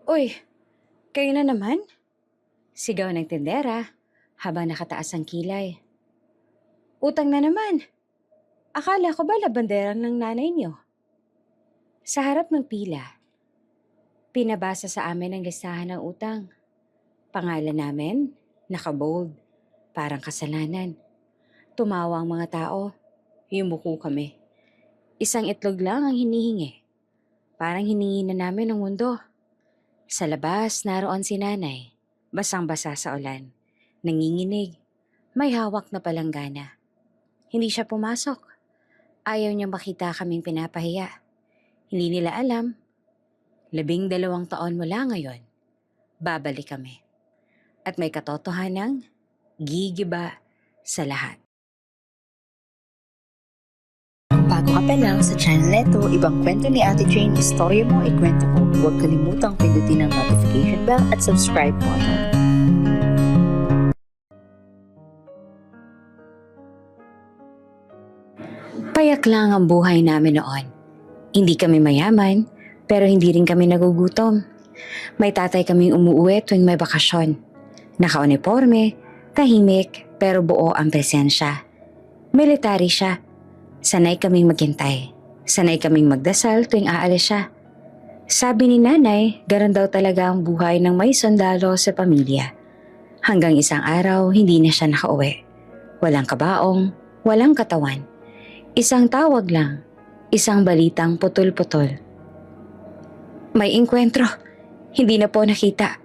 Uy, kayo na naman? Sigaw ng tindera habang nakataas ang kilay. Utang na naman. Akala ko ba labanderang ng nanay niyo? Sa harap ng pila, pinabasa sa amin ang listahan ng utang. Pangalan namin, nakabold, parang kasalanan. Tumawa ang mga tao, yumuko kami. Isang itlog lang ang hinihingi. Parang hiningi na namin ang mundo. Sa labas, naroon si nanay, basang-basa sa ulan. Nanginginig, may hawak na palanggana. Hindi siya pumasok. Ayaw niyang makita kaming pinapahiya. Hindi nila alam, 12 taon mula ngayon, babalik kami. At may katotohanang gigiba sa lahat. Kung bago ka pa lang sa channel neto, ibang kwento ni Ate Jane, istorya mo, ikwento ko. Huwag kalimutang pindutin ang notification bell at subscribe button. Payak lang ang buhay namin noon. Hindi kami mayaman, pero hindi rin kami nagugutom. May tatay kaming umuuwi tuwing may bakasyon. Nakauniforme, tahimik, pero buo ang presensya. Military siya. Sanay kaming maghintay. Sanay kaming magdasal tuwing aalis siya. Sabi ni nanay, ganun daw talaga ang buhay ng may sundalo sa pamilya. Hanggang isang araw, hindi na siya nakauwi. Walang kabaong, walang katawan. Isang tawag lang, isang balitang putol-putol. May engkwentro, hindi na po nakita.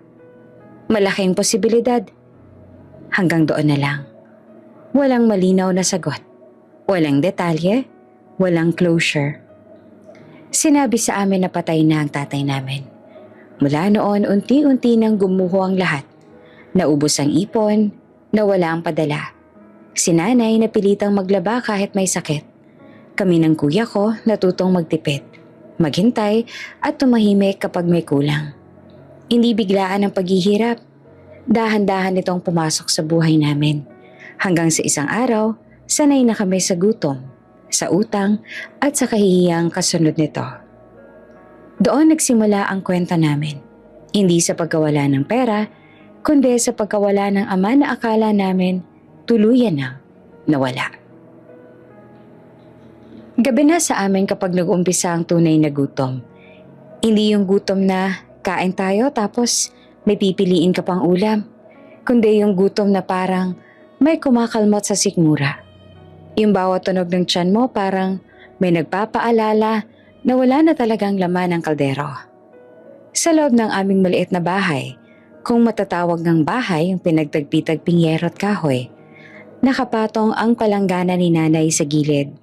Malaking posibilidad. Hanggang doon na lang. Walang malinaw na sagot. Walang detalye, walang closure. Sinabi sa amin na patay na ang tatay namin. Mula noon, unti-unti nang gumuho ang lahat. Naubos ang ipon, nawala ang padala. Si nanay napilitang maglaba kahit may sakit. Kami ng kuya ko natutong magtipid, maghintay at tumahimik kapag may kulang. Hindi biglaan ang paghihirap. Dahan-dahan itong pumasok sa buhay namin. Hanggang sa isang araw, sanay na kami sa gutom, sa utang at sa kahihiyang kasunod nito. Doon nagsimula ang kwento namin. Hindi sa pagkawala ng pera, kundi sa pagkawala ng ama na akala namin tuluyan na nawala. Gabi na sa amin kapag nag-umpisa ang tunay na gutom. Hindi yung gutom na kain tayo tapos may pipiliin ka pang ulam, kundi yung gutom na parang may kumakalmot sa sikmura. Yung bawat tunog ng tiyan mo parang may nagpapaalala na wala na talagang laman ng kaldero. Sa loob ng aming maliit na bahay, kung matatawag ng bahay yung pinagtagpi-tagping yero at kahoy, nakapatong ang palanggana ni nanay sa gilid.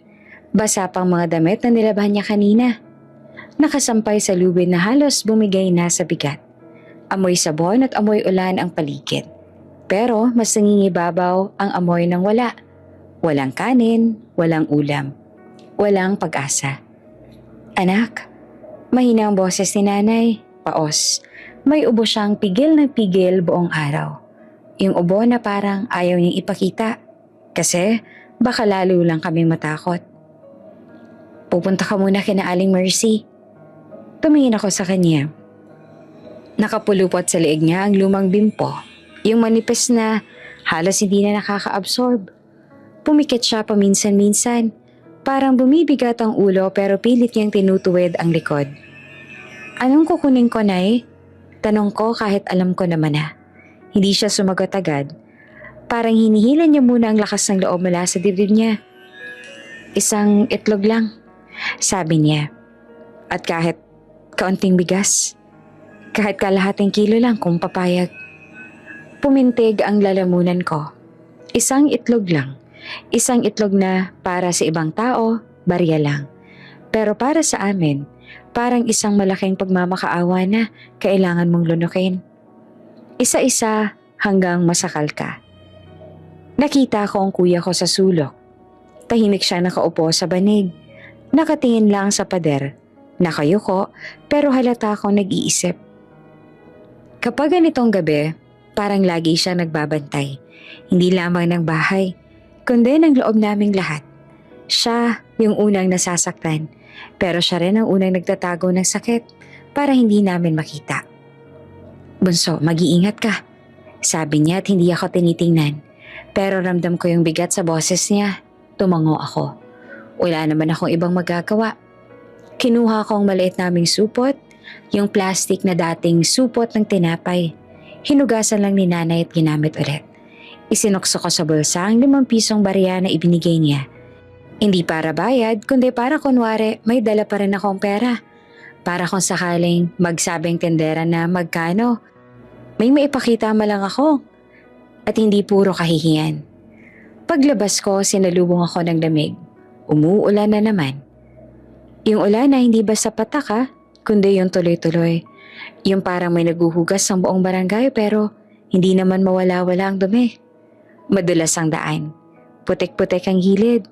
Basa pang mga damit na nilabhan niya kanina. Nakasampay sa lubid na halos bumigay na sa bigat. Amoy sabon at amoy ulan ang paligid. Pero mas nangingibabaw ang amoy ng wala. Walang kanin, walang ulam, walang pag-asa. Anak, mahina ang boses ni nanay, paos. May ubo siyang pigil ng pigil buong araw. Yung ubo na parang ayaw niyang ipakita. Kasi baka lalo lang kaming matakot. Pupunta ka muna kina Aling Mercy. Tumingin ako sa kanya. Nakapulupot sa leeg niya ang lumang bimpo, yung manipis na halos hindi na nakaka-absorb. Pumikit siya paminsan-minsan, parang bumibigat ang ulo pero pilit niyang tinutuwid ang likod. Anong kukunin ko, Nay? Tanong ko kahit alam ko naman na. Hindi siya sumagot agad. Parang hinihilan niya muna ang lakas ng loob mula sa dibdib niya. Isang itlog lang, sabi niya. At kahit kaunting bigas, kahit kalahating kilo lang kung papayag. Pumintig ang lalamunan ko. Isang itlog lang. Isang itlog na para sa ibang tao, barya lang. Pero para sa amin, parang isang malaking pagmamakaawa na kailangan mong lunukin. Isa-isa hanggang masakal ka. Nakita ko ang kuya ko sa sulok. Tahimik siya nakaupo sa banig. Nakatingin lang sa pader. Nakayuko pero halata akong nag-iisip. Kapag ganitong gabi, parang lagi siya nagbabantay. Hindi lamang ng bahay, kundi ng loob naming lahat. Siya yung unang nasasaktan, pero siya rin ang unang nagtatago ng sakit para hindi namin makita. Bunso, mag-iingat ka. Sabi niya at hindi ako tinitingnan. Pero ramdam ko yung bigat sa boses niya. Tumango ako. Wala naman akong ibang magagawa. Kinuha ko ang maliit naming supot, yung plastic na dating supot ng tinapay. Hinugasan lang ni nanay at ginamit ulit. Isinukso ko sa bulsa ang 5 pisong barya na ibinigay niya. Hindi para bayad, kundi para kunwari may dala pa rin akong pera. Para kung sakaling magsabing tendera na magkano, may maipakita man lang ako. At hindi puro kahihiyan. Paglabas ko, sinalubong ako ng lamig. Umuulan na naman. Yung ulan na hindi basta pataka, kundi yung tuloy-tuloy. Yung parang may naguhugas ang buong barangay pero hindi naman mawala-wala ang dumi. Madulas ang daan. Putik-putik ang gilid.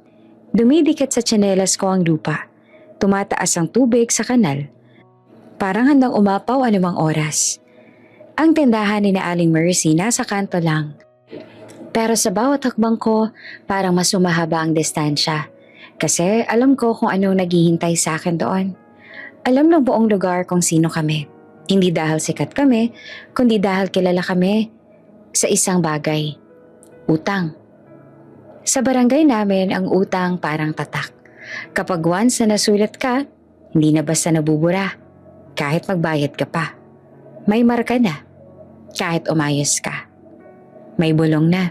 Dumidikit sa tsinelas ko ang lupa. Tumataas ang tubig sa kanal. Parang handang umapaw anumang oras. Ang tindahan ni na Aling Mercy nasa kanto lang. Pero sa bawat hakbang ko, parang mas humahaba ang distansya. Kasi alam ko kung anong naghihintay sa akin doon. Alam ng buong lugar kung sino kami. Hindi dahil sikat kami, kundi dahil kilala kami sa isang bagay. Utang. Sa barangay namin, ang utang parang tatak. Kapag once na nasulat ka, hindi na basta nabubura. Kahit magbayad ka pa. May marka na. Kahit umayos ka. May bulong na.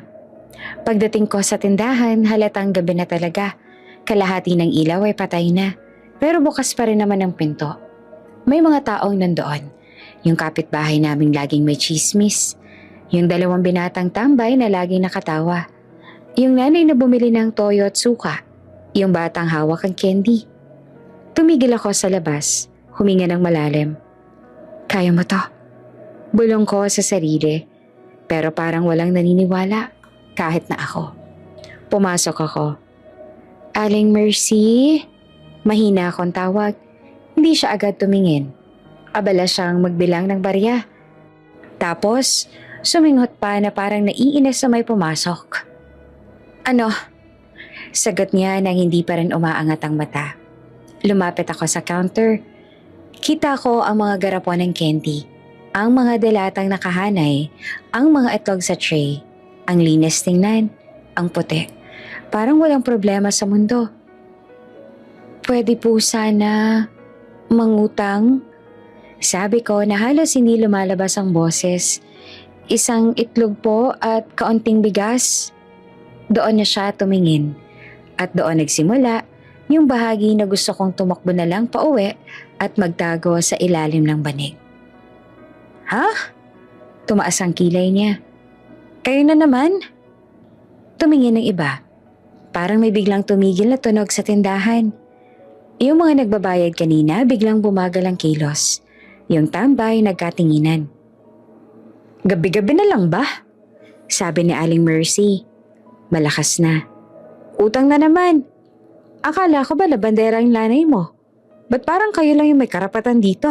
Pagdating ko sa tindahan, halatang gabi na talaga. Kalahati ng ilaw ay patay na. Pero bukas pa rin naman ang pinto. May mga taong nandoon. Yung kapitbahay naming laging may chismis. Yung 2 binatang tambay na laging nakatawa. Yung nanay na bumili ng toyo at suka. Yung batang hawak ang candy. Tumigil ako sa labas. Huminga ng malalim. Kaya mo to. Bulong ko sa sarili. Pero parang walang naniniwala. Kahit na ako. Pumasok ako. Aling Mercy? Mahina akong tawag. Hindi siya agad tumingin. Abala siyang magbilang ng barya. Tapos, suminghot pa na parang naiinis sa may pumasok. Ano? Sagot niya nang hindi pa rin umaangat ang mata. Lumapit ako sa counter. Kita ko ang mga garapon ng candy. Ang mga delatang nakahanay. Ang mga itlog sa tray. Ang linis tingnan. Ang puti. Parang walang problema sa mundo. Pwede po sana mangutang? Sabi ko na halos hindi lumalabas ang boses. Isang itlog po at kaunting bigas. Doon na siya tumingin. At doon nagsimula yung bahagi na gusto kong tumakbo na lang pauwi at magtago sa ilalim ng banig. Ha? Tumaas ang kilay niya. Kayo na naman? Tumingin ng iba. Parang may biglang tumigil na tunog sa tindahan. Yung mga nagbabayad kanina biglang bumagal ang kilos. Yung tambay nagkatinginan. Gabi-gabi na lang ba? Sabi ni Aling Mercy. Malakas na. Utang na naman. Akala ko ba labandera ang nanay mo? Ba't parang kayo lang yung may karapatan dito?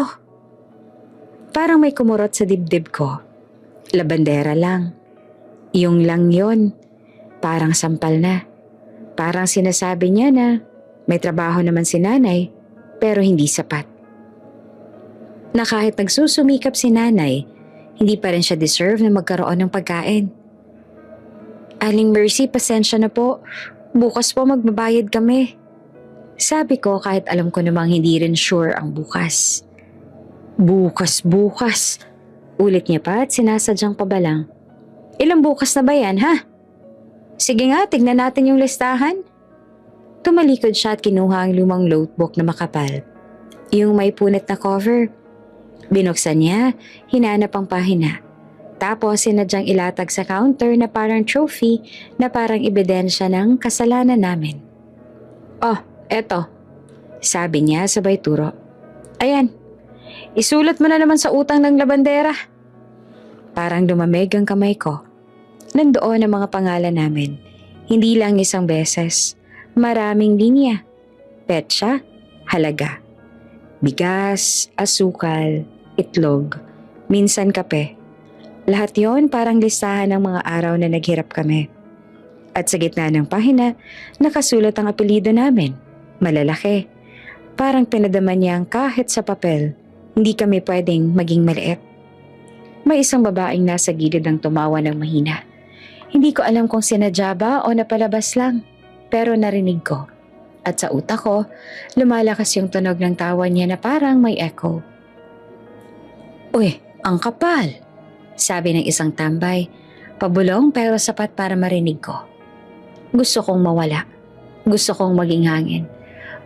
Parang may kumurot sa dibdib ko. Labandera lang. Yung lang yon. Parang sampal na. Parang sinasabi niya na may trabaho naman si nanay pero hindi sapat. Na kahit nagsusumikap si nanay, hindi pa rin siya deserve na magkaroon ng pagkain. Aling Mercy, pasensya na po. Bukas po magbabayad kami. Sabi ko kahit alam ko namang hindi rin sure ang bukas. Bukas. Ulit niya pa at sinasadyang pabalang. Ilang bukas na ba yan, ha? Sige nga, tignan natin yung listahan. Tumalikod siya at kinuha ang lumang notebook na makapal. Yung may punit na cover. Binuksan niya, hinanap ang pahina. Tapos sinadyang ilatag sa counter na parang trophy na parang ebidensya ng kasalanan namin. Oh, eto. Sabi niya sabay turo. Ayan, isulat mo na naman sa utang ng labandera. Parang lumamig ang kamay ko. Nandoon ang mga pangalan namin. Hindi lang isang beses. Maraming linya. Petsa, halaga. Bigas, asukal, itlog, minsan kape. Lahat yon parang listahan ng mga araw na naghirap kami. At sa gitna ng pahina, nakasulat ang apelyido namin. Malalaki. Parang pinadaman niyang kahit sa papel, hindi kami pwedeng maging maliit. May isang babaeng nasa gilid ang tumawa ng mahina. Hindi ko alam kung sinadya ba o napalabas lang, pero narinig ko. At sa utak ko, lumalakas yung tunog ng tawa niya na parang may echo. "Uy, ang kapal!" sabi ng isang tambay. Pabulong pero sapat para marinig ko. Gusto kong mawala. Gusto kong maging hangin.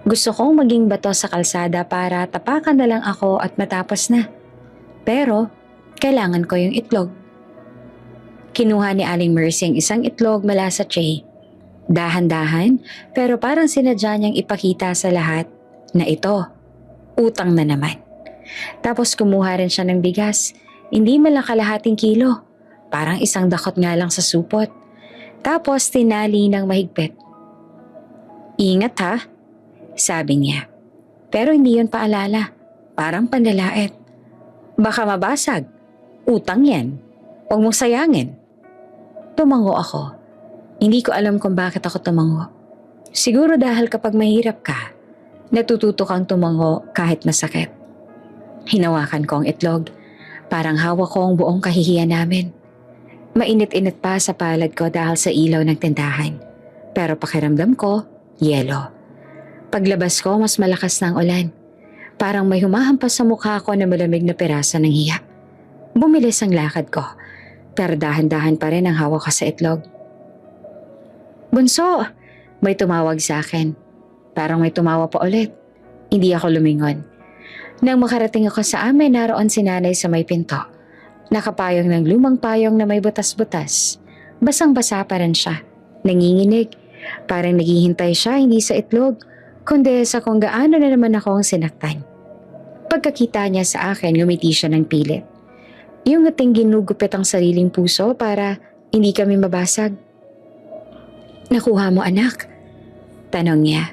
Gusto kong maging bato sa kalsada para tapakan na lang ako at matapos na. Pero, kailangan ko yung itlog. Kinuha ni Aling Mercy ang isang itlog mula sa tray. Dahan-dahan, pero parang sinadya niyang ipakita sa lahat na ito, utang na naman. Tapos kumuha rin siya ng bigas, hindi man lang kalahating kilo, parang isang dakot nga lang sa supot. Tapos tinali ng mahigpit. "Ingat ha," sabi niya. Pero hindi yun paalala, parang panlalait. "Baka mabasag. Utang yan. Huwag mong sayangin." Tumango ako. Hindi ko alam kung bakit ako tumango. Siguro dahil kapag mahirap ka, natututo kang tumango kahit masakit. Hinawakan ko ang itlog. Parang hawak ko ang buong kahihiyan namin. Mainit-init pa sa palad ko dahil sa ilaw ng tindahan. Pero pakiramdam ko, yelo. Paglabas ko, mas malakas na ang ulan. Parang may humahampas sa mukha ko na malamig na piraso ng hiya. Bumilis ang lakad ko, pero dahan-dahan pa rin ang hawak ko sa itlog. "Bunso!" May tumawag sa akin. Parang may tumawa pa ulit. Hindi ako lumingon. Nang makarating ako sa amin, naroon si nanay sa may pinto. Nakapayong ng lumang payong na may butas-butas. Basang-basa pa rin siya. Nanginginig. Parang naghihintay siya hindi sa itlog, kundi sa kung gaano na naman ako ang sinaktan. Pagkakita niya sa akin, ngumiti siya ng pilit. Yung ating ginugupit ang sariling puso para hindi kami mabasag. "Nakuha mo, anak?" tanong niya.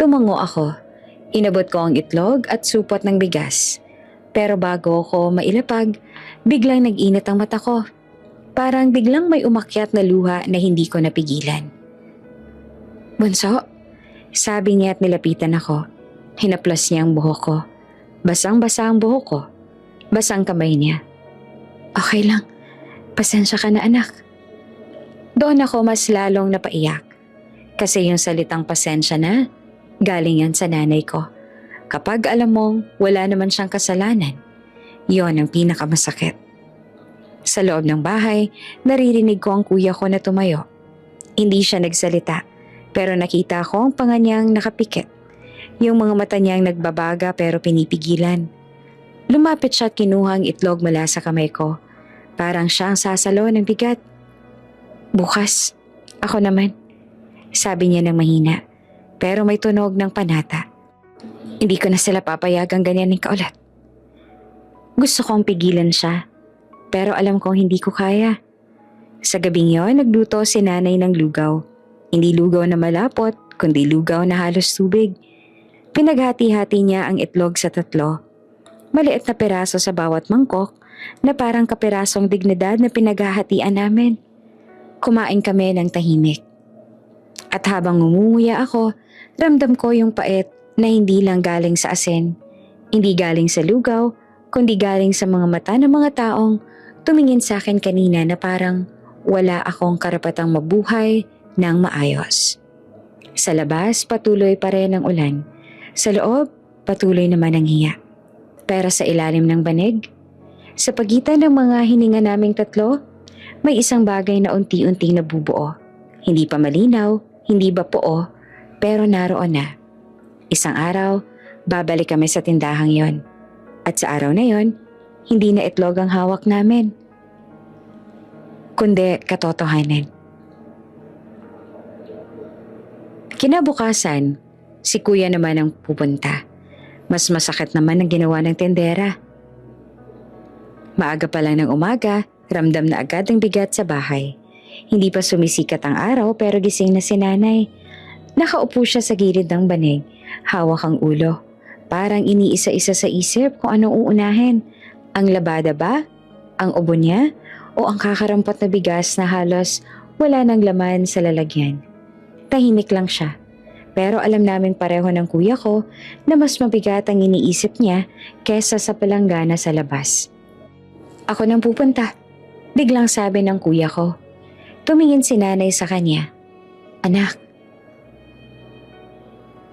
Tumango ako. Inabot ko ang itlog at supot ng bigas. Pero bago ko mailapag, biglang nag-init ang mata ko. Parang biglang may umakyat na luha na hindi ko napigilan. "Bunso?" sabi niya at nilapitan ako. Hinaplas niya ang buhok ko. Basang-basa ang buhok ko. Basang kamay niya. "Okay lang. Pasensya ka na, anak." Doon ako mas lalong napaiyak. Kasi yung salitang pasensya na, galing yan sa nanay ko. Kapag alam mong wala naman siyang kasalanan, yon ang pinakamasakit. Sa loob ng bahay, naririnig ko ang kuya ko na tumayo. Hindi siya nagsalita, pero nakita ko ang panga niyang nakapikit. Yung mga mata niyang nagbabaga pero pinipigilan. Lumapit siya at kinuha ang itlog mula sa kamay ko. Parang siya ang sasalo ng bigat. "Bukas, ako naman," sabi niya ng mahina, pero may tunog ng panata. Hindi ko na sila papayagang ganyan ng kaulat. Gusto kong pigilan siya, pero alam kong hindi ko kaya. Sa gabing yon, nagluto si nanay ng lugaw. Hindi lugaw na malapot, kundi lugaw na halos tubig. Pinaghati-hati niya ang itlog sa 3. Maliit na peraso sa bawat mangkok na parang kapirasong dignidad na pinaghahatian namin. Kumain kami ng tahimik. At habang ngumunguya ako, ramdam ko yung pait na hindi lang galing sa asin, hindi galing sa lugaw, kundi galing sa mga mata ng mga taong tumingin sa akin kanina na parang wala akong karapatang mabuhay ng maayos. Sa labas, patuloy pa rin ang ulan. Sa loob, patuloy naman ang hiya. Pero sa ilalim ng banig, sa pagitan ng mga hininga naming 3, may isang bagay na unti-unting nabubuo. Hindi pa malinaw, hindi ba puo, pero naroon na. Isang araw, babalik kami sa tindahang yon. At sa araw na yon, hindi na itlog ang hawak namin, kundi katotohanan. Kinabukasan, si kuya naman ang pupunta. Mas masakit naman ang ginawa ng tendera. Maaga pa lang ng umaga, ramdam na agad ang bigat sa bahay. Hindi pa sumisikat ang araw pero gising na si nanay. Nakaupo siya sa gilid ng banig, hawak ang ulo. Parang iniisa-isa sa isip kung anong uunahin. Ang labada ba? Ang ubo niya? O ang kakarampot na bigas na halos wala nang laman sa lalagyan? Tahimik lang siya. Pero alam namin pareho ng kuya ko na mas mabigat ang iniisip niya kesa sa palanggana sa labas. Ako nang pupunta. Biglang sabi ng kuya ko. Tumingin si nanay sa kanya. Anak.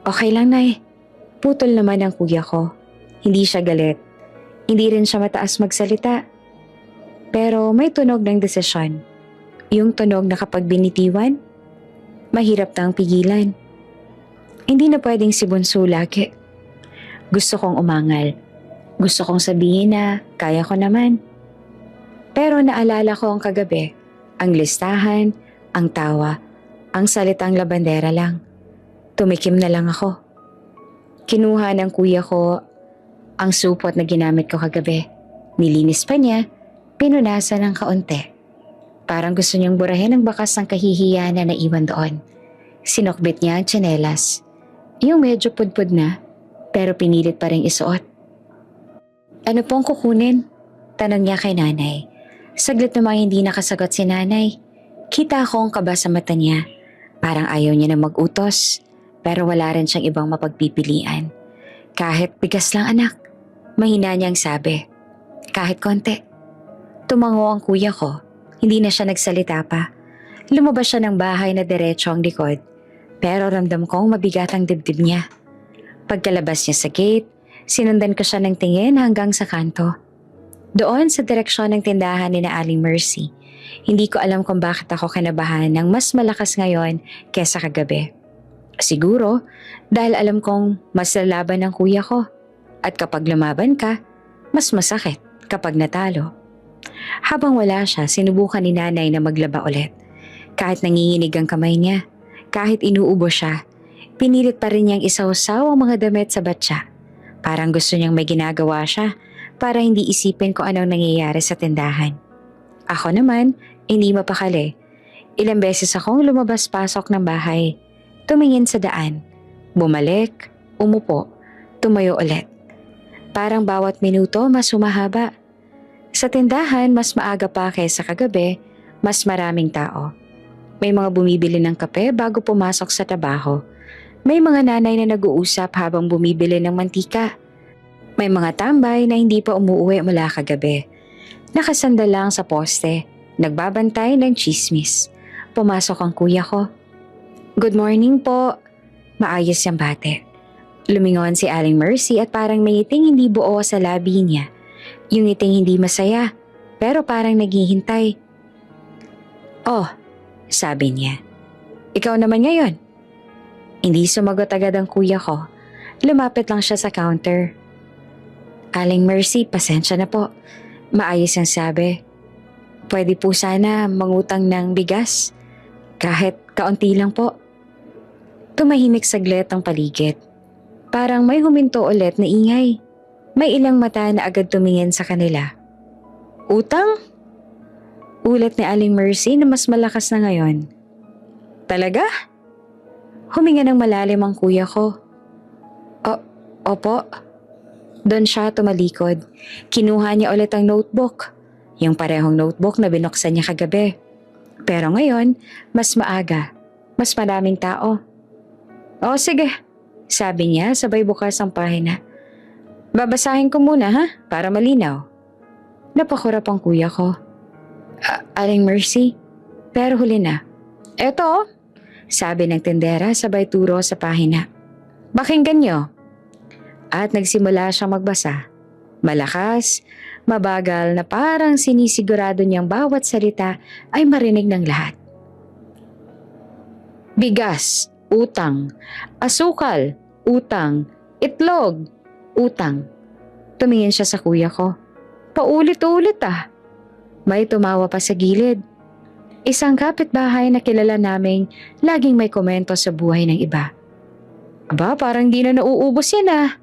Okay lang, Nay. Putol naman ang kuya ko. Hindi siya galit. Hindi rin siya mataas magsalita. Pero may tunog ng desisyon. Yung tunog na kapag binitiwan, mahirap nang pigilan. Hindi na pwedeng si Bunso lagi. Gusto kong umangal. Gusto kong sabihin na kaya ko naman. Pero naalala ko ang kagabi, ang listahan, ang tawa, ang salitang labandera lang. Tumikim na lang ako. Kinuha ng kuya ko ang supot na ginamit ko kagabi. Nilinis pa niya, pinunasan ng kaunti. Parang gusto niyang burahin ang bakas ng kahihiyan na naiwan doon. Sinokbit niya ang tsinelas. Yung medyo pudpud na, pero pinilit pa rin isuot. Ano pong kukunin? Tanong niya kay nanay. Saglit namang hindi nakasagot si nanay. Kita ko ang kaba sa mata niya. Parang ayaw niya na mag-utos. Pero wala rin siyang ibang mapagpipilian. Kahit bigas lang anak, mahina niyang sabi. Kahit konti. Tumango ang kuya ko. Hindi na siya nagsalita pa. Lumabas siya ng bahay na diretso ang likod. Pero ramdam kong mabigat ang dibdib niya. Pagkalabas niya sa gate, sinundan ko siya ng tingin hanggang sa kanto. Doon sa direksyon ng tindahan ni na Aling Mercy. Hindi ko alam kung bakit ako kinabahan ng mas malakas ngayon kesa kagabi. Siguro dahil alam kong mas lalaban ng kuya ko. At kapag lumaban ka, mas masakit kapag natalo. Habang wala siya, sinubukan ni nanay na maglaba ulit. Kahit nanginginig ang kamay niya, kahit inuubo siya, pinilit pa rin niyang isawsaw ang mga damit sa batya. Parang gusto niyang may ginagawa siya para hindi isipin kung anong nangyayari sa tindahan. Ako naman, hindi mapakali. Ilang beses akong lumabas-pasok ng bahay. Tumingin sa daan, bumalik, umupo, tumayo ulit. Parang bawat minuto mas humahaba. Sa tindahan, mas maaga pa kaysa kagabi, mas maraming tao. May mga bumibili ng kape bago pumasok sa trabaho. May mga nanay na nag-uusap habang bumibili ng mantika. May mga tambay na hindi pa umuwi mula kagabi. Nakasandal lang sa poste, nagbabantay ng chismis. Pumasok ang kuya ko. Good morning po. Maayos yung bate. Lumingon si Aling Mercy at parang may ngiting hindi buo sa labi niya. Yung ngiting hindi masaya, pero parang naghihintay. Oh, sabi niya. Ikaw naman ngayon. Hindi sumagot agad ang kuya ko. Lumapit lang siya sa counter. Aling Mercy, pasensya na po. Maayos ang sabi. Pwede po sana mangutang ng bigas. Kahit kaunti lang po. Tumahimik saglit ang paligid. Parang may huminto ulit na ingay. May ilang mata na agad tumingin sa kanila. Utang? Ulat ni Aling Mercy na mas malakas na ngayon. Talaga? Huminga ng malalim ang kuya ko. Opo. Doon siya tumalikod. Kinuha niya ulit ang notebook. Yung parehong notebook na binuksan niya kagabi. Pero ngayon, mas maaga. Mas maraming tao. O sige, sabi niya sabay bukas ang pahina. Babasahin ko muna ha, para malinaw. Napakurap ang kuya ko. Aling Mercy, pero huli na. Eto, sabi ng tindera sabay turo sa pahina. Pakinggan niyo. At nagsimula siyang magbasa. Malakas, mabagal na parang sinisigurado niyang bawat salita ay marinig ng lahat. Bigas, utang. Asukal, utang. Itlog, utang. Tumingin siya sa kuya ko. Paulit-ulit ah. May tumawa pa sa gilid. Isang kapitbahay na kilala naming laging may komento sa buhay ng iba. Aba, parang di na nauubos yan ah.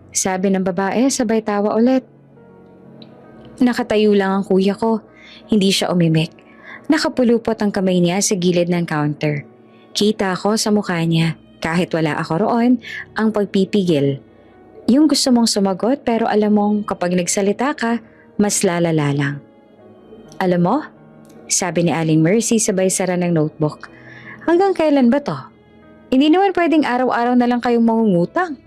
Sabi ng babae sabay tawa ulit. Nakatayo lang ang kuya ko. Hindi siya umimik. Nakapulupot ang kamay niya sa gilid ng counter. Kita ko sa mukha niya, kahit wala ako roon, ang pagpipigil. Yung gusto mong sumagot pero alam mong kapag nagsalita ka, mas lalala lang. Alam mo? Sabi ni Aling Mercy sabay sara ng notebook. Hanggang kailan ba to? Hindi naman pwedeng araw-araw na lang kayong mangungutang.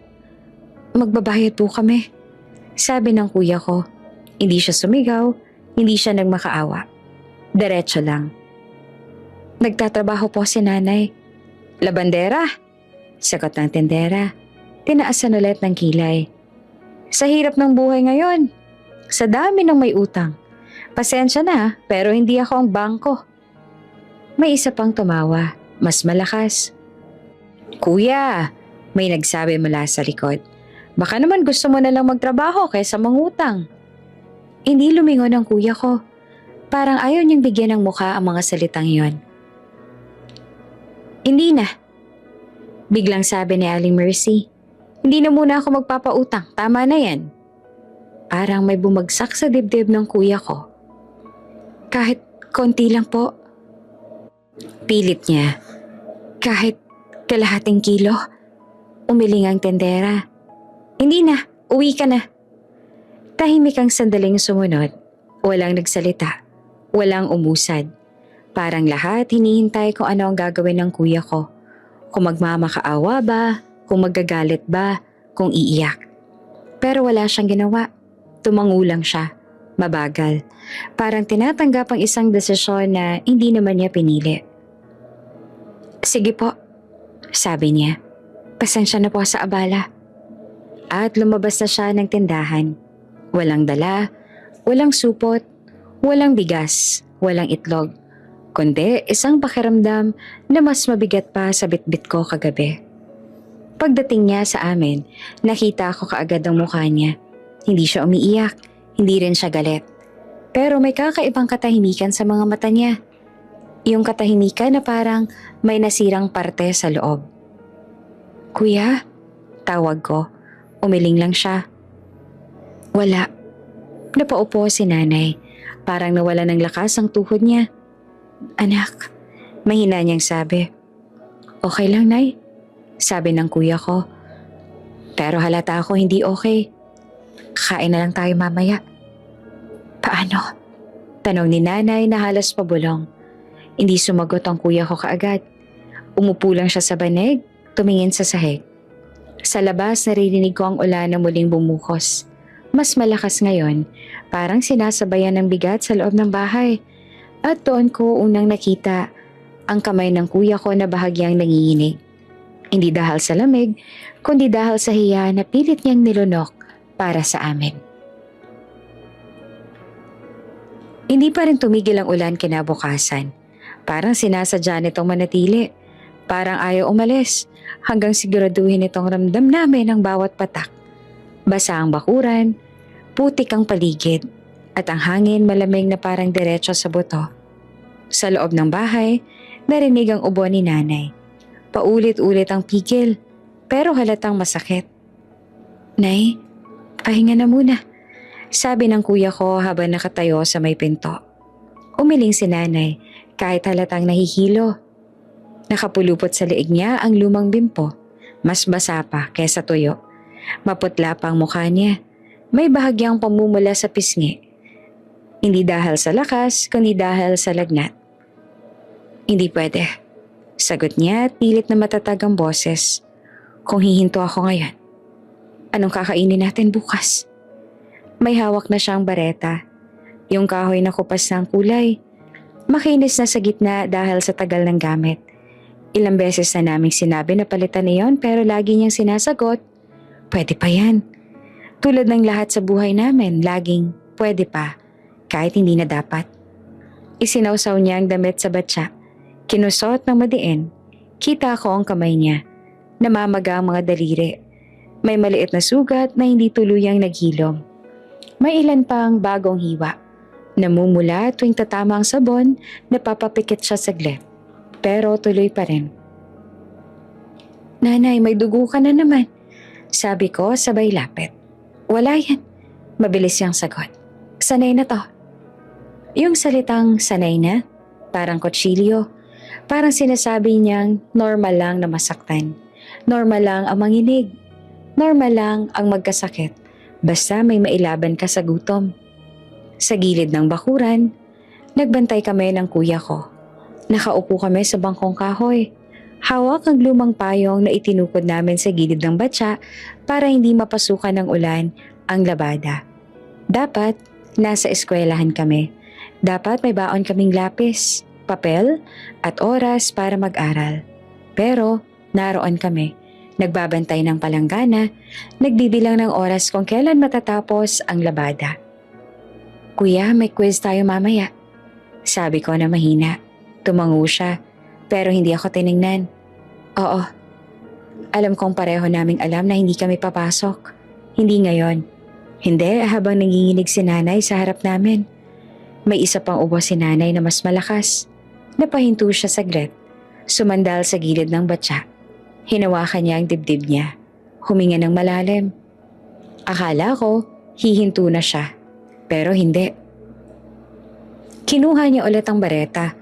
Magbabayad po kami. Sabi ng kuya ko. Hindi siya sumigaw, Hindi siya nagmakaawa. Diretso lang. Nagtatrabaho po si nanay. Labandera? Sagot ng tendera. Tinaasan ulit ng kilay. Sa hirap ng buhay ngayon. Sa dami ng may utang. Pasensya na pero hindi ako ang bangko. May isa pang tumawa. Mas malakas. Kuya, may nagsabi mula sa likod. Baka naman gusto mo na lang magtrabaho kaysa mangutang. Hindi lumingon ang kuya ko. Parang ayaw niyang bigyan ng mukha ang mga salitang yon. Hindi na. Biglang sabi ni Aling Mercy. Hindi na muna ako magpapautang. Tama na yan. Parang may bumagsak sa dibdib ng kuya ko. Kahit konti lang po. Pilit niya. Kahit kalahating kilo. Umiling ang tendera. Hindi na. Uwi ka na. Tahimik ang sandaling sumunod. Walang nagsalita. Walang umusad. Parang lahat hinihintay kung ano ang gagawin ng kuya ko. Kung magmamakaawa ba, kung magagalit ba, kung iiyak. Pero wala siyang ginawa. Tumango lang siya. Mabagal. Parang tinatanggap ang isang desisyon na hindi naman niya pinili. Sige po, sabi niya. Pasensya na po sa abala. At lumabas na siya ng tindahan. Walang dala, walang supot, walang bigas, walang itlog. Kundi isang pakiramdam na mas mabigat pa sa bitbit ko kagabi. Pagdating niya sa amin, nakita ko kaagad ang mukha niya. Hindi siya umiiyak, hindi rin siya galit. Pero may kakaibang katahimikan sa mga mata niya. Yung katahimikan na parang may nasirang parte sa loob. Kuya, tawag ko. Umiling lang siya. Wala. Napaupo si nanay. Parang nawala ng lakas ang tuhod niya. Anak, mahina niyang sabi. Okay lang, Nay. Sabi ng kuya ko. Pero halata ako hindi okay. Kain na lang tayo mamaya. Paano? Tanong ni nanay na halos pabulong. Hindi sumagot ang kuya ko kaagad. Umupo lang siya sa banig, tumingin sa sahig. Sa labas naririnig ko ang ulan na muling bumukos. Mas malakas ngayon, parang sinasabayan ng bigat sa loob ng bahay. At doon ko unang nakita ang kamay ng kuya ko na bahagyang nanginginig. Hindi dahil sa lamig, kundi dahil sa hiya na pilit niyang nilunok para sa amin. Hindi pa rin tumigil ang ulan kinabukasan. Parang sinasadya nitong manatili. Parang ayaw umalis hanggang siguraduhin itong ramdam namin ang bawat patak. Basa ang bakuran, putik ang paligid, at ang hangin malamig na parang diretso sa buto. Sa loob ng bahay, narinig ang ubo ni nanay. Paulit-ulit ang pigil, pero halatang masakit. Nay, pahinga na muna, sabi ng kuya ko habang nakatayo sa may pinto. Umiling si nanay kahit halatang nahihilo. Nakapulupot sa liig niya ang lumang bimpo, mas basa pa kesa tuyo. Maputla pa ang mukha niya. May bahagyang pamumula sa pisngi. Hindi dahil sa lakas, kundi dahil sa lagnat. Hindi pwede. Sagot niya at pilit na matatag ang boses. Kung hihinto ako ngayon, anong kakainin natin bukas? May hawak na siyang bareta. Yung kahoy na kupas ng kulay. Makinis na sa gitna dahil sa tagal ng gamit. Ilang beses na naming sinabi na palitan niyon pero lagi niyang sinasagot, pwede pa yan. Tulad ng lahat sa buhay namin, laging pwede pa, kahit hindi na dapat. Isinawsaw niya ang damit sa batya. Kinusot ng madiin. Kita ko ang kamay niya. Namamaga ang mga daliri. May maliit na sugat na hindi tuluyang naghilom. May ilan pang bagong hiwa. Namumula tuwing tatama ang sabon, napapapikit siya saglit. Pero tuloy pa rin. Nanay, may dugo ka na naman. Sabi ko sabay lapit. Wala yan. Mabilis siyang sagot. Sanay na to. Yung salitang sanay na, parang kutsilyo. Parang sinasabi niyang normal lang na masaktan. Normal lang ang manginig. Normal lang ang magkasakit. Basta may mailaban ka sa gutom. Sa gilid ng bakuran, nagbantay kami ng kuya ko. Nakaupo kami sa bangkong kahoy. Hawak ang lumang payong na itinukod namin sa gilid ng batya para hindi mapasukan ng ulan ang labada. Dapat Nasa eskwelahan kami. Dapat may baon kaming lapis, papel, at oras para mag-aral. Pero naroon kami, nagbabantay ng palanggana, nagbibilang ng oras kung kailan matatapos ang labada. Kuya, may quiz tayo mamaya. Sabi ko na mahina. Tumango siya, pero hindi ako tiningnan. Oo. Alam kong pareho naming alam na hindi kami papasok. Hindi ngayon. Hindi habang nanginginig si nanay sa harap namin. May isa pang ubo si nanay na mas malakas. Napahinto siya saglit. Sumandal sa gilid ng batya. Hinawakan niya ang dibdib niya. Huminga ng malalim. Akala ko, hihinto na siya. Pero hindi. Kinuha niya ulit ang bareta.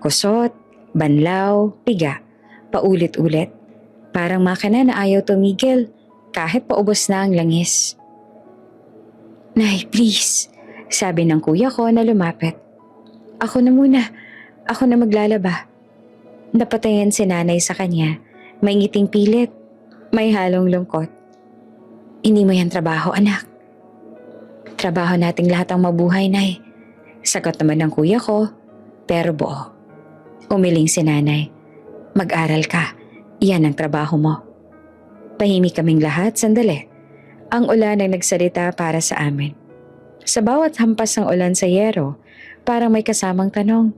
Kusot, banlaw, piga. Paulit-ulit. Parang makina na ayaw tumigil. Kahit paubos na ang langis. Nay, please. Sabi ng kuya ko na lumapit. Ako na muna. Ako na maglalaba. Napatayan si nanay sa kanya. May ngiting pilit. May halong lungkot. Hindi mo yan trabaho, anak. Trabaho nating lahat ang mabuhay, nay. Sagot naman ng kuya ko, pero buo. Umiling si nanay. Mag-aral ka. Iyan ang trabaho mo. Tahimik kaming lahat sandali. Ang ulan ang nagsalita para sa amin. Sa bawat hampas ng ulan sa yero, parang may kasamang tanong.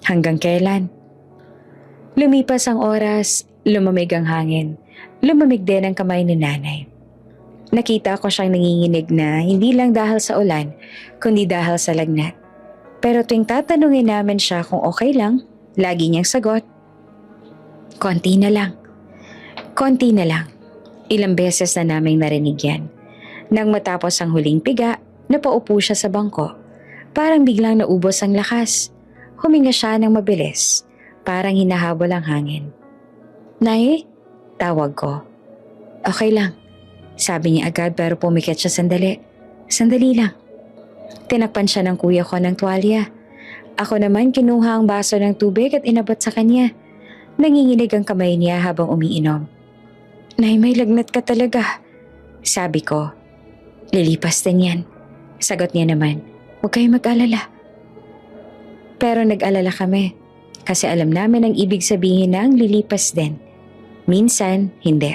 Hanggang kailan? Lumipas ang oras, lumamig ang hangin. Lumamig din ang kamay ni nanay. Nakita ko siyang nanginginig na hindi lang dahil sa ulan, kundi dahil sa lagnat. Pero tuwing tatanungin namin siya kung okay lang, lagi niyang sagot. Konti na lang. Konti na lang. Ilang beses na naming narinig yan. Nang matapos ang huling piga, napaupo siya sa bangko. Parang biglang naubos ang lakas. Huminga siya ng mabilis. Parang hinahabol ang hangin. Nay? Tawag ko. Okay lang. Sabi niya agad pero pumikit siya sandali. Sandali lang. Tinakpan siya ng kuya ko ng tuwalya. Ako naman kinuha ang baso ng tubig at inabot sa kanya. Nanginginig ang kamay niya habang umiinom. Nay, may lagnat ka talaga. Sabi ko. Lilipas din yan. Sagot niya naman. Huwag kayong mag-alala. Pero nag-alala kami. Kasi alam namin ang ibig sabihin na ang lilipas din. Minsan, hindi.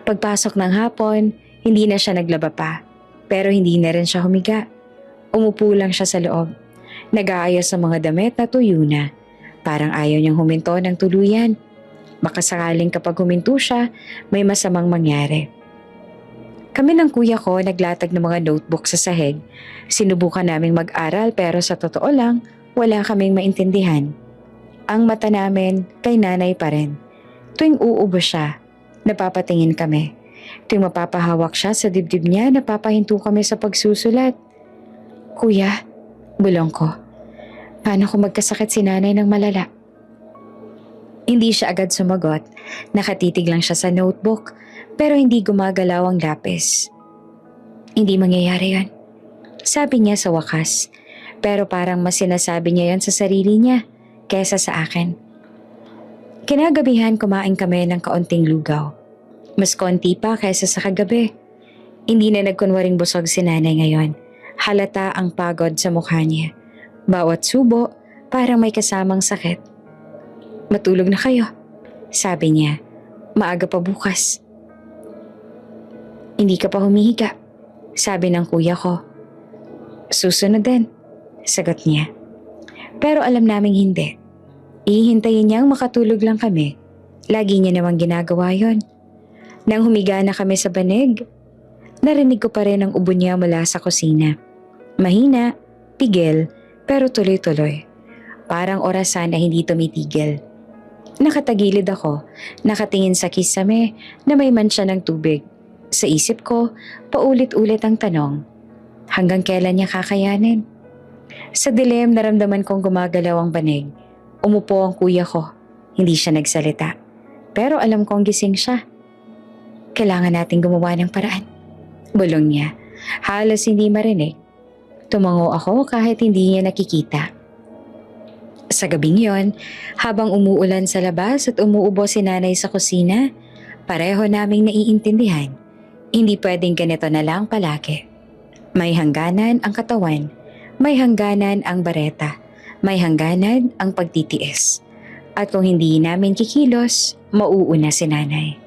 Pagpasok ng hapon, hindi na siya naglaba pa. Pero hindi na rin siya humiga. Umupo lang siya sa loob. Nag-aayos ng mga damit na tuyo na. Parang ayaw niyang huminto ng tuluyan. Baka sakaling kapag huminto siya, may masamang mangyari. Kami ng kuya ko naglatag ng mga notebook sa sahig. Sinubukan naming mag-aral pero sa totoo lang, wala kaming maintindihan. Ang mata namin kay nanay pa rin. Tuwing uubo siya, napapatingin kami. Tuwing mapapahawak siya sa dibdib niya, napapahinto kami sa pagsusulat. Kuya, bulong ko. Paano kung magkasakit si nanay ng malala? Hindi siya agad sumagot. Nakatitig lang siya sa notebook pero hindi gumagalaw ang lapis. Hindi mangyayari yan. Sabi niya sa wakas. Pero parang mas sinasabi niya yan sa sarili niya kesa sa akin. Kinagabihan kumain kami ng kaunting lugaw. Mas konti pa kaysa sa kagabi. Hindi na nagkunwaring busog si nanay ngayon. Halata ang pagod sa mukha niya. Bawat subo, parang may kasamang sakit. Matulog na kayo, sabi niya. Maaga pa bukas. Hindi ka pa humihiga, sabi ng kuya ko. Susunod din, sagot niya. Pero alam naming hindi. Ihintayin niyang makatulog lang kami. Lagi niya namang ginagawa yon. Nang humiga na kami sa banig, narinig ko pa rin ang ubo niya mula sa kusina. Mahina, pigil, pero tuloy-tuloy. Parang orasan na hindi tumitigil. Nakatagilid ako, nakatingin sa kisame na may mancha ng tubig. Sa isip ko, paulit-ulit ang tanong. Hanggang kailan niya kakayanin? Sa dilim, naramdaman kong gumagalaw ang banig. Umupo ang kuya ko. Hindi siya nagsalita. Pero alam kong gising siya. Kailangan nating gumawa ng paraan. Bulong niya. Halos hindi marinig. Tumango ako kahit hindi niya nakikita. Sa gabing yon, habang umuulan sa labas at umuubo si nanay sa kusina, pareho naming naiintindihan. Hindi pwedeng ganito na lang palagi. May hangganan ang katawan, may hangganan ang bareta, may hangganan ang pagtitiis. At kung hindi namin kikilos, mauuna si nanay.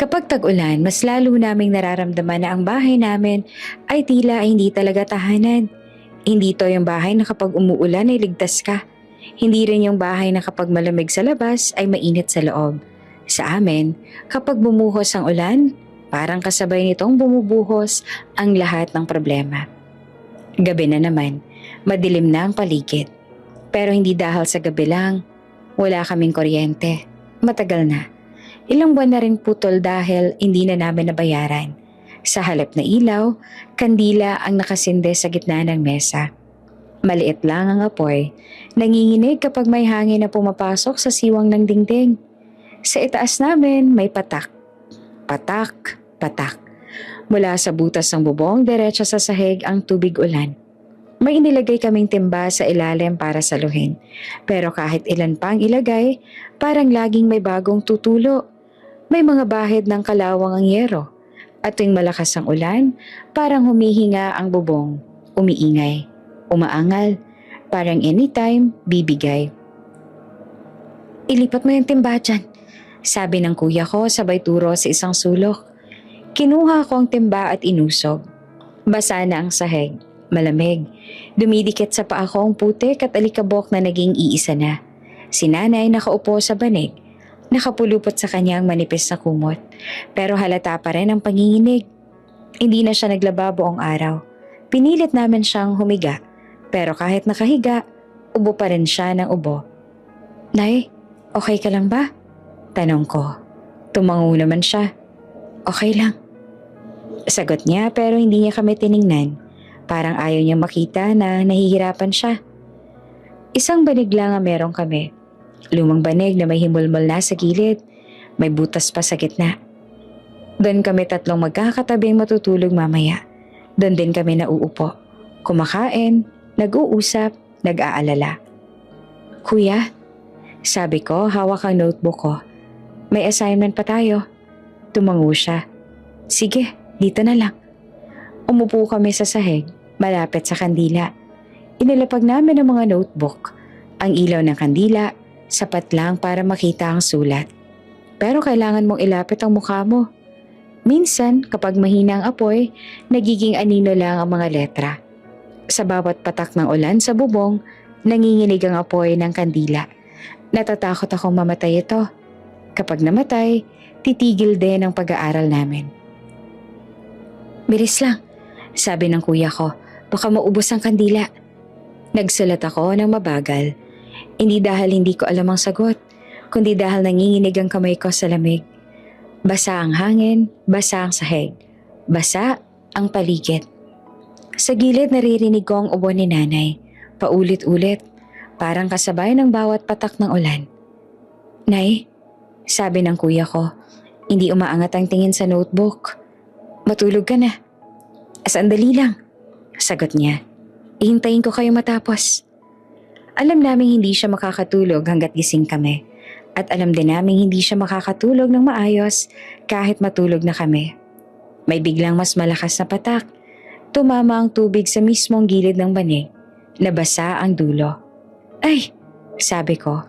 Kapag tag-ulan, mas lalo naming nararamdaman na ang bahay namin ay tila hindi talaga tahanan. Hindi to yung bahay na kapag umuulan ay ligtas ka. Hindi rin yung bahay na kapag malamig sa labas ay mainit sa loob. Sa amin, kapag bumuhos ang ulan, parang kasabay nitong bumubuhos ang lahat ng problema. Gabi na naman, madilim na ang paligid. Pero hindi dahil sa gabi lang, wala kaming kuryente. Matagal na. Ilang buwan na rin putol dahil hindi na namin nabayaran. Sa halip na ilaw, kandila ang nakasinde sa gitna ng mesa. Maliit lang ang apoy, nanginginig kapag may hangin na pumapasok sa siwang ng dingding. Sa itaas namin may patak. Patak, patak. Mula sa butas ng bubong, diretso sa sahig ang tubig ulan. May inilagay kaming timba sa ilalim para saluhin. Pero kahit ilan pang ilagay, parang laging may bagong tutulo. May mga bahid ng kalawang ang yero. At tuwing malakas ang ulan, parang humihinga ang bubong. Umiingay, umaangal, parang anytime bibigay. Ilipat mo yung timba dyan, sabi ng kuya ko sabay turo sa isang sulok. Kinuha ko ang timba at inusog. Basa na ang sahig, malamig. Dumidikit sa paa ko ang putik at alikabok na naging iisa na. Si nanay nakaupo sa banig. Nakapulupot sa kanyang manipis na kumot. Pero halata pa rin ang panginginig. Hindi na siya naglaba buong araw. Pinilit namin siyang humiga. Pero kahit nakahiga, ubo pa rin siya ng ubo. Nay, okay ka lang ba? Tanong ko. Tumango naman siya. Okay lang. Sagot niya pero hindi niya kami tiningnan. Parang ayaw niya makita na nahihirapan siya. Isang banig lang ang meron kami. Lumang banig na may himulmol na sa gilid. May butas pa sa gitna. Doon kami tatlong magkakatabing matutulog mamaya. Doon din kami nauupo. Kumakain, nag-uusap, nag-aalala. Kuya, sabi ko hawak ang notebook ko. May assignment pa tayo. Tumango siya. Sige, dito na lang. Umupo kami sa sahig, malapit sa kandila. Inilapag namin ang mga notebook. Ang ilaw ng kandila, sapat lang para makita ang sulat. Pero kailangan mong ilapit ang mukha mo. Minsan, kapag mahina ang apoy, nagiging anino lang ang mga letra. Sa bawat patak ng ulan sa bubong, nanginginig ang apoy ng kandila. Natatakot akong mamatay ito. Kapag namatay, titigil din ang pag-aaral namin. Bilis lang, sabi ng kuya ko, baka maubos ang kandila. Nagsulat ako ng mabagal. Hindi dahil hindi ko alam ang sagot, kundi dahil nanginginig ang kamay ko sa lamig. Basa ang hangin, basa ang sahig, basa ang paligid. Sa gilid naririnig ko ang ubo ni nanay, paulit-ulit, parang kasabay ng bawat patak ng ulan. Nay, sabi ng kuya ko, hindi umaangat ang tingin sa notebook. Matulog ka na. Sandali lang, sagot niya. Ihintayin ko kayo matapos. Alam naming hindi siya makakatulog hanggat gising kami. At alam din naming hindi siya makakatulog ng maayos kahit matulog na kami. May biglang mas malakas na patak. Tumama ang tubig sa mismong gilid ng banig. Nabasa ang dulo. Ay, sabi ko.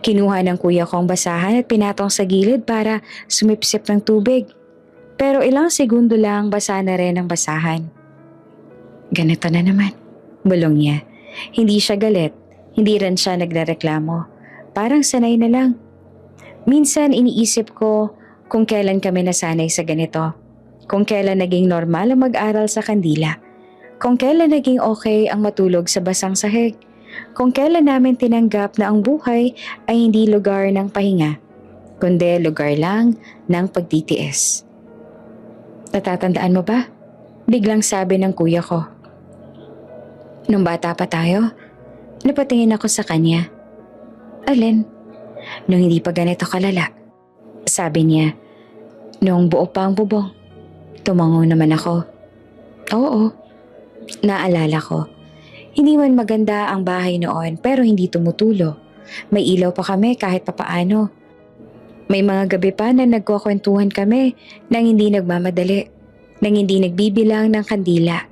Kinuha ng kuya ko ang basahan at pinatong sa gilid para sumipsip ng tubig. Pero ilang segundo lang basa na rin ang basahan. Ganito na naman, bulong niya. Hindi siya galit, hindi rin siya nagrereklamo. Parang sanay na lang. Minsan iniisip ko kung kailan kami nasanay sa ganito. Kung kailan naging normal ang mag-aral sa kandila. Kung kailan naging okay ang matulog sa basang sahig. Kung kailan namin tinanggap na ang buhay ay hindi lugar ng pahinga, kundi lugar lang ng pagtitiis. Natatandaan mo ba? Biglang sabi ng kuya ko. Nung bata pa tayo, napatingin ako sa kanya. Alin? Nung hindi pa ganito kalala. Sabi niya, nung buo pa ang bubong. Tumango naman ako. Oo, naalala ko. Hindi man maganda ang bahay noon pero hindi tumutulo. May ilaw pa kami kahit papaano. May mga gabi pa na nagkukwentuhan kami nang hindi nagmamadali. nang hindi nagbibilang ng kandila,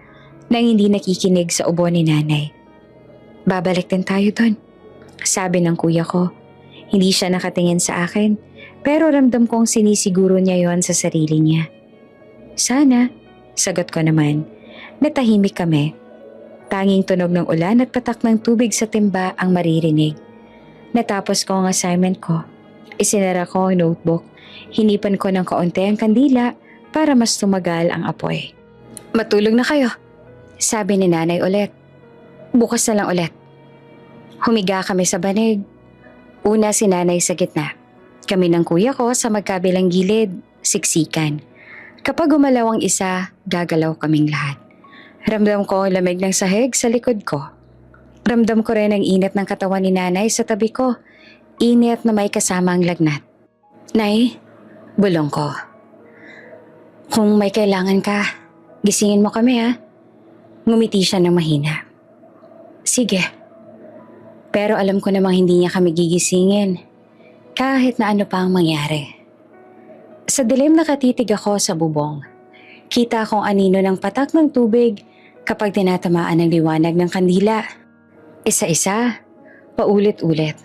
nang hindi nakikinig sa ubo ni nanay. Babalik din tayo doon, sabi ng kuya ko. Hindi siya nakatingin sa akin, pero ramdam kong sinisiguro niya yon sa sarili niya. Sana, sagot ko naman. Natahimik kami. Tanging tunog ng ulan at patak ng tubig sa timba ang maririnig. Natapos ko ang assignment ko. Isinara ko ang notebook. Hinipan ko ng kaunti ang kandila para mas tumagal ang apoy. Matulog na kayo, sabi ni nanay ulit. Bukas na lang ulit. Humiga kami sa banig. Una si nanay sa gitna. Kami ng kuya ko sa magkabilang gilid, siksikan. Kapag gumalaw ang isa, gagalaw kaming lahat. Ramdam ko ang lamig ng sahig sa likod ko. Ramdam ko rin ang init ng katawan ni nanay sa tabi ko. Init na may kasamang lagnat. Nay, bulong ko. Kung may kailangan ka, gisingin mo kami ha. Ngumiti siya ng mahina. Sige. Pero alam ko namang hindi niya kami gigisingin. Kahit na ano pa ang mangyari. Sa dilim nakatitig ako sa bubong. Kita akong anino ng patak ng tubig kapag tinatamaan ng liwanag ng kandila. Isa-isa, paulit-ulit.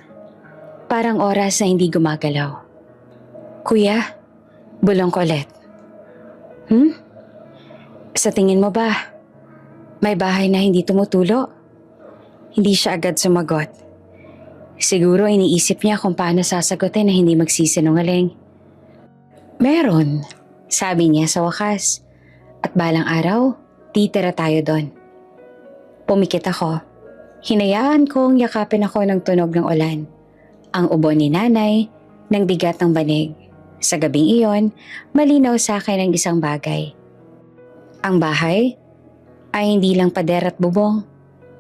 Parang oras na hindi gumagalaw. Kuya, bulong ko ulit. Sa tingin mo ba, may bahay na hindi tumutulo? Hindi siya agad sumagot. Siguro iniisip niya kung paano sasagutin na hindi magsisinungaling. Meron, sabi niya sa wakas. At balang araw, titira tayo doon. Pumikit ako. Hinayaan kong yakapin ako ng tunog ng ulan. Ang ubo ni nanay, ng bigat ng banig. Sa gabing iyon, malinaw sa akin ang isang bagay. Ang bahay ay hindi lang pader at bubong.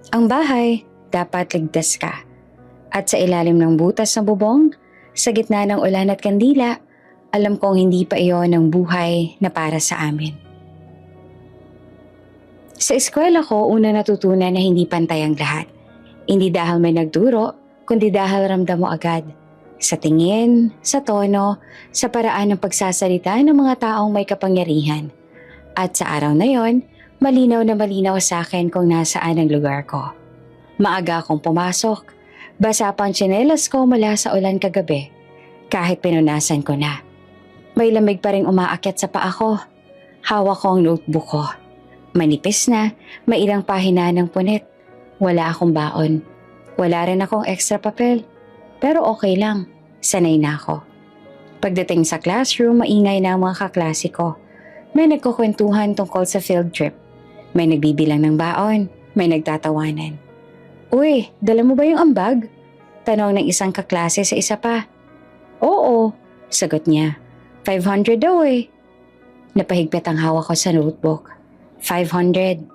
Ang bahay, dapat ligtas ka. At sa ilalim ng butas ng bubong, sa gitna ng ulan at kandila, alam kong hindi pa iyon ang buhay na para sa amin. Sa eskwela ko, una natutunan na hindi pantay ang lahat. Hindi dahil may nagturo, kundi dahil ramdam mo agad. Sa tingin, sa tono, sa paraan ng pagsasalita ng mga taong may kapangyarihan. At sa araw na yon, malinaw na malinaw sa akin kung nasaan ang lugar ko. Maaga akong pumasok. Basa pang tsinelas ko mula sa ulan kagabi. Kahit pinunasan ko na. May lamig pa rin umaakyat sa paa ko. Hawak ko ang notebook ko. Manipis na, may ilang pahina ng punit. Wala akong baon. Wala rin akong extra papel. Pero okay lang. Sanay na ako. Pagdating sa classroom, maingay na ang mga kaklase ko. May nagkukwentuhan tungkol sa field trip. May nagbibilang ng baon. May nagtatawanan. Uy, dala mo ba yung ambag? Tanong ng isang kaklase sa isa pa. Oo, sagot niya. 500 daw eh. Napahigpit ang hawak ko sa notebook. 500.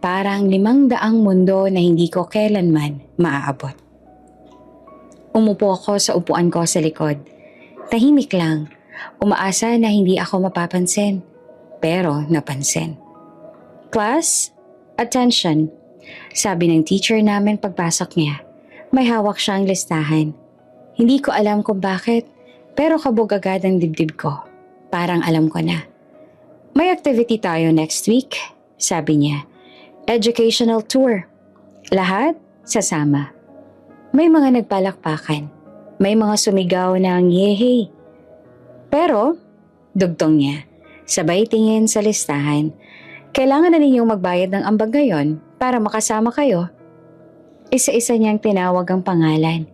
Parang 500 mundo na hindi ko kailanman maaabot. Umupo ako sa upuan ko sa likod. Tahimik lang. Umaasa na hindi ako mapapansin. Pero napansin. Class, attention. Sabi ng teacher namin pagpasok niya. May hawak siyang listahan. Hindi ko alam kung bakit, pero kabog agad ang dibdib ko. Parang alam ko na. May activity tayo next week, sabi niya. Educational tour. Lahat sasama. May mga nagpalakpakan. May mga sumigaw ng yehey. Pero, dugtong niya, sabay tingin sa listahan. Kailangan na ninyong magbayad ng ambag ngayon para makasama kayo. Isa-isa niyang tinawag ang pangalan.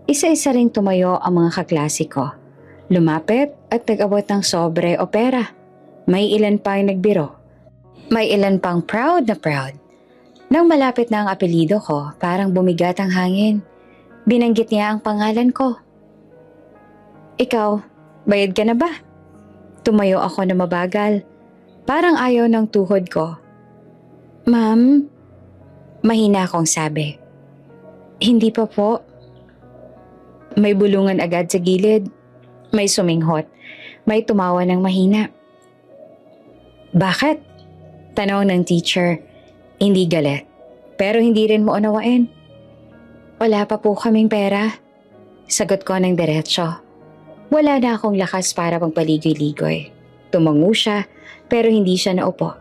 Isa-isa ring tumayo ang mga kaklase ko. Lumapit at nag-abot ng sobre o pera. May ilan pang nagbiro. May ilan pang proud na proud. Nang malapit na ang apelido ko, parang bumigat ang hangin. Binanggit niya ang pangalan ko. Ikaw, bayad ka na ba? Tumayo ako na mabagal. Parang ayaw ng tuhod ko. Ma'am, mahina akong sabi. Hindi pa po. May bulungan agad sa gilid. May suminghot. May tumawa ng mahina. Bakit? Tanong ng teacher. Hindi galit. Pero hindi rin mo unawain. Wala pa po kaming pera. Sagot ko ng diretsyo. Wala na akong lakas para magpaligoy-ligoy. Tumango siya pero hindi siya naupo.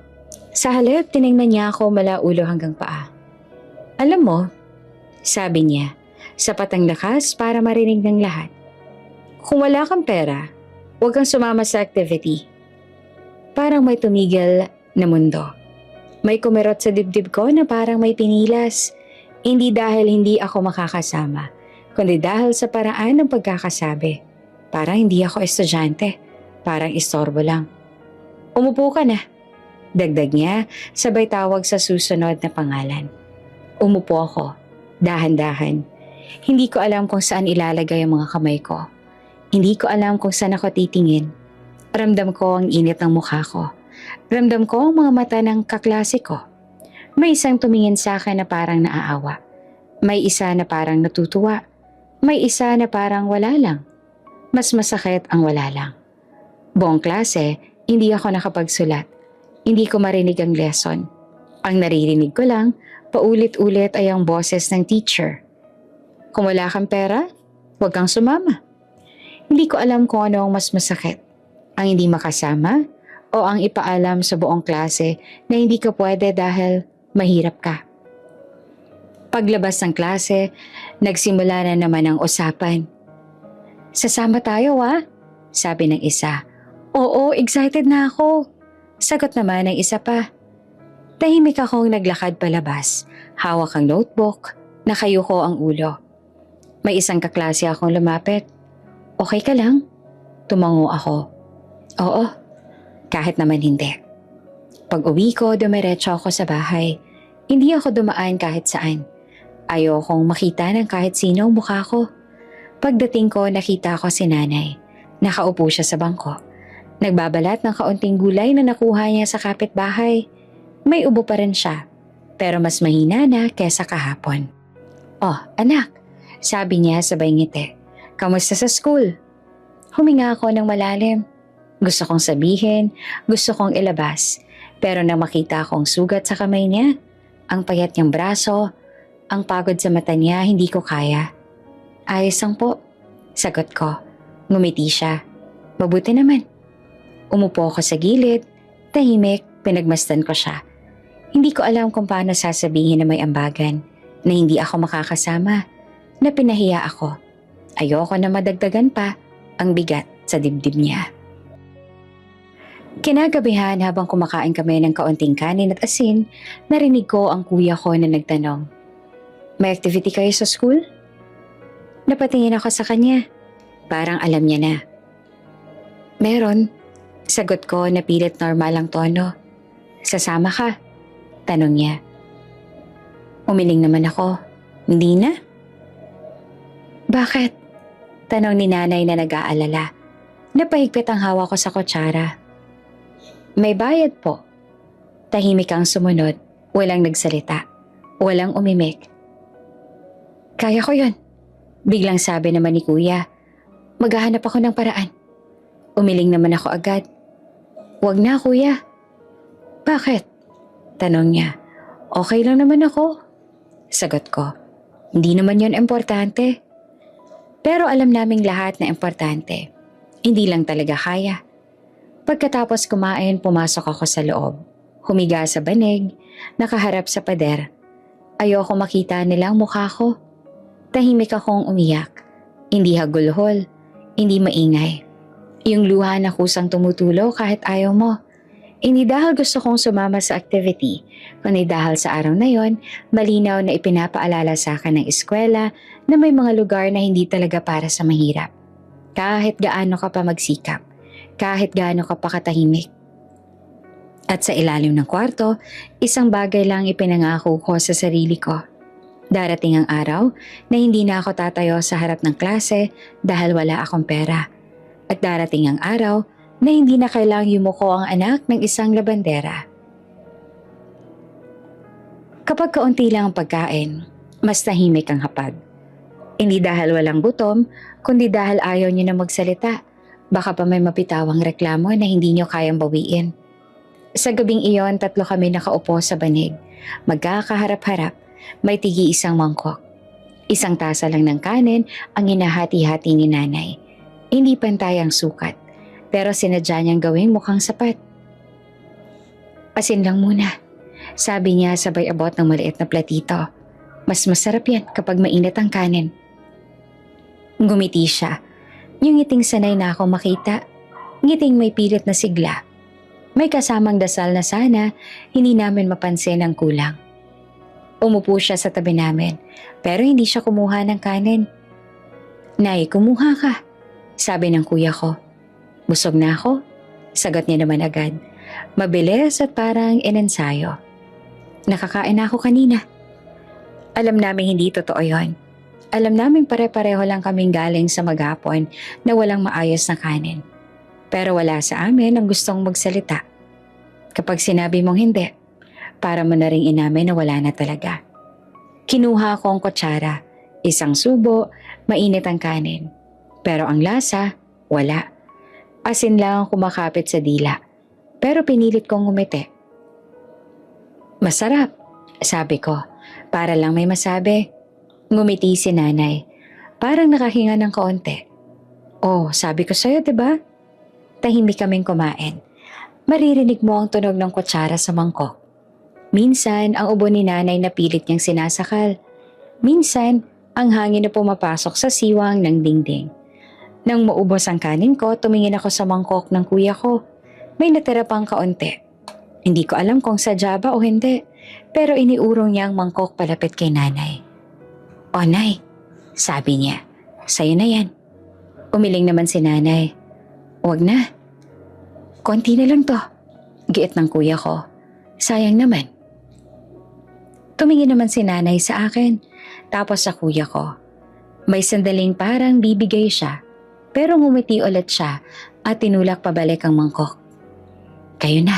Sa halip, tiningnan niya ako mula ulo hanggang paa. Alam mo, sabi niya, sapat ang lakas para marinig ng lahat. Kung wala kang pera, huwag kang sumama sa activity. Parang may tumigil na mundo. May kumirot sa dibdib ko na parang may pinilas. Hindi dahil hindi ako makakasama, kundi dahil sa paraan ng pagkakasabi. Parang hindi ako estudyante, parang istorbo lang. Umupo ka na. Dagdag niya, sabay tawag sa susunod na pangalan. Umupo ako, dahan-dahan. Hindi ko alam kung saan ilalagay ang mga kamay ko. Hindi ko alam kung saan ako titingin. Ramdam ko ang init ng mukha ko. Ramdam ko ang mga mata ng kaklase ko. May isang tumingin sa akin na parang naaawa. May isa na parang natutuwa. May isa na parang wala lang. Mas masakit ang wala lang. Buong klase, hindi ako nakapagsulat. Hindi ko marinig ang lesson. Ang naririnig ko lang, paulit-ulit ay ang boses ng teacher. Kung wala kang pera, huwag kang sumama. Hindi ko alam kung ano ang mas masakit. Ang hindi makasama o ang ipaalam sa buong klase na hindi ka pwede dahil mahirap ka. Paglabas ng klase, nagsimula na naman ang usapan. Sasama tayo sabi ng isa. Oo, excited na ako. Sagot naman ng isa pa. Tahimik akong naglakad palabas. Hawak ang notebook, nakayuko ang ulo. May isang kaklase akong lumapit. Okay ka lang? Tumango ako. Oo, kahit naman hindi. Pag uwi ko, dumiretso ako sa bahay. Hindi ako dumaan kahit saan. Ayokong makita ng kahit sino ang mukha ko. Pagdating ko, nakita ko si nanay. Nakaupo siya sa bangko. Nagbabalat ng kaunting gulay na nakuha niya sa kapitbahay. May ubo pa rin siya, pero mas mahina na kesa kahapon. Oh, anak, sabi niya sabay ngiti. Kamusta sa school? Huminga ako ng malalim. Gusto kong sabihin, gusto kong ilabas. Pero nang makita akong sugat sa kamay niya, ang payat niyang braso, ang pagod sa mata niya, hindi ko kaya. Ayos lang po, sagot ko. Ngumiti siya. Mabuti naman. Umupo ako sa gilid, tahimik, pinagmasdan ko siya. Hindi ko alam kung paano sasabihin na may ambagan, na hindi ako makakasama, na pinahiya ako. Ayoko na madagdagan pa ang bigat sa dibdib niya. Kinagabihan habang kumakain kami ng kaunting kanin at asin, narinig ko ang kuya ko na nagtanong, "May activity kayo sa school?" Napatingin ako sa kanya. Parang alam niya na. Meron. Sagot ko na pilit normal ang tono. Sasama ka? Tanong niya. Umiling naman ako. Hindi na? Bakit? Tanong ni nanay na nag-aalala. Napahigpit ang hawak ko sa kutsara. May bayad po. Tahimik ang sumunod. Walang nagsalita. Walang umimik. Kaya ko yun. Biglang sabi naman ni kuya. Maghahanap ako ng paraan. Umiling naman ako agad. Wag na kuya. Bakit? Tanong niya. Okay lang naman ako. Sagot ko. Hindi naman yun importante. Pero alam naming lahat na importante. Hindi lang talaga kaya. Pagkatapos kumain, pumasok ako sa loob. Humiga sa banig, nakaharap sa pader. Ayoko makita nilang mukha ko. Tahimik akong umiyak. Hindi hagulhol, hindi maingay. Yung luha na kusang tumutulo kahit ayaw mo. Hindi dahil gusto kong sumama sa activity, kundi dahil sa araw na yon, malinaw na ipinapaalala sa akin ng eskwela na may mga lugar na hindi talaga para sa mahirap. Kahit gaano ka pa magsikap, kahit gaano ka pa katahimik. At sa ilalim ng kwarto, isang bagay lang ipinangako ko sa sarili ko. Darating ang araw na hindi na ako tatayo sa harap ng klase dahil wala akong pera. At darating ang araw na hindi na kailangang yumuko ang anak ng isang labandera. Kapag kaunti lang ang pagkain, mas tahimik ang hapag. Hindi dahil walang gutom, kundi dahil ayaw niyo na magsalita. Baka pa may mapitawang reklamo na hindi niyo kayang bawiin. Sa gabing iyon, 3 kami nakaupo sa banig. Magkakaharap-harap, may tigi isang mangkok. Isang tasa lang ng kanin ang hinahati-hati ni nanay. Hindi pantay ang sukat. pero sinadya niyang gawing mukhang sapat. Asin lang muna, sabi niya sabay abot ng maliit na platito. Mas masarap yan kapag mainit ang kanin. Ngumiti siya. Yung ngiting sanay na akong makita. Ngiting may pilit na sigla. May kasamang dasal na sana hindi namin mapansin ang kulang. Umupo siya sa tabi namin pero hindi siya kumuha ng kanin. Nay, kumuha ka, sabi ng kuya ko. Busog na ako, sagot niya naman agad. Mabilis at parang inensayo. Nakakain na ako kanina. Alam namin hindi totoo yon. Alam namin pare-pareho lang kaming galing sa maghapon na walang maayos na kanin. Pero wala sa amin ang gustong magsalita. Kapag sinabi mong hindi, para mo na ring inamin na wala na talaga. Kinuha ko ang kutsara, isang subo, mainit ang kanin. Pero ang lasa, wala. Asin lang ang kumakapit sa dila. Pero pinilit kong ngumiti. Masarap, sabi ko, para lang may masabi. Ngumiti si nanay, parang nakahinga ng kaunti. Oh, sabi ko sa'yo, diba? Tahimik kaming kumain. Maririnig mo ang tunog ng kutsara sa mangkok. Minsan, ang ubo ni nanay na pilit niyang sinasakal. Minsan, ang hangin na pumapasok sa siwang ng dingding. Nang maubos ang kanin ko, tumingin ako sa mangkok ng kuya ko. May natira pang kaunti. Hindi ko alam kung sadya ba o hindi, pero iniurong niya ang mangkok palapit kay nanay. O nay, sabi niya, sa'yo na yan. Umiling naman si nanay. Huwag na. Konti na lang to. Giit ng kuya ko. Sayang naman. Tumingin naman si nanay sa akin, tapos sa kuya ko. May sandaling parang bibigay siya, pero ngumiti ulit siya at tinulak pabalik ang mangkok. Kayo na,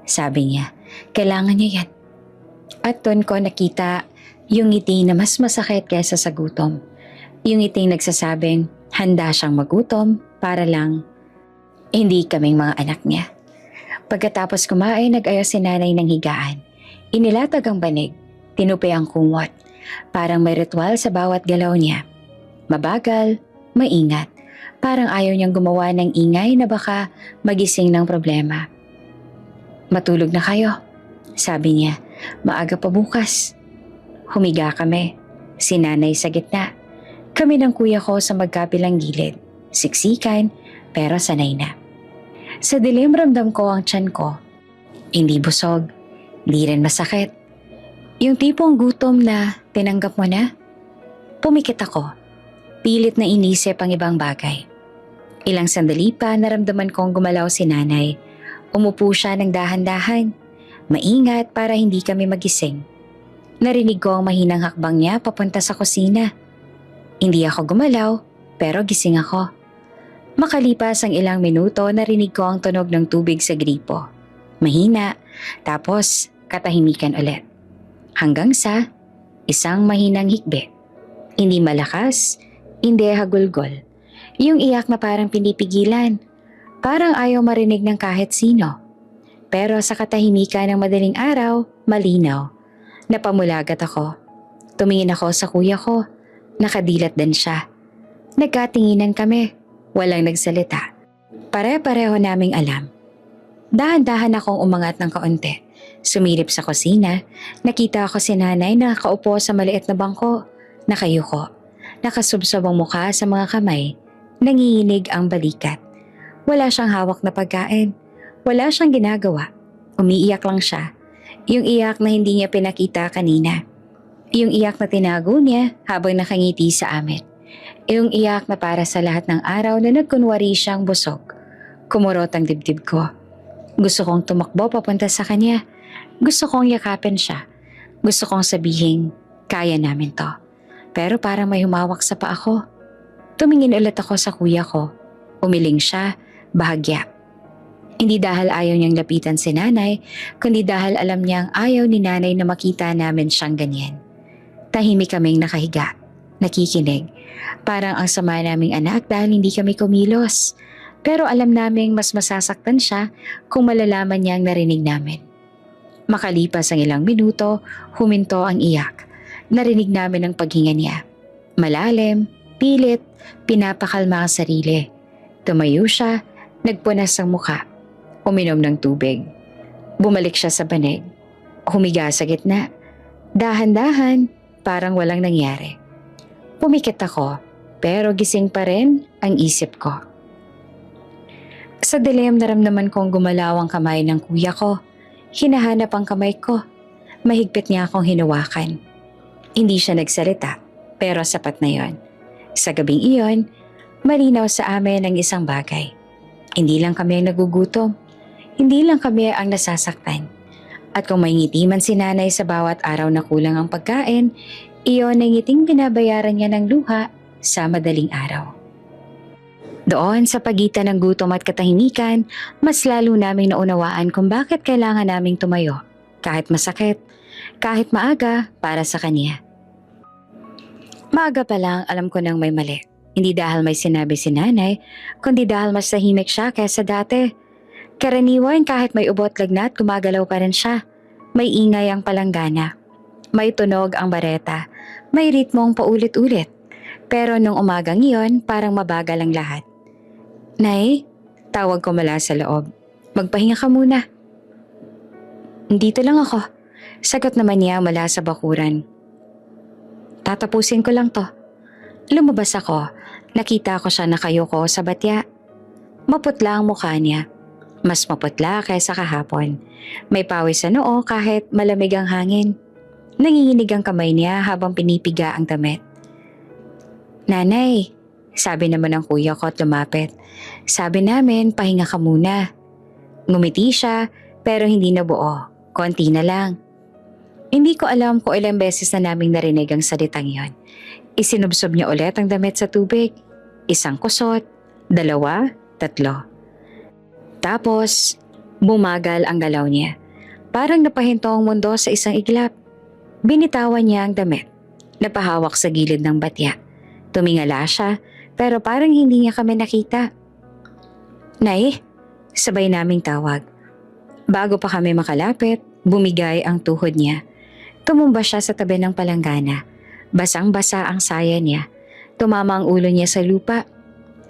sabi niya. Kailangan niya yan. At doon ko nakita yung ngiti na mas masakit kaysa sa gutom. Yung ngiting nagsasabing handa siyang magutom para lang hindi kaming mga anak niya. Pagkatapos kumain, nag-ayos si nanay ng higaan. Inilatag ang banig, tinupi ang kumot. Parang may ritual sa bawat galaw niya. Mabagal, maingat. Parang ayaw niyang gumawa ng ingay na baka magising ng problema. Matulog na kayo, sabi niya. Maaga pa bukas. Humiga kami. Si nanay sa gitna. Kami ng kuya ko sa magkabilang gilid. Siksikan, pero sanay na. Sa dilim ramdam ko ang tiyan ko. Hindi busog, hindi rin masakit. Yung tipong gutom na tinanggap mo na. Pumikit ako. Pilit na inisip ang ibang bagay. Ilang sandali pa naramdaman kong gumalaw si nanay. Umupo siya ng dahan-dahan. Maingat para hindi kami magising. Narinig ko ang mahinang hakbang niya papunta sa kusina. Hindi ako gumalaw, pero gising ako. Makalipas ang ilang minuto, narinig ko ang tunog ng tubig sa gripo. Mahina, tapos katahimikan ulit. Hanggang sa isang mahinang hikbi. Hindi malakas, hindi hagulgol. Yung iyak na parang pinipigilan. Parang ayaw marinig ng kahit sino. Pero sa katahimikan ng madaling araw, malinaw. Napamulagat ako. Tumingin ako sa kuya ko. Nakadilat din siya. Nagkatinginan kami. Walang nagsalita. Pare-pareho naming alam. Dahan-dahan akong umangat ng kaunti. Sumilip sa kusina. Nakita ako si nanay na nakaupo sa maliit na bangko. Nakayuko. Nakasubsob ang mukha sa mga kamay. Nanginginig ang balikat. Wala siyang hawak na pagkain. Wala siyang ginagawa. Umiiyak lang siya. Yung iyak na hindi niya pinakita kanina. Yung iyak na tinago niya habang nakangiti sa amin. Yung iyak na para sa lahat ng araw na nagkunwari siyang busog. Kumurot ang dibdib ko. Gusto kong tumakbo papunta sa kanya. Gusto kong yakapin siya. Gusto kong sabihin, kaya namin to. Pero parang may humawak sa paa ko. Tumingin ulit ako sa kuya ko. Umiling siya, bahagya. Hindi dahil ayaw niyang lapitan si nanay, kundi dahil alam niyang ayaw ni nanay na makita namin siyang ganyan. Tahimik kaming nakahiga, nakikinig. Parang ang sama naming anak dahil hindi kami kumilos. Pero alam naming mas masasaktan siya kung malalaman niyang narinig namin. Makalipas ang ilang minuto, huminto ang iyak. Narinig namin ang paghinga niya. Malalim, pilit, pinapakalma ang sarili. Tumayo siya Nagpunas ang muka. Uminom ng tubig. Bumalik siya sa banig. Humiga sa gitna. Dahan-dahan, parang walang nangyari. Pumikit ako, pero gising pa rin ang isip ko. Sa dilim naramdaman kong gumalaw ang kamay ng kuya ko. Hinahanap ang kamay ko. Mahigpit niya akong hinawakan. Hindi siya nagsalita, pero sapat na yon. Sa gabing iyon, malinaw sa amin ang isang bagay. Hindi lang kami ang nagugutom. Hindi lang kami ang nasasaktan. At kung may ngiti man si nanay sa bawat araw na kulang ang pagkain, iyon ay ngiting binabayaran niya ng luha sa madaling araw. Doon sa pagitan ng gutom at katahimikan, mas lalo naming naunawaan kung bakit kailangan naming tumayo. Kahit masakit, kahit maaga para sa kanya. Maaga pa lang alam ko nang may mali. Hindi dahil may sinabi si nanay, kundi dahil mas tahimik siya kaysa dati. Karaniwan kahit may ubot lagnat, gumagalaw pa rin siya. May ingay ang palanggana. May tunog ang bareta. May ritmong paulit-ulit. Pero nung umagang iyon, parang mabagal ang lahat. Nay, tawag ko mula sa loob. Magpahinga ka muna. Dito lang ako. Sagot naman niya mula sa bakuran. Tatapusin ko lang to. Lumabas ako. Nakita ko siya nakayuko sa batya. Maputla ang mukha niya. Mas maputla kaysa kahapon. May pawis sa noo kahit malamig ang hangin. Nanginginig ang kamay niya habang pinipiga ang damit. Nanay, sabi naman ng kuya ko at lumapit. Sabi namin, pahinga ka muna. Ngumiti siya pero hindi na buo. Konti na lang. Hindi ko alam kung ilang beses na naming narinig ang salitang yon. Isinubsob niya ulit ang damit sa tubig. Isang kusot, 2, 3. Tapos, bumagal ang galaw niya. Parang napahinto ang mundo sa isang iglap. Binitawan niya ang damit. Napahawak sa gilid ng batya. Tumingala siya, pero parang hindi niya kami nakita. Nay, sabay naming tawag. Bago pa kami makalapit, bumigay ang tuhod niya. Tumumba siya sa tabi ng palanggana. Basang-basa ang saya niya. Tumama ang ulo niya sa lupa.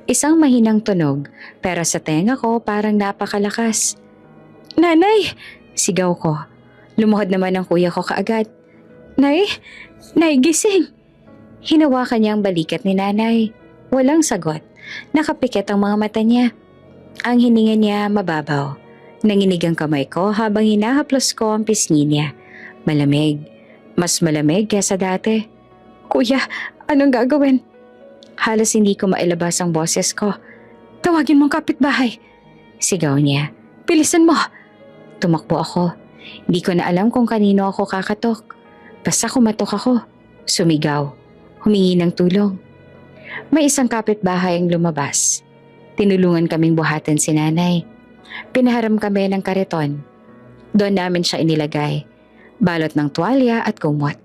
Isang mahinang tunog, pero sa tenga ko parang napakalakas. Nanay! Sigaw ko. Lumuhod naman ang kuya ko kaagad. Nay! Nay, gising! Hinawakan niya ang balikat ni nanay. Walang sagot. Nakapikit ang mga mata niya. Ang hininga niya mababaw. Nanginig ang kamay ko habang hinahaplos ko ang pisngi niya. Malamig. Mas malamig kaysa dati. Kuya, anong gagawin? Halos hindi ko mailabas ang boses ko. Tawagin mong kapitbahay. Sigaw niya. Bilisan mo! Tumakbo ako. Hindi ko na alam kung kanino ako kakatok. Basta kumatok ako. Sumigaw. Humingi ng tulong. May isang kapitbahay ang lumabas. Tinulungan kaming buhatin si nanay. Pinaharam kami ng kariton. Doon namin siya inilagay. Balot ng tuwalya at kumot.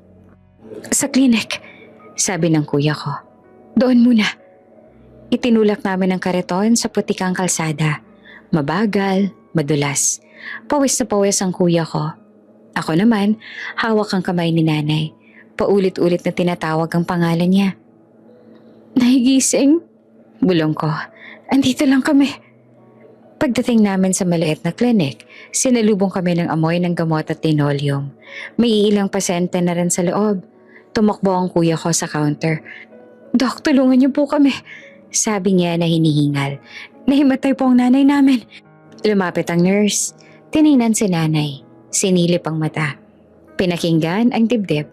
Sa klinik, sabi ng kuya ko. Doon muna. Itinulak namin ang kariton sa putikang kalsada. Mabagal, madulas. Pawis na pawis ang kuya ko. Ako naman, hawak ang kamay ni nanay. Paulit-ulit na tinatawag ang pangalan niya. Nahigising? Bulong ko. Andito lang kami. Pagdating namin sa maliit na klinik, sinalubong kami ng amoy ng gamot at linoleum. May ilang pasyente na rin sa loob. Tumakbo ang kuya ko sa counter. Dok, tulungan niyo po kami. Sabi niya na hinihingal. Nahimatay po ang nanay namin. Lumapit ang nurse. Tiningnan si nanay. Sinilip ang mata. Pinakinggan ang dibdib.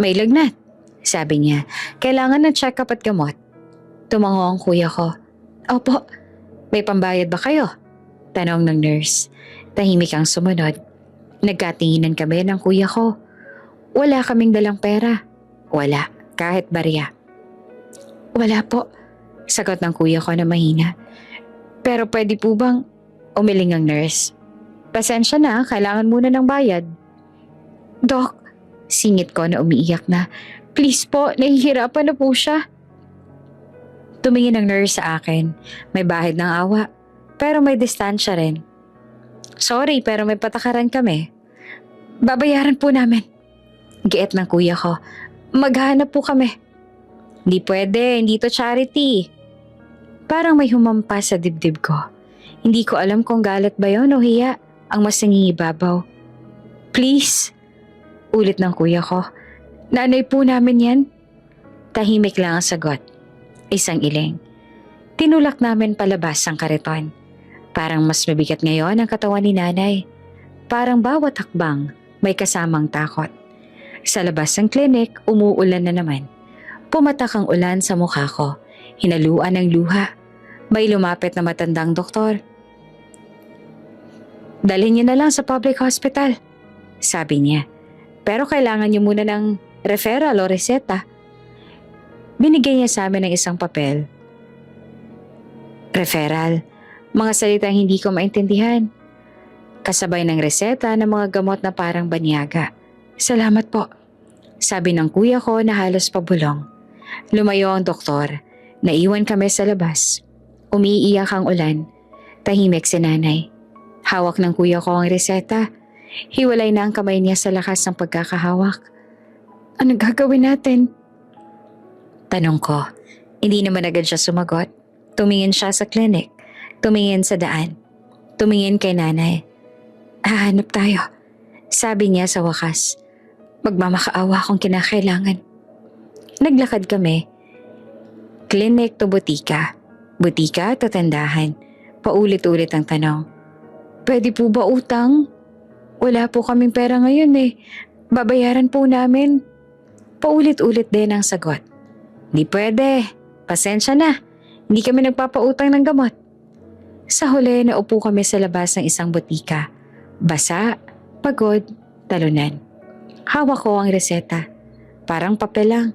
May lagnat, sabi niya. Kailangan ng check-up at gamot. Tumango ang kuya ko. Opo. May pambayad ba kayo? Tanong ng nurse. Tahimik ang sumunod. Nagkatinginan kami ng kuya ko. Wala kaming dalang pera. Wala, kahit barya. Wala po, sagot ng kuya ko na mahina. Pero pwede po bang? Umiling ang nurse. Pasensya na, kailangan muna ng bayad. Dok, singit ko na umiiyak na. Please po, nahihirapan na po siya. Tumingin ang nurse sa akin. May bahid ng awa, pero may distansya rin. Sorry, pero may patakaran kami. Babayaran po namin. Giit ng kuya ko. Maghanap po kami. Hindi pwede, hindi to charity. Parang may humampas sa dibdib ko. Hindi ko alam kung galit ba yon o hiya ang mas nangingibabaw. Please, ulit ng kuya ko. Nanay po namin yan. Tahimik lang ang sagot. Isang iling. Tinulak namin palabas ang kariton. Parang mas mabigat ngayon ang katawan ni nanay. Parang bawat hakbang may kasamang takot. Sa labas ng klinik, umuulan na naman. Pumatak ang ulan sa mukha ko. Hinaluan ng luha. May lumapit na matandang doktor. Dalhin niyo na lang sa public hospital, sabi niya. Pero kailangan niyo muna ng referral o reseta. Binigay niya sa amin ng isang papel. Referral, mga salitang hindi ko maintindihan. Kasabay ng reseta ng mga gamot na parang banyaga. Salamat po, sabi ng kuya ko na halos pabulong. Lumayo ang doktor. Naiwan kami sa labas. Umiiyak ang ulan. Tahimik si nanay. Hawak ng kuya ko ang reseta. Hiwalay na ang kamay niya sa lakas ng pagkakahawak. Ano gagawin natin? Tanong ko. Hindi naman agad siya sumagot. Tumingin siya sa klinik. Tumingin sa daan. Tumingin kay nanay. Hahanap tayo, sabi niya sa wakas. Magmamakaawa kung kinakailangan. Naglakad kami. Klinik to butika. Butika to tindahan. Paulit-ulit ang tanong. Pwede po ba utang? Wala po kaming pera ngayon eh. Babayaran po namin. Paulit-ulit din ang sagot. Di pwede. Pasensya na. Hindi kami nagpapautang ng gamot. Sa huli, naupo kami sa labas ng isang butika. Basa, pagod, talunan. Hawak ko ang reseta. Parang papel lang.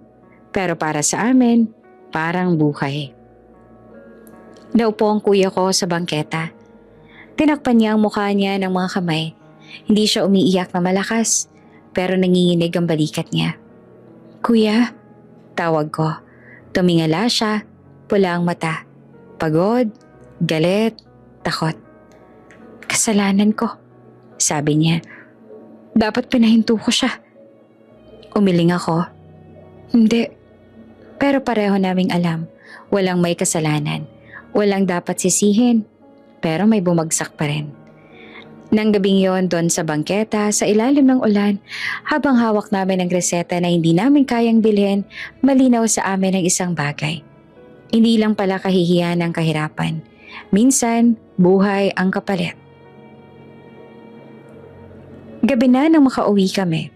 Pero para sa amin, parang buhay. Naupo ang kuya ko sa bangketa. Tinakpan niya ang mukha niya ng mga kamay. Hindi siya umiiyak na malakas, pero nanginginig ang balikat niya. Kuya, tawag ko. Tumingala siya, pula ang mata. Pagod, galit, takot. Kasalanan ko, sabi niya. Dapat pinahinto ko siya. Umiling ako. Hindi. Pero pareho naming alam, walang may kasalanan. Walang dapat sisihin, pero may bumagsak pa rin. Nang gabing yon doon sa bangketa, sa ilalim ng ulan, habang hawak namin ang reseta na hindi namin kayang bilhin, malinaw sa amin ang isang bagay. Hindi lang pala kahihiyan ang kahirapan. Minsan, buhay ang kapalit. Gabi na nang makauwi kami.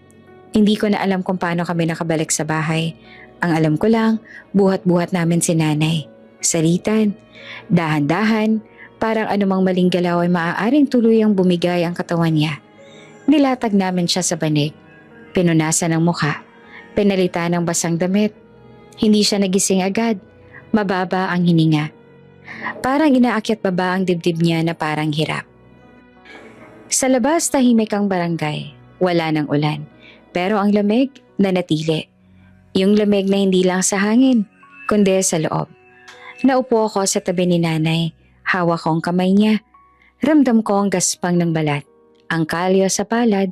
Hindi ko na alam kung paano kami nakabalik sa bahay. Ang alam ko lang, buhat-buhat namin si nanay. Salitan, dahan-dahan, parang anumang maling galaw ay maaaring tuluyang bumigay ang katawan niya. Nilatag namin siya sa banig. Pinunasan ng mukha. Pinalitan ng basang damit. Hindi siya nagising agad. Mababa ang hininga. Parang inaakyat baba ang dibdib niya na parang hirap. Sa labas, tahimik ang barangay. Wala ng ulan. Pero ang lamig, nanatili. Yung lamig na hindi lang sa hangin, kundi sa loob. Naupo ako sa tabi ni nanay. Hawak ko ang kamay niya. Ramdam ko ang gaspang ng balat, ang kalyo sa palad,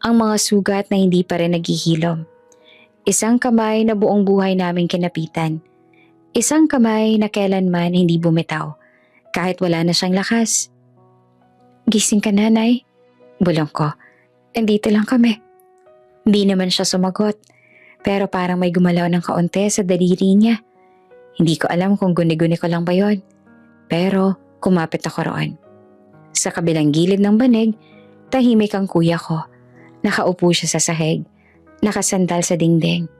ang mga sugat na hindi pa rin naghihilom. Isang kamay na buong buhay naming kinapitan. Isang kamay na kailanman hindi bumitaw, kahit wala na siyang lakas. Gising ka, nanay. Bulong ko. Andito lang kami. Hindi naman siya sumagot, pero parang may gumalaw ng kaunti sa daliri niya. Hindi ko alam kung guni-guni ko lang ba yon. Pero kumapit ako roon. Sa kabilang gilid ng banig, tahimik ang kuya ko. Nakaupo siya sa sahig. Nakasandal sa dingding.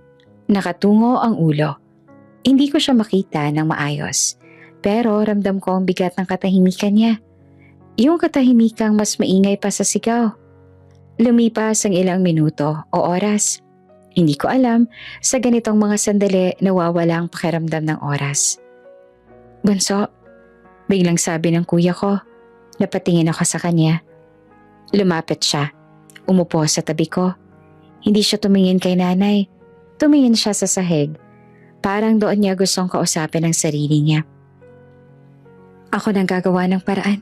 Nakatungo ang ulo. Hindi ko siya makita ng maayos. Pero ramdam ko ang bigat ng katahimikan niya. Yung katahimikang mas maingay pa sa sigaw. Lumipas ang ilang minuto o oras. Hindi ko alam, sa ganitong mga sandali nawawala ang pakiramdam ng oras. Bunso, biglang sabi ng kuya ko. Napatingin ako sa kanya. Lumapit siya. Umupo sa tabi ko. Hindi siya tumingin kay nanay. Tumingin siya sa sahig. Parang doon niya gustong kausapin ang sarili niya. Ako nang gagawa ng paraan.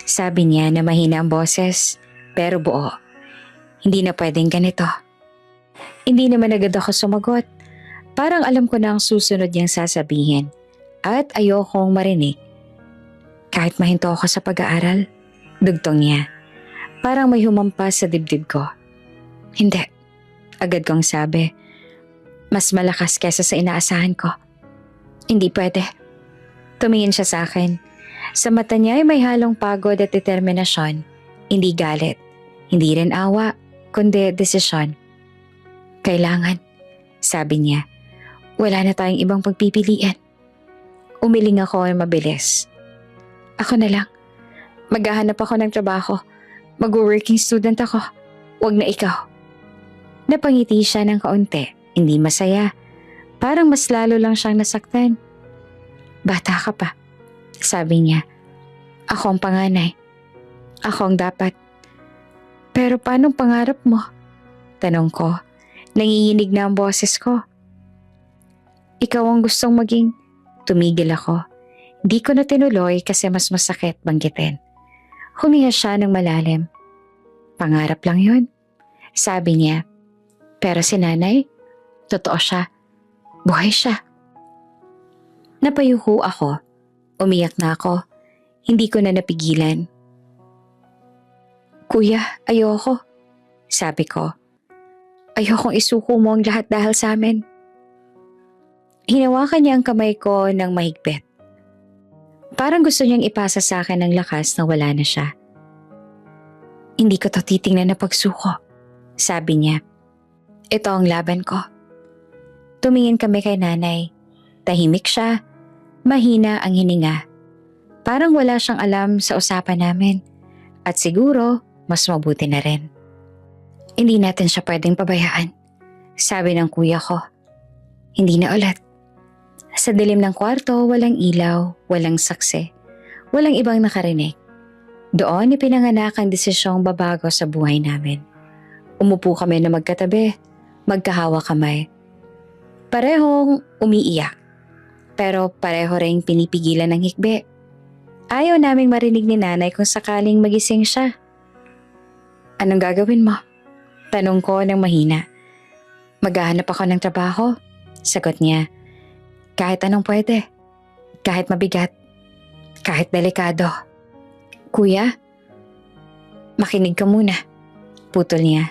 Sabi niya na mahina ang boses, pero buo. Hindi na pwedeng ganito. Hindi naman agad ako sumagot. Parang alam ko na ang susunod niyang sasabihin. At ayokong marinig. Kahit mahinto ako sa pag-aaral, dugtong niya. Parang may humampas sa dibdib ko. Hindi. Agad kong sabi. Mas malakas kesa sa inaasahan ko. Hindi pwede. Tumingin siya sa akin. Sa mata niya ay may halong pagod at determinasyon. Hindi galit. Hindi rin awa, kundi desisyon. Kailangan, sabi niya. Wala na tayong ibang pagpipilian. Umiling ako ay mabilis. Ako na lang. Maghahanap ako ng trabaho. Mag-working student ako. Huwag na ikaw. Napangiti siya ng kaunti. Hindi masaya. Parang mas lalo lang siyang nasaktan. Bata ka pa, sabi niya. Ako ang panganay. Ako ang dapat. Pero paano pangarap mo? Tanong ko. Nanginginig na ang boses ko. Ikaw ang gustong maging. Tumigil ako. Di ko na tinuloy kasi mas masakit banggitin. Huminga siya ng malalim. Pangarap lang yun, sabi niya. Pero si nanay, totoo siya. Buhay siya. Napayuko ako. Umiyak na ako. Hindi ko na napigilan. Kuya, ayoko, sabi ko. Ayokong isuko mo ang lahat dahil sa amin. Hinawakan niya ang kamay ko ng mahigpit. Parang gusto niyang ipasa sa akin ng lakas na wala na siya. Hindi ko to titingnan na pagsuko, sabi niya. Ito ang laban ko. Tumingin kami kay nanay. Tahimik siya. Mahina ang hininga. Parang wala siyang alam sa usapan namin. At siguro, mas mabuti na rin. Hindi natin siya pwedeng pabayaan, sabi ng kuya ko. Hindi na ulit. Sa dilim ng kwarto, walang ilaw, walang saksi, walang ibang nakarinig. Doon ipinanganak ang desisyong babago sa buhay namin. Umupo kami na magkatabi, magkahawa kamay. Parehong umiiyak, pero pareho ring pinipigilan ng hikbi. Ayaw naming marinig ni nanay kung sakaling magising siya. Anong gagawin mo? Tanong ko ng mahina. Maghahanap ako ng trabaho, sagot niya. Kahit anong pwede. Kahit mabigat. Kahit delikado. Kuya, makinig ka muna. Putol niya.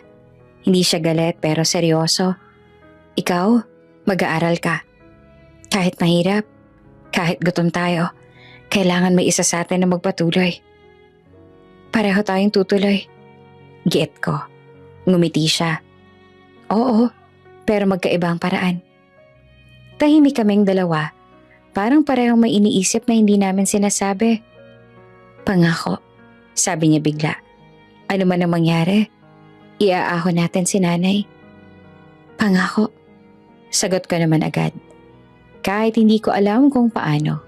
Hindi siya galit pero seryoso. Ikaw, mag-aaral ka. Kahit mahirap, kahit gutom tayo, kailangan may isa sa atin na magpatuloy. Pareho tayong tutuloy. Giit ko. Ngumiti siya. Oo, pero magkaiba ang paraan. Tahimik kaming dalawa. Parang parehong may iniisip na hindi namin sinasabi. Pangako, sabi niya bigla. Ano man ang mangyari, iaahon natin si nanay. Pangako, sagot ko naman agad. Kahit hindi ko alam kung paano,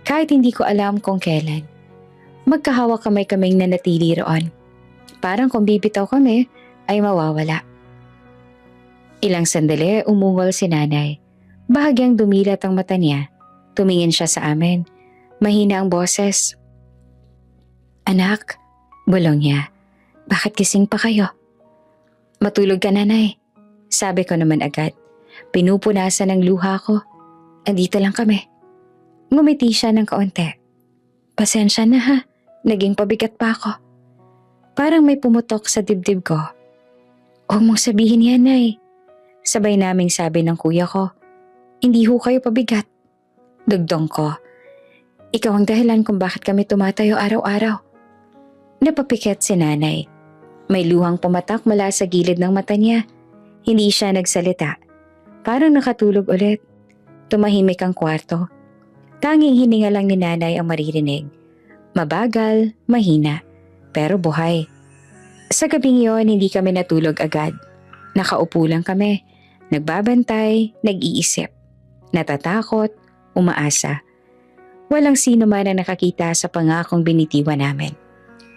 kahit hindi ko alam kung kailan. Magkahawak kaming nanatili roon. Parang kung bibitaw kami, ay mawawala. Ilang sandali umungol si nanay. Bahagyang dumilat ang mata niya. Tumingin siya sa amin. Mahina ang boses. Anak, bulong niya. Bakit gising pa kayo? Matulog ka nanay, sabi ko naman agad. Pinupunasan ng luha ko. Andito lang kami. Ngumiti siya ng kaunti. Pasensya na ha, naging pabigat pa ako. Parang may pumutok sa dibdib ko. Huwag mong sabihin yan, Nay. Sabay naming sabi ng kuya ko. Hindi ho kayo pabigat. Dugdong ko. Ikaw ang dahilan kung bakit kami tumatayo araw-araw. Napapikit si nanay. May luhang pumatak mula sa gilid ng mata niya. Hindi siya nagsalita. Parang nakatulog ulit. Tumahimik ang kwarto. Tanging hininga lang ni nanay ang maririnig. Mabagal, mahina, pero buhay. Sa gabing yon, hindi kami natulog agad. Nakaupo lang kami. Nagbabantay, nag-iisip. Natatakot, umaasa. Walang sino man ang nakakita sa pangakong binitiwan namin.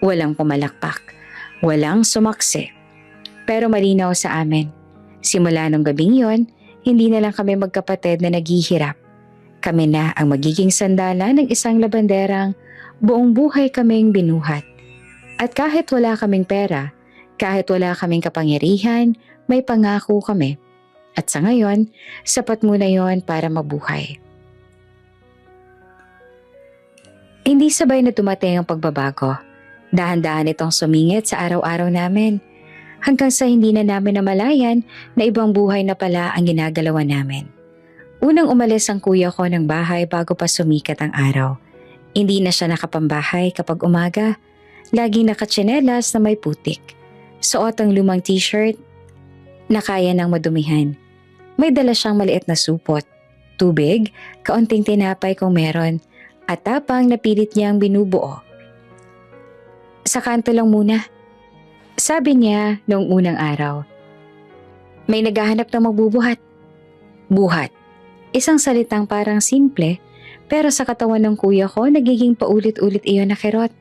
Walang pumalakpak. Walang sumaksi. Pero malinaw sa amin. Simula nung gabing yon, hindi na lang kami magkapatid na naghihirap. Kami na ang magiging sandala ng isang labanderang buong buhay kaming binuhat. At kahit wala kaming pera, kahit wala kaming kapangyarihan, may pangako kami. At sa ngayon, sapat muna yon para mabuhay. Hindi sabay na dumating ang pagbabago. Dahan-dahan itong sumingit sa araw-araw namin. Hanggang sa hindi na namin namalayan na ibang buhay na pala ang ginagalawan namin. Unang umalis ang kuya ko ng bahay bago pa sumikat ang araw. Hindi na siya nakapambahay kapag umaga. Laging nakatsinelas na may putik. Suot ang lumang t-shirt na kaya ng madumihan. May dala siyang maliit na supot, tubig, kaunting tinapay kung meron, at tapang na pilit niyang binubuo. Sa kanto lang muna, sabi niya noong unang araw. May naghahanap ng magbubuhat. Buhat. Isang salitang parang simple, pero sa katawan ng kuya ko nagiging paulit-ulit iyon na kirot.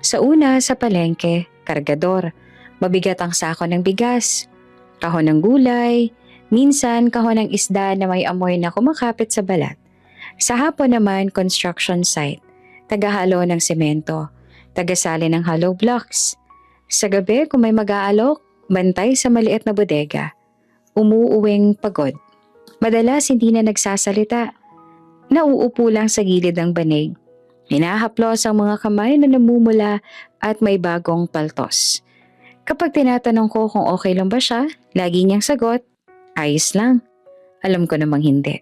Sa una, sa palengke, kargador, mabigat ang sako ng bigas, kahon ng gulay, minsan kahon ng isda na may amoy na kumakapit sa balat. Sa hapon naman, construction site, tagahalo ng semento, tagasali ng hollow blocks. Sa gabi, kung may mag-aalok, bantay sa maliit na bodega. Umuuwing pagod. Madalas hindi na nagsasalita. Nauupo lang sa gilid ng banig. Hinahaplos ang mga kamay na namumula at may bagong paltos. Kapag tinatanong ko kung okay lang ba siya, lagi niyang sagot, ayos lang. Alam ko namang hindi.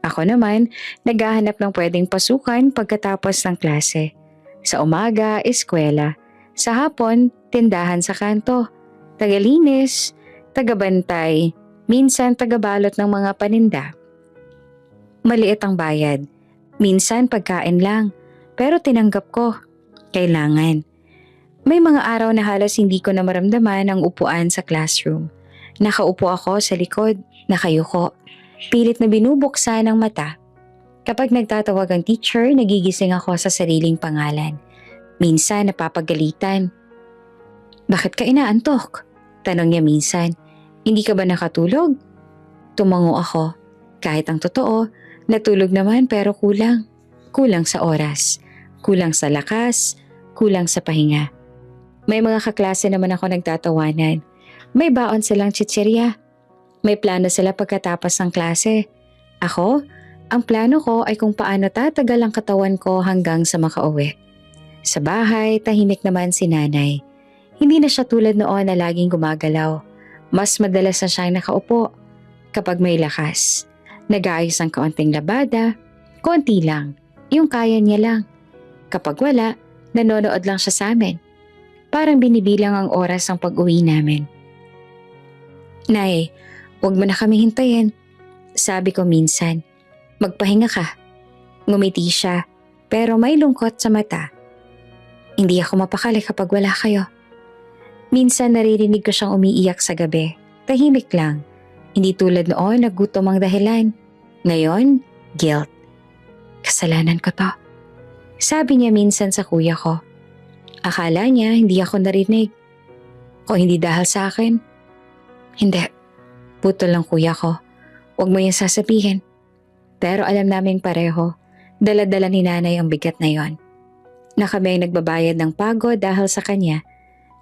Ako naman, naghahanap ng pwedeng pasukan pagkatapos ng klase. Sa umaga, eskwela. Sa hapon, tindahan sa kanto. Tagalinis, tagabantay, minsan tagabalot ng mga paninda. Maliit ang bayad. Minsan pagkain lang. Pero tinanggap ko. Kailangan. May mga araw na halos hindi ko na maramdaman ang upuan sa classroom. Nakaupo ako sa likod, nakayuko. Pilit na binubuksan ang mata. Kapag nagtatawag ang teacher, nagigising ako sa sariling pangalan. Minsan napapagalitan. Bakit ka inaantok? Tanong niya minsan. Hindi ka ba nakatulog? Tumango ako. Kahit ang totoo, natulog naman pero kulang. Kulang sa oras. Kulang sa lakas. Kulang sa pahinga. May mga kaklase naman ako nagtatawanan. May baon silang chichirya. May plano sila pagkatapos ng klase. Ako, ang plano ko ay kung paano tatagal ang katawan ko hanggang sa makauwi. Sa bahay, tahimik naman si nanay. Hindi na siya tulad noon na laging gumagalaw. Mas madalas na siyang nakaupo. Kapag may lakas, nag-aayos ang kaunting labada, konti lang, yung kaya niya lang. Kapag wala, nanonood lang siya sa amin. Parang binibilang ang oras ng pag-uwi namin. Nay, huwag mo na kami hintayin. Sabi ko minsan, magpahinga ka. Ngumiti siya, pero may lungkot sa mata. Hindi ako mapakali kapag wala kayo. Minsan naririnig ko siyang umiiyak sa gabi. Tahimik lang. Hindi tulad noon na gutom ang dahilan. Ngayon, guilt. Kasalanan ko to. Sabi niya minsan sa kuya ko. Akala niya hindi ako narinig. O hindi dahil sa akin. Hindi. Putol lang kuya ko. Huwag mo yan sasabihin. Pero alam naming pareho, dala-dala ni nanay ang bigat na yon. Na kami ay nagbabayad ng pagod dahil sa kanya,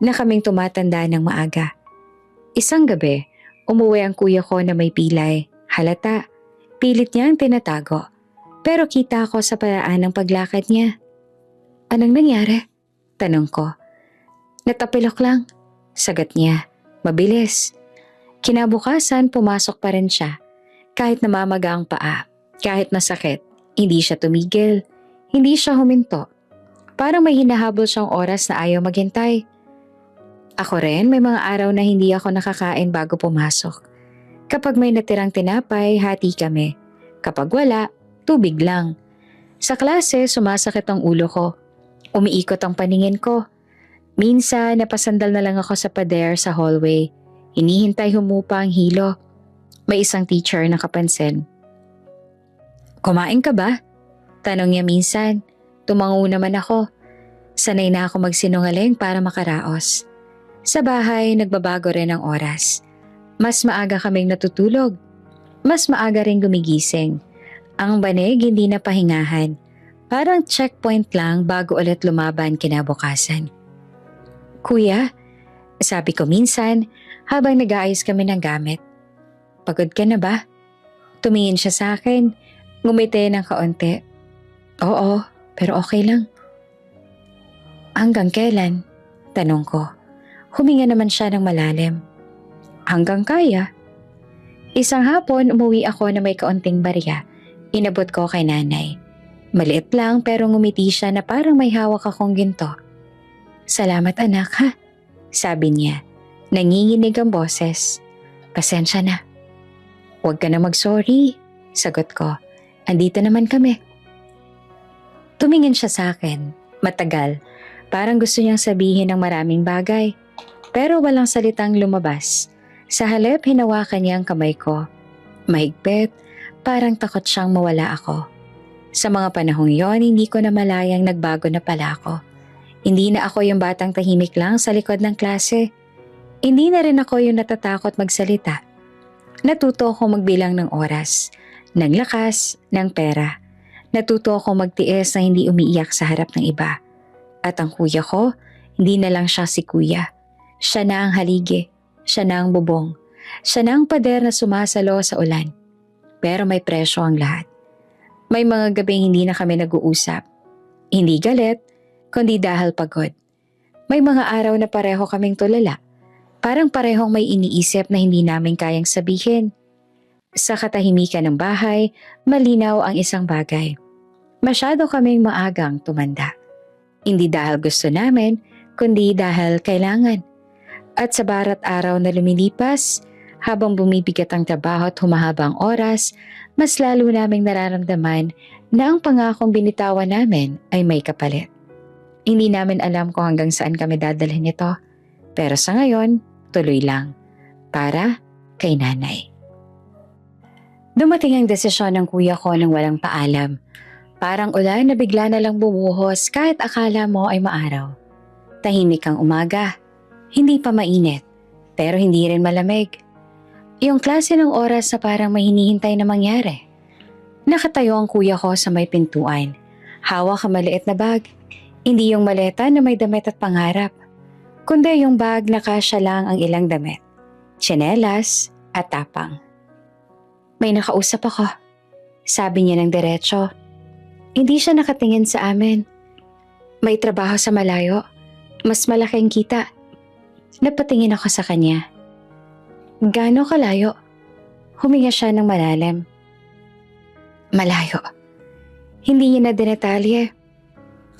na kaming tumatanda ng maaga. Isang gabi, umuwi ang kuya ko na may pilay. Halata, pilit niyang tinatago. Pero kita ko sa paraan ng paglakad niya. Anong nangyari? Tanong ko. Natapilok lang. Sagot niya. Mabilis. Kinabukasan, pumasok pa rin siya. Kahit namamaga ang paa, kahit masakit, hindi siya tumigil. Hindi siya huminto. Parang may hinahabol siyang oras na ayaw maghintay. Ako rin, may mga araw na hindi ako nakakain bago pumasok. Kapag may natirang tinapay, hati kami. Kapag wala, tubig lang. Sa klase, sumasakit ang ulo ko. Umiikot ang paningin ko. Minsan, napasandal na lang ako sa pader sa hallway. Hinihintay humupa ang hilo. May isang teacher na kapansin. Kumain ka ba? Tanong niya minsan. Tumango naman ako. Sanay na ako magsinungaling para makaraos. Sa bahay, nagbabago rin ang oras. Mas maaga kaming natutulog. Mas maaga rin gumigising. Ang banig hindi na pahingahan. Parang checkpoint lang bago ulit lumaban kinabukasan. Kuya, sabi ko minsan habang nag-aayos kami ng gamit. Pagod ka na ba? Tumingin siya sa akin, ngumiti ng kaunti. Oo, pero okay lang. Hanggang kailan? Tanong ko. Huminga naman siya ng malalim. Hanggang kaya. Isang hapon, umuwi ako na may kaunting barya. Inabot ko kay nanay. Maliit lang pero ngumiti siya na parang may hawak akong ginto. Salamat anak ha, sabi niya. Nanginginig ang boses. Pasensya na. Huwag ka na mag-sorry, sagot ko. Andito naman kami. Tumingin siya sa akin. Matagal. Parang gusto niyang sabihin ng maraming bagay. Pero walang salitang lumabas. Sa halip, hinawakan niya ang kamay ko. Mahigpit, parang takot siyang mawala ako. Sa mga panahong yon, hindi ko na malayang nagbago na pala ako. Hindi na ako yung batang tahimik lang sa likod ng klase. Hindi na rin ako yung natatakot magsalita. Natuto ako magbilang ng oras, ng lakas, ng pera. Natuto ako magtiis na hindi umiiyak sa harap ng iba. At ang kuya ko, hindi na lang siya si kuya. Siya na ang haligi, siya na ang bubong, siya na ang pader na sumasalo sa ulan. Pero may presyo ang lahat. May mga gabing hindi na kami nag-uusap. Hindi galit, kundi dahil pagod. May mga araw na pareho kaming tulala. Parang parehong may iniisip na hindi namin kayang sabihin. Sa katahimikan ng bahay, malinaw ang isang bagay. Masyado kaming maagang tumanda. Hindi dahil gusto namin, kundi dahil kailangan. At sa bawat araw na lumilipas, habang bumibigat ang trabaho at humahaba ang oras, mas lalo naming nararamdaman na ang pangakong binitawan namin ay may kapalit. Hindi namin alam kung hanggang saan kami dadalhin ito, pero sa ngayon, tuloy lang. Para kay nanay. Dumating ang desisyon ng kuya ko nang walang paalam. Parang ulan na bigla na lang bumuhos kahit akala mo ay maaraw. Tahimik ang umaga. Hindi pa mainit, pero hindi rin malamig. Yung klase ng oras na parang may hinihintay na mangyari. Nakatayo ang kuya ko sa may pintuan. Hawak ang maliit na bag. Hindi yung maleta na may damit at pangarap. Kundi yung bag na kasya lang ang ilang damit. Tsinelas at tapang. May nakausap ako. Sabi niya ng diretso. Hindi siya nakatingin sa amin. May trabaho sa malayo. Mas malaking kita. Napatingin ako sa kanya. Gaano kalayo? Huminga siya ng malalim. Malayo. Hindi niya na dinetalye.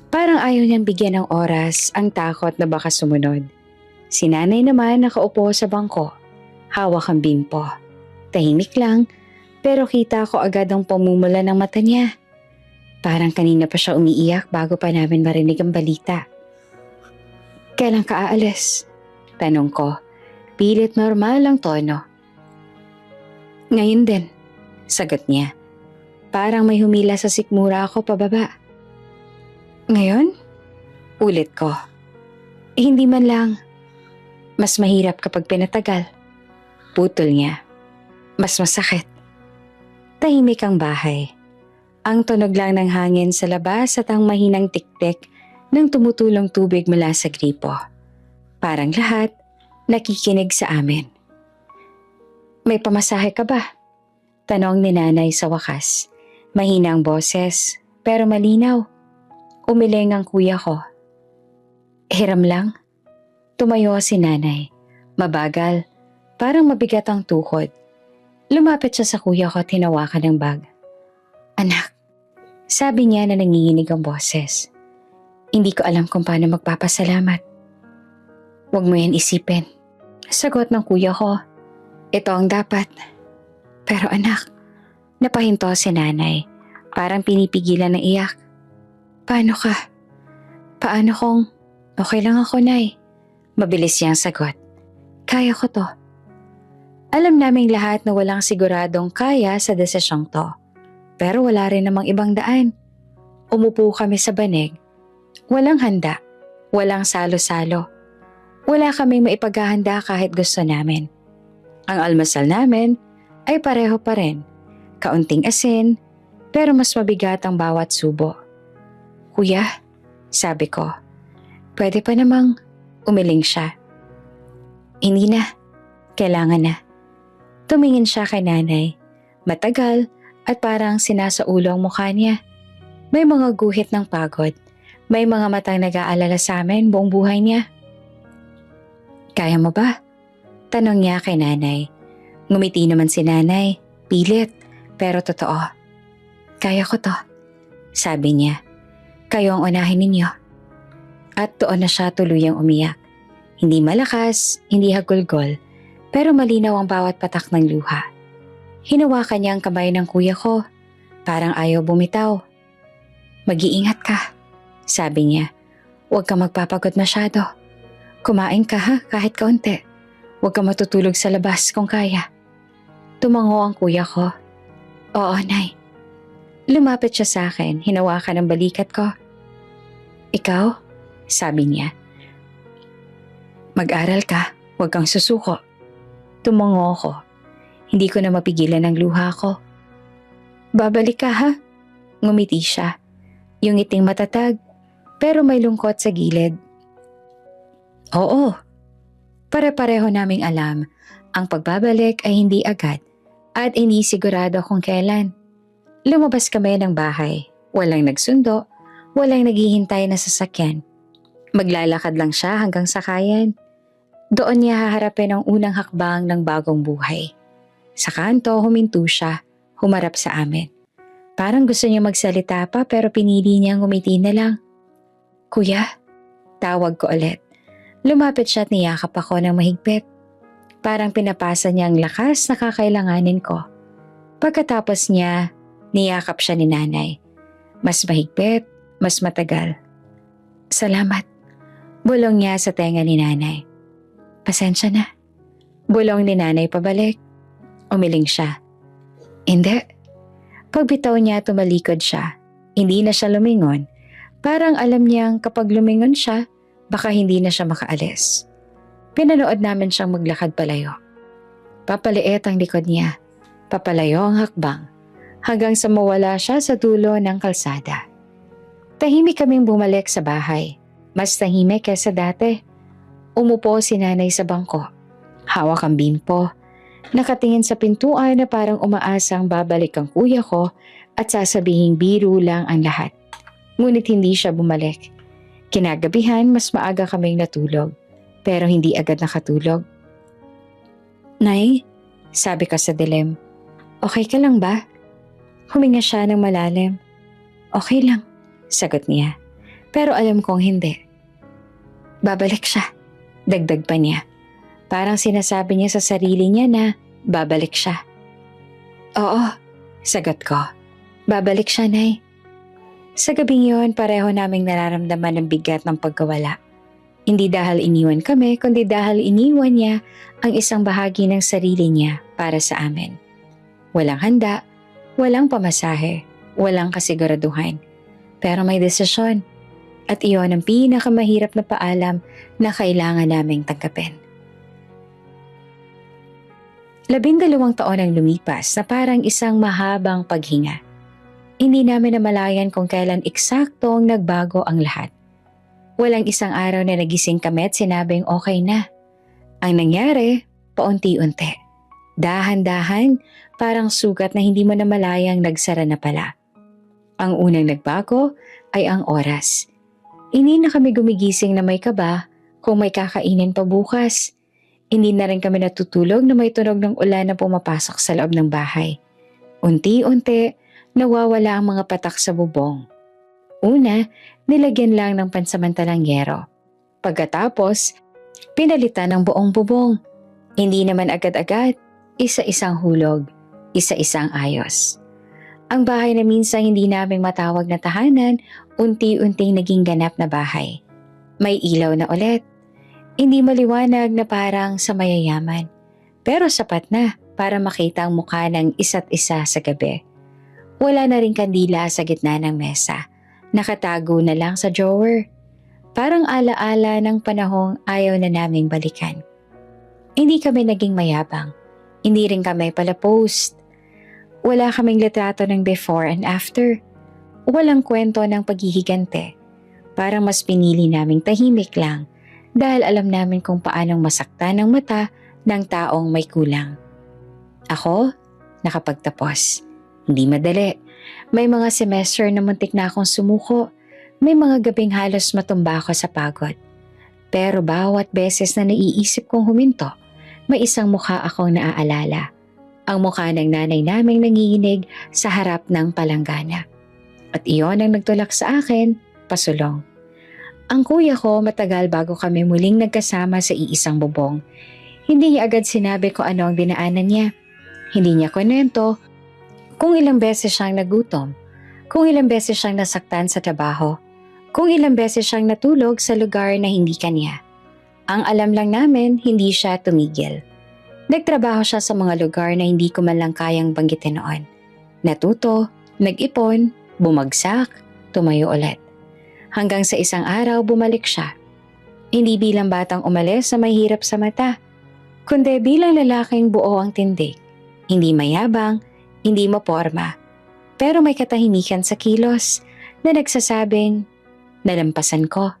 Parang ayaw niyang bigyan ng oras ang takot na baka sumunod. Si nanay naman nakaupo sa bangko. Hawak ang bimpo. Tahimik lang, pero kita ko agad ang pamumula ng mata niya. Parang kanina pa siya umiiyak bago pa namin marinig ang balita. Kailan ka aalis? Tanong ko. Pilit normal ang tono. Ngayon din, sagot niya. Parang may humila sa sikmura ako pababa. Ngayon? Ulit ko. Hindi man lang. Mas mahirap kapag pinatagal. Putol niya. Mas masakit. Tahimik ang bahay. Ang tunog lang ng hangin sa labas at ang mahinang tiktik ng tumutulong tubig mula sa gripo. Parang lahat nakikinig sa amin. May pamasahe ka ba? Tanong ni nanay sa wakas. Mahina ang boses, pero malinaw. Umiling ang kuya ko. Hiram lang. Tumayo si nanay. Mabagal, parang mabigat ang tuhod. Lumapit siya sa kuya ko at hinawakan ng bag. Anak, sabi niya na nanginginig ang boses. Hindi ko alam kung paano magpapasalamat. Huwag mo yan isipin. Sagot ng kuya ko. Ito ang dapat. Pero anak, napahinto si nanay. Parang pinipigilan ng iyak. Paano ka? Paano kung okay lang ako, nay? Mabilis niyang sagot. Kaya ko to. Alam naming lahat na walang siguradong kaya sa desisyong to. Pero wala rin namang ibang daan. Umupo kami sa banig. Walang handa. Walang salo-salo. Wala kaming maipaghahanda kahit gusto namin. Ang almusal namin ay pareho pa rin. Kaunting asin, pero mas mabigat ang bawat subo. Kuya, sabi ko, pwede pa namang umiling siya. Hindi na, kailangan na. Tumingin siya kay nanay. Matagal at parang sinasaulo ang mukha niya. May mga guhit ng pagod. May mga matang nag-aalala sa amin buong buhay niya. Kaya mo ba? Tanong niya kay nanay. Ngumiti naman si nanay. Pilit, pero totoo. Kaya ko to. Sabi niya. Kayo ang unahin ninyo. At doon na siya tuluyang umiyak. Hindi malakas, hindi hagulgol, pero malinaw ang bawat patak ng luha. Hinawakan niya ang kamay ng kuya ko. Parang ayaw bumitaw. Mag-iingat ka, sabi niya. Huwag ka magpapagod masyado. Kumain ka ha, kahit kaunti. Huwag ka matutulog sa labas kung kaya. Tumango ang kuya ko. Oo, Nay. Lumapit siya sa akin, hinawakan ang balikat ko. Ikaw? Sabi niya. Mag-aral ka, huwag kang susuko. Tumango ko. Hindi ko na mapigilan ang luha ko. Babalik ka ha? Ngumiti siya. Yung ngiting matatag, pero may lungkot sa gilid. Oo. Pare-pareho naming alam, ang pagbabalik ay hindi agad at inisigurado kung kailan. Lumabas kami ng bahay. Walang nagsundo, walang naghihintay na sasakyan. Maglalakad lang siya hanggang sakayan. Doon niya haharapin ang unang hakbang ng bagong buhay. Sa kanto, huminto siya, humarap sa amin. Parang gusto niya magsalita pa pero pinili niyang ngumiti na lang. Kuya, tawag ko ulit. Lumapit siya at niyakap ako ng mahigpit. Parang pinapasa niya ang lakas na kakailanganin ko. Pagkatapos niya, niyakap siya ni nanay. Mas mahigpit, mas matagal. Salamat. Bulong niya sa tenga ni nanay. Pasensya na. Bulong ni nanay pabalik. Umiling siya. Hindi. Pagbitaw niya tumalikod siya. Hindi na siya lumingon. Parang alam niyang kapag lumingon siya, baka hindi na siya makaalis. Pinanood namin siyang maglakad palayo. Papaliit ang likod niya. Papalayo ang hakbang. Hanggang sa mawala siya sa dulo ng kalsada. Tahimik kaming bumalik sa bahay. Mas tahimik kaysa dati. Umupo si nanay sa bangko. Hawak ang bimpo. Nakatingin sa pintuan na parang umaasang babalik ang kuya ko at sasabihing biro lang ang lahat. Ngunit hindi siya bumalik. Kinagabihan, mas maaga kaming natulog. Pero hindi agad nakatulog. Nay, sabi ko sa dilim, okay ka lang ba? Huminga siya ng malalim. Okay lang, sagot niya. Pero alam kong hindi. Babalik siya. Dagdag pa niya. Parang sinasabi niya sa sarili niya na babalik siya. Oo, sagot ko. Babalik siya, Nay. Sa gabing yun, pareho naming nararamdaman ng bigat ng pagkawala. Hindi dahil iniwan kami, kundi dahil iniwan niya ang isang bahagi ng sarili niya para sa amin. Walang handa, walang pamasahe, walang kasiguraduhan. Pero may desisyon. At iyon ang pinakamahirap na paalam na kailangan naming tanggapin. 12 taon ang lumipas na parang isang mahabang paghinga. Hindi namin namalayan kung kailan eksaktong nagbago ang lahat. Walang isang araw na nagising kami at sinabing okay na. Ang nangyari, paunti-unti. Dahan-dahan, parang sugat na hindi mo namalayang nagsara na pala. Ang unang nagbago ay ang oras. Hindi na kami gumigising na may kaba kung may kakainin pa bukas. Hindi na rin kami natutulog na may tunog ng ulan na pumapasok sa loob ng bahay. Unti-unti, nawawala ang mga patak sa bubong. Una, nilagyan lang ng pansamantalang yero. Pagkatapos, pinalitan ng buong bubong. Hindi naman agad-agad, isa-isang hulog, isa-isang ayos. Ang bahay na minsan hindi namin matawag na tahanan, unti-unting naging ganap na bahay. May ilaw na ulit. Hindi maliwanag na parang sa mayayaman. Pero sapat na para makita ang mukha ng isa't isa sa gabi. Wala na ring kandila sa gitna ng mesa. Nakatago na lang sa drawer. Parang alaala ng panahong ayaw na naming balikan. Hindi kami naging mayabang. Hindi rin kami pala post. Wala kaming litrato ng before and after. Walang kwento ng paghihigante. Parang mas pinili naming tahimik lang dahil alam namin kung paanong masaktan ang mata ng taong may kulang. Ako, nakapagtapos. Hindi madali. May mga semester na muntik na akong sumuko. May mga gabing halos matumba ako sa pagod. Pero bawat beses na naiisip kong huminto, may isang mukha akong naaalala. Ang mukha ng nanay naming nanginginig sa harap ng palanggana. At iyon ang nagtulak sa akin, pasulong. Ang kuya ko matagal bago kami muling nagkasama sa iisang bubong. Hindi niya agad sinabi kung ano ang dinaanan niya. Hindi niya kwento kung ilang beses siyang nagutom, kung ilang beses siyang nasaktan sa trabaho, kung ilang beses siyang natulog sa lugar na hindi kanya. Ang alam lang namin, hindi siya tumigil. Nagtrabaho siya sa mga lugar na hindi ko man lang kayang banggitin noon. Natuto, nag-ipon, bumagsak, tumayo ulit. Hanggang sa isang araw bumalik siya. Hindi bilang batang umalis na may hirap sa mata, kundi bilang lalaking buo ang tindig. Hindi mayabang, hindi maporma, pero may katahimikan sa kilos na nagsasabing, nalampasan ko.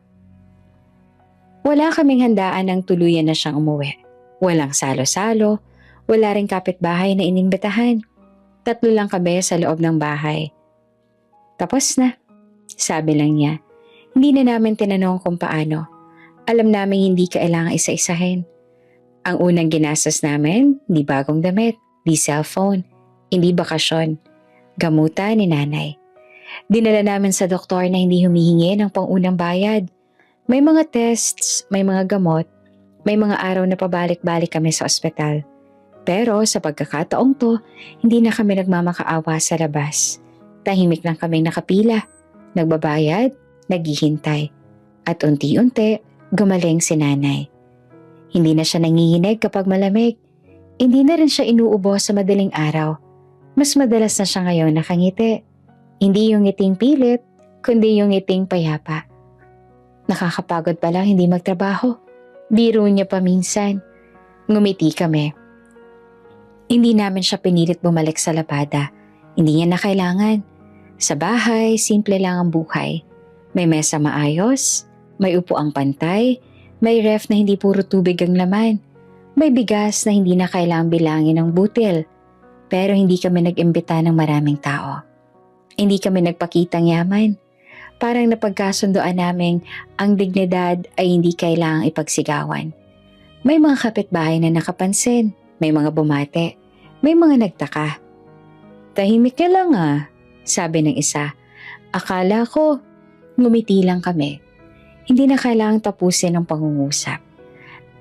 Wala kaming handaan ng tuluyan na siyang umuwi. Walang salo-salo, wala ring kapitbahay na inimbitahan. 3 lang kami sa loob ng bahay. Tapos na, sabi lang niya. Hindi na namin tinanong kung paano. Alam namin hindi kailangan isa-isahin. Ang unang ginastos namin, di bagong damit, di cellphone, hindi bakasyon, gamutan ni nanay. Dinala namin sa doktor na hindi humihingi ng pangunang bayad. May mga tests, may mga gamot, may mga araw na pabalik-balik kami sa ospital. Pero sa pagkakataong to, hindi na kami nagmamakaawa sa labas. Tahimik lang kaming nakapila, nagbabayad, naghihintay. At unti-unti, gumaling si nanay. Hindi na siya nanginginig kapag malamig. Hindi na rin siya inuubo sa madaling araw. Mas madalas na siya ngayon nakangiti. Hindi yung ngiting pilit, kundi yung ngiting payapa. Nakakapagod pala hindi magtrabaho. Biro niya pa minsan. Ngumiti kami. Hindi namin siya pinilit bumalik sa labada. Hindi niya na kailangan. Sa bahay, simple lang ang buhay. May mesa maayos, may upuang pantay, may ref na hindi puro tubig ang laman. May bigas na hindi na kailangang bilangin ng butil. Pero hindi kami nag-imbita ng maraming tao. Hindi kami nagpakitang yaman. Parang napagkasundoan naming ang dignidad ay hindi kailangang ipagsigawan. May mga kapitbahay na nakapansin, may mga bumate, may mga nagtaka. Tahimik ka lang sabi ng isa. Akala ko, ngumiti lang kami. Hindi na kailangang tapusin ang pangungusap.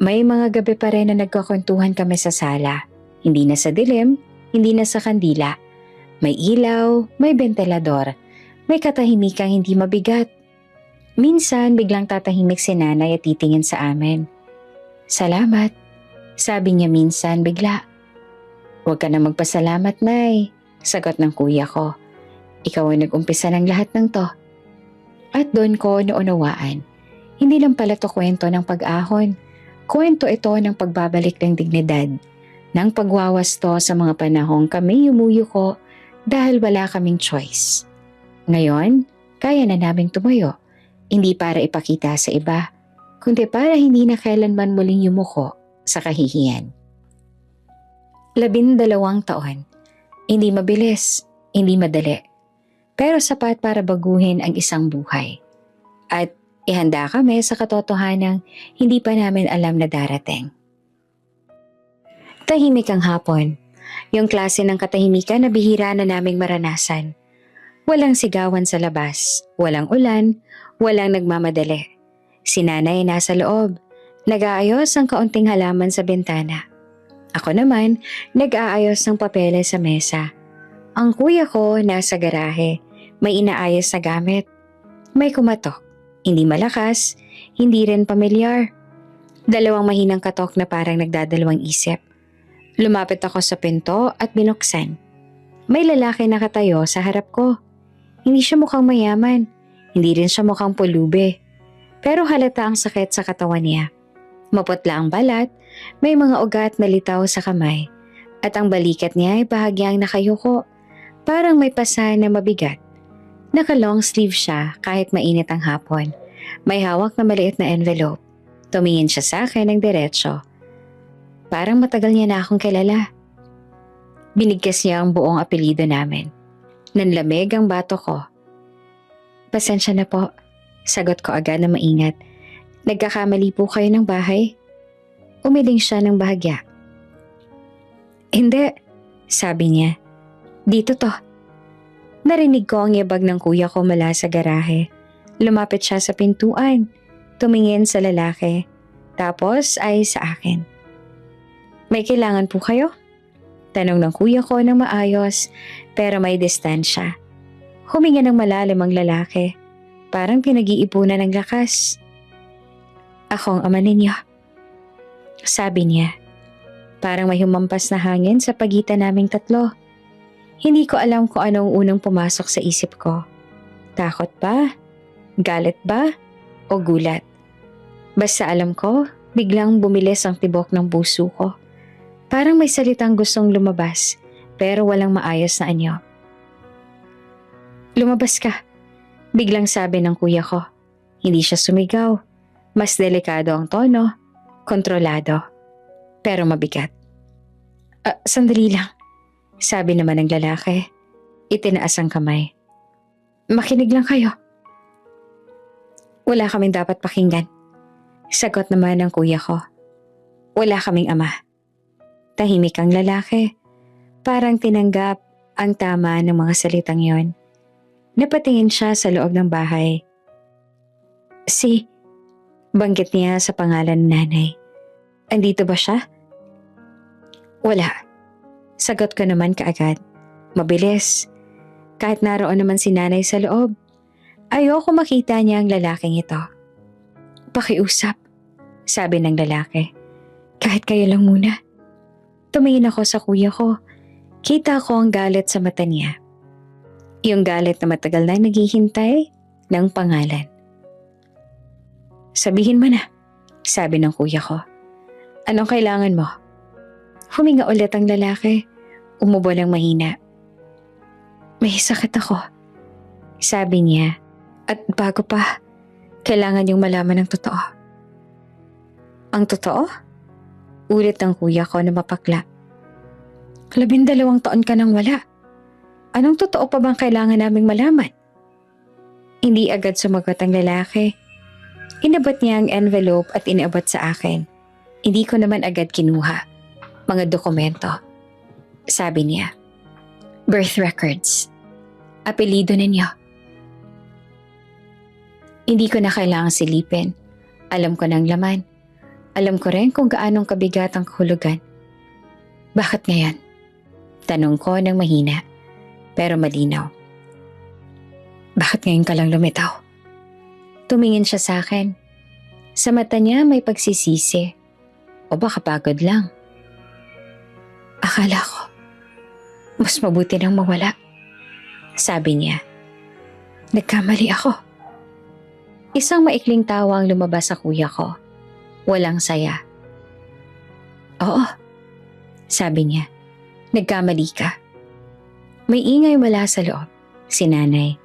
May mga gabi pa rin na nagkakwentuhan kami sa sala. Hindi na sa dilim, hindi na sa kandila. May ilaw, may ventilador, may katahimikang hindi mabigat. Minsan biglang tatahimik si nanay at titingin sa amin. Salamat, sabi niya minsan bigla. Huwag ka na magpasalamat, Nay, sagot ng kuya ko. Ikaw ang nag-umpisa ng lahat ng to. At doon ko naunawaan. Hindi lang pala to kwento ng pag-ahon. Kwento ito ng pagbabalik ng dignidad. Ng pagwawasto sa mga panahong kami yumuyuko dahil wala kaming choice. Ngayon, kaya na naming tumayo. Hindi para ipakita sa iba, kundi para hindi na kailanman muling yumuko sa kahihiyan. 12 taon. Hindi mabilis, hindi madali. Pero sapat para baguhin ang isang buhay. At ihanda kami sa katotohanang hindi pa namin alam na darating. Tahimik ang hapon. Yung klase ng katahimikan na bihira na naming maranasan. Walang sigawan sa labas, walang ulan, walang nagmamadali. Si nanay nasa loob, nag-aayos ang kaunting halaman sa bintana. Ako naman, nag-aayos ng papeles sa mesa. Ang kuya ko nasa garahe, may inaayos na gamit. May kumatok, hindi malakas, hindi rin pamilyar. 2 mahinang katok na parang nagdadalawang isip. Lumapit ako sa pinto at binuksan. May lalaki nakatayo sa harap ko. Hindi siya mukhang mayaman, hindi rin siya mukhang pulube. Pero halata ang sakit sa katawan niya. Maputla ang balat, may mga ugat na litaw sa kamay. At ang balikat niya ay bahagyang nakayuko, parang may pasa na mabigat. Naka-long sleeve siya kahit mainit ang hapon. May hawak na maliit na envelope. Tumingin siya sa akin ng diretsyo. Parang matagal niya na akong kilala. Binigkas niya ang buong apelyido namin. Nanlamig ang bato ko. Pasensya na po. Sagot ko agad na maingat. Nagkakamali po kayo ng bahay? Umiling siya ng bahagya. Hindi, sabi niya. Dito to. Narinig ko ang yabag ng kuya ko mula sa garahe. Lumapit siya sa pintuan. Tumingin sa lalaki. Tapos ay sa akin. May kailangan po kayo? Tanong ng kuya ko ng maayos pero may distansya. Huminga ng malalim ang lalaki. Parang pinag-iipunan ng lakas. Ako ang ama ninyo. Sabi niya. Parang may humampas na hangin sa pagitan naming tatlo. Hindi ko alam kung anong unang pumasok sa isip ko. Takot ba? Galit ba? O gulat? Basta alam ko, biglang bumilis ang tibok ng puso ko. Parang may salitang gustong lumabas, pero walang maayos na anyo. Lumabas ka, biglang sabi ng kuya ko. Hindi siya sumigaw. Mas delikado ang tono, kontrolado, pero mabigat. Sandali lang, sabi naman ng lalaki. Itinaas ang kamay. Makinig lang kayo. Wala kaming dapat pakinggan. Sagot naman ng kuya ko. Wala kaming ama. Tahimik ang lalaki. Parang tinanggap ang tama ng mga salitang yon. Napatingin siya sa loob ng bahay. Banggit niya sa pangalan ng nanay. Andito ba siya? Wala. Sagot ko naman kaagad. Mabilis. Kahit naroon naman si nanay sa loob, ayoko makita niya ang lalaking ito. Pakiusap, sabi ng lalaki. Kahit kayo lang muna. Tumingin ako sa kuya ko. Kita ko ang galit sa mata niya. Yung galit na matagal na naghihintay ng pangalan. Sabihin mo na, sabi ng kuya ko. Anong kailangan mo? Huminga ulit ang lalaki. Umubo ng mahina. May sakit ako, sabi niya. At bago pa, kailangan niyong malaman ng totoo. Ang totoo? Ulit ng kuya ko na mapakla. 12 taon ka nang wala. Anong totoo pa bang kailangan naming malaman? Hindi agad sumagot ang lalaki. Inabot niya ang envelope at inabot sa akin. Hindi ko naman agad kinuha. Mga dokumento. Sabi niya. Birth records. Apelido ninyo. Hindi ko na kailangan silipin. Alam ko ng laman. Alam ko rin kung gaanong kabigat ang kahulugan. Bakit ngayon? Tanong ko ng mahina. Pero malinaw. Bakit ngayon ka lang lumitaw? Tumingin siya sa akin. Sa mata niya may pagsisisi. O baka pagod lang. Akala ko, mas mabuti nang mawala. Sabi niya. Nagkamali ako. Isang maikling tawa ang lumabas sa kuya ko. Walang saya. Oo, sabi niya. Nagkamali ka. May ingay mula sa loob. Si nanay.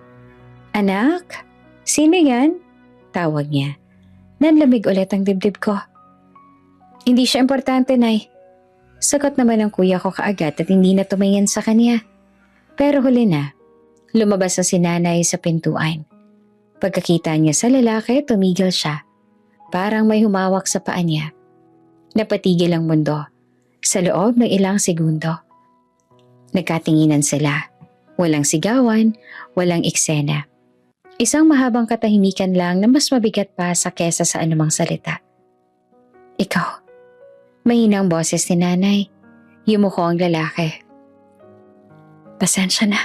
Anak, sino yan? Tawag niya. Nanlamig ulit ang dibdib ko. Hindi siya importante, Nay. Sagot naman ng kuya ko kaagad at hindi na tumingin sa kanya. Pero huli na, lumabas na si nanay sa pintuan. Pagkakita niya sa lalaki, tumigil siya. Parang may humawak sa paa niya. Napatigil ang mundo. Sa loob ng ilang segundo. Nagkatinginan sila. Walang sigawan, walang eksena. Isang mahabang katahimikan lang na mas mabigat pa sa kesa sa anumang salita. Ikaw. Mahina ang boses ni nanay. Yumuko ang lalaki. Pasensya na.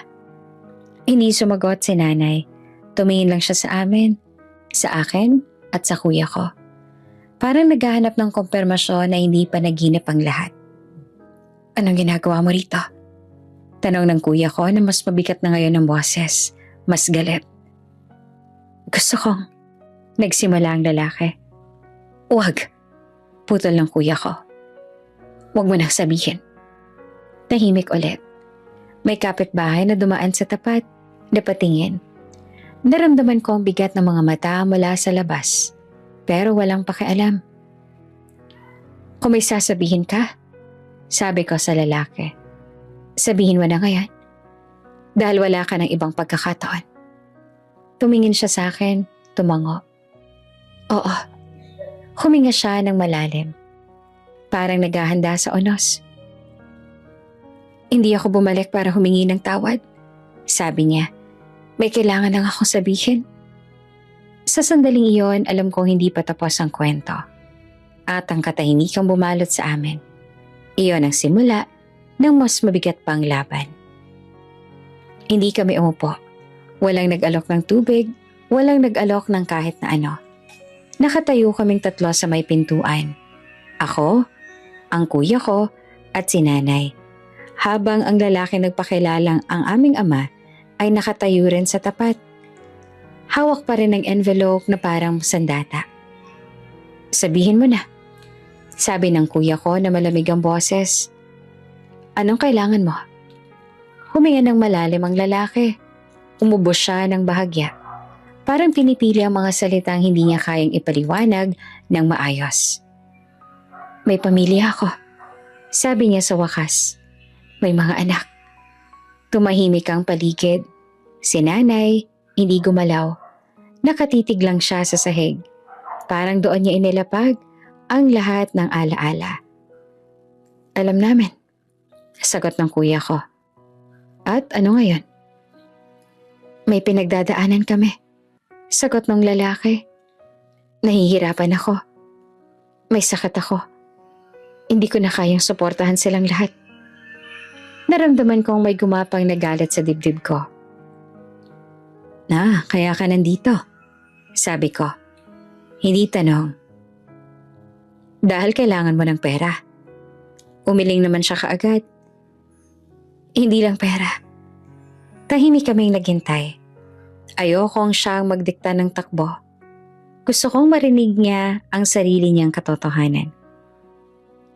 Hindi sumagot si nanay. Tumingin lang siya sa amin, sa akin at sa kuya ko. Parang naghahanap ng kumpirmasyon na hindi pa naginip ang lahat. Anong ginagawa mo rito? Tanong ng kuya ko na mas mabigat na ngayon ang boses. Mas galit. Gusto kong. Nagsimula ang lalaki. Huwag. Putol ng kuya ko. Huwag mo nang sabihin. Tahimik ulit. May kapitbahay na dumaan sa tapat. Napatingin. Naramdaman ko ang bigat ng mga mata mula sa labas. Pero walang pakialam. Kung may sasabihin ka, sabi ko sa lalaki. Sabihin mo na ngayon. Dahil wala ka ng ibang pagkakataon. Tumingin siya sa akin, tumango. Oo, huminga siya ng malalim. Parang naghahanda sa unos. Hindi ako bumalik para humingi ng tawad. Sabi niya, may kailangan lang akong sabihin. Sa sandaling iyon, alam kong hindi pa tapos ang kwento. At ang katahimikang bumalot sa amin. Iyon ang simula ng mas mabigat pang laban. Hindi kami umupo. Walang nag-alok ng tubig, walang nag-alok ng kahit na ano. Nakatayo kaming tatlo sa may pintuan. Ako, ang kuya ko, at si nanay. Habang ang lalaki nagpakilalang ang aming ama ay nakatayo rin sa tapat. Hawak pa rin ng envelope na parang sandata. Sabihin mo na, sabi ng kuya ko na malamig ang boses. Anong kailangan mo? Huminga ng malalim ang lalaki. Umubos siya ng bahagya. Parang pinipili ang mga salitang hindi niya kayang ipaliwanag ng maayos. May pamilya ako. Sabi niya sa wakas. May mga anak. Tumahimik ang paligid. Si nanay, hindi gumalaw. Nakatitig lang siya sa sahig. Parang doon niya inilapag ang lahat ng alaala. Alam namin. Sagot ng kuya ko. At ano ngayon? May pinagdadaanan kami. Sagot ng lalaki. Nahihirapan ako. May sakit ako. Hindi ko na kayang suportahan silang lahat. Naramdaman kong may gumapang na galit sa dibdib ko. Kaya ka nandito? Sabi ko. Hindi tanong. Dahil kailangan mo ng pera. Umiling naman siya kaagad. Hindi lang pera. Tahimik kaming naghintay. Ayokong siyang magdikta ng takbo. Gusto kong marinig niya ang sarili niyang katotohanan.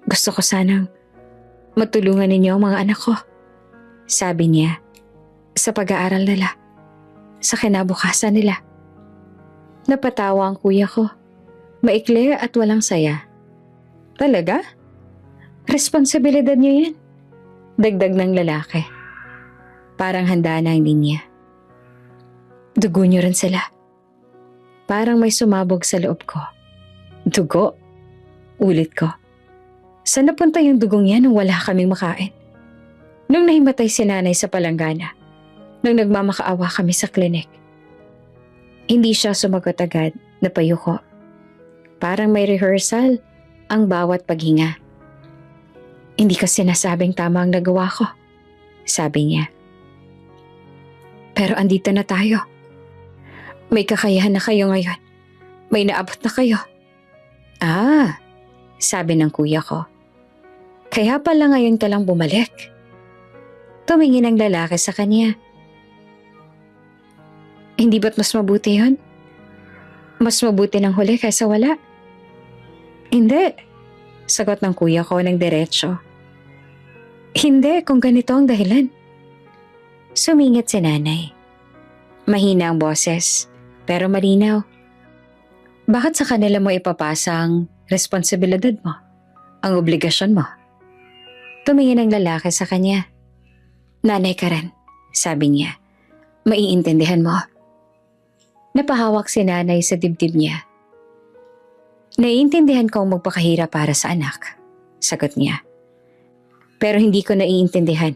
Gusto ko sanang matulungan ninyo ang mga anak ko. Sabi niya, sa pag-aaral nila, sa kinabukasan nila. Napatawa ang kuya ko. Maikli at walang saya. Talaga? Responsibilidad niyo yan? Dagdag ng lalaki. Parang handa na ang linya. Dugo niyo rin sila. Parang may sumabog sa loob ko. Dugo? Ulit ko. Saan napunta yung dugong yan nung wala kaming makain? Nung nahimatay si nanay sa palanggana. Nung nagmamakaawa kami sa klinik. Hindi siya sumagot agad, napayuko. Parang may rehearsal ang bawat paghinga. Hindi ka sinasabing tama ang nagawa ko, sabi niya. Pero andito na tayo. May kakayahan na kayo ngayon. May naabot na kayo. Sabi ng kuya ko. Kaya pala ngayon ka lang bumalik. Tumingin ang lalaki sa kanya. Hindi ba't mas mabuti yun? Mas mabuti ng huli kaysa wala? Hindi. Sagot ng kuya ko ng diretsyo. Hindi kung ganito ang dahilan. Sumingit si nanay. Mahina ang boses, pero malinaw. Bakit sa kanila mo ipapasa ang responsibilidad mo? Ang obligasyon mo? Tumingin ang lalaki sa kanya. Nanay ka rin, sabi niya. Maiintindihan mo. Napahawak si nanay sa dibdib niya. Naiintindihan kong magpakahirap para sa anak, sagot niya. Pero hindi ko naiintindihan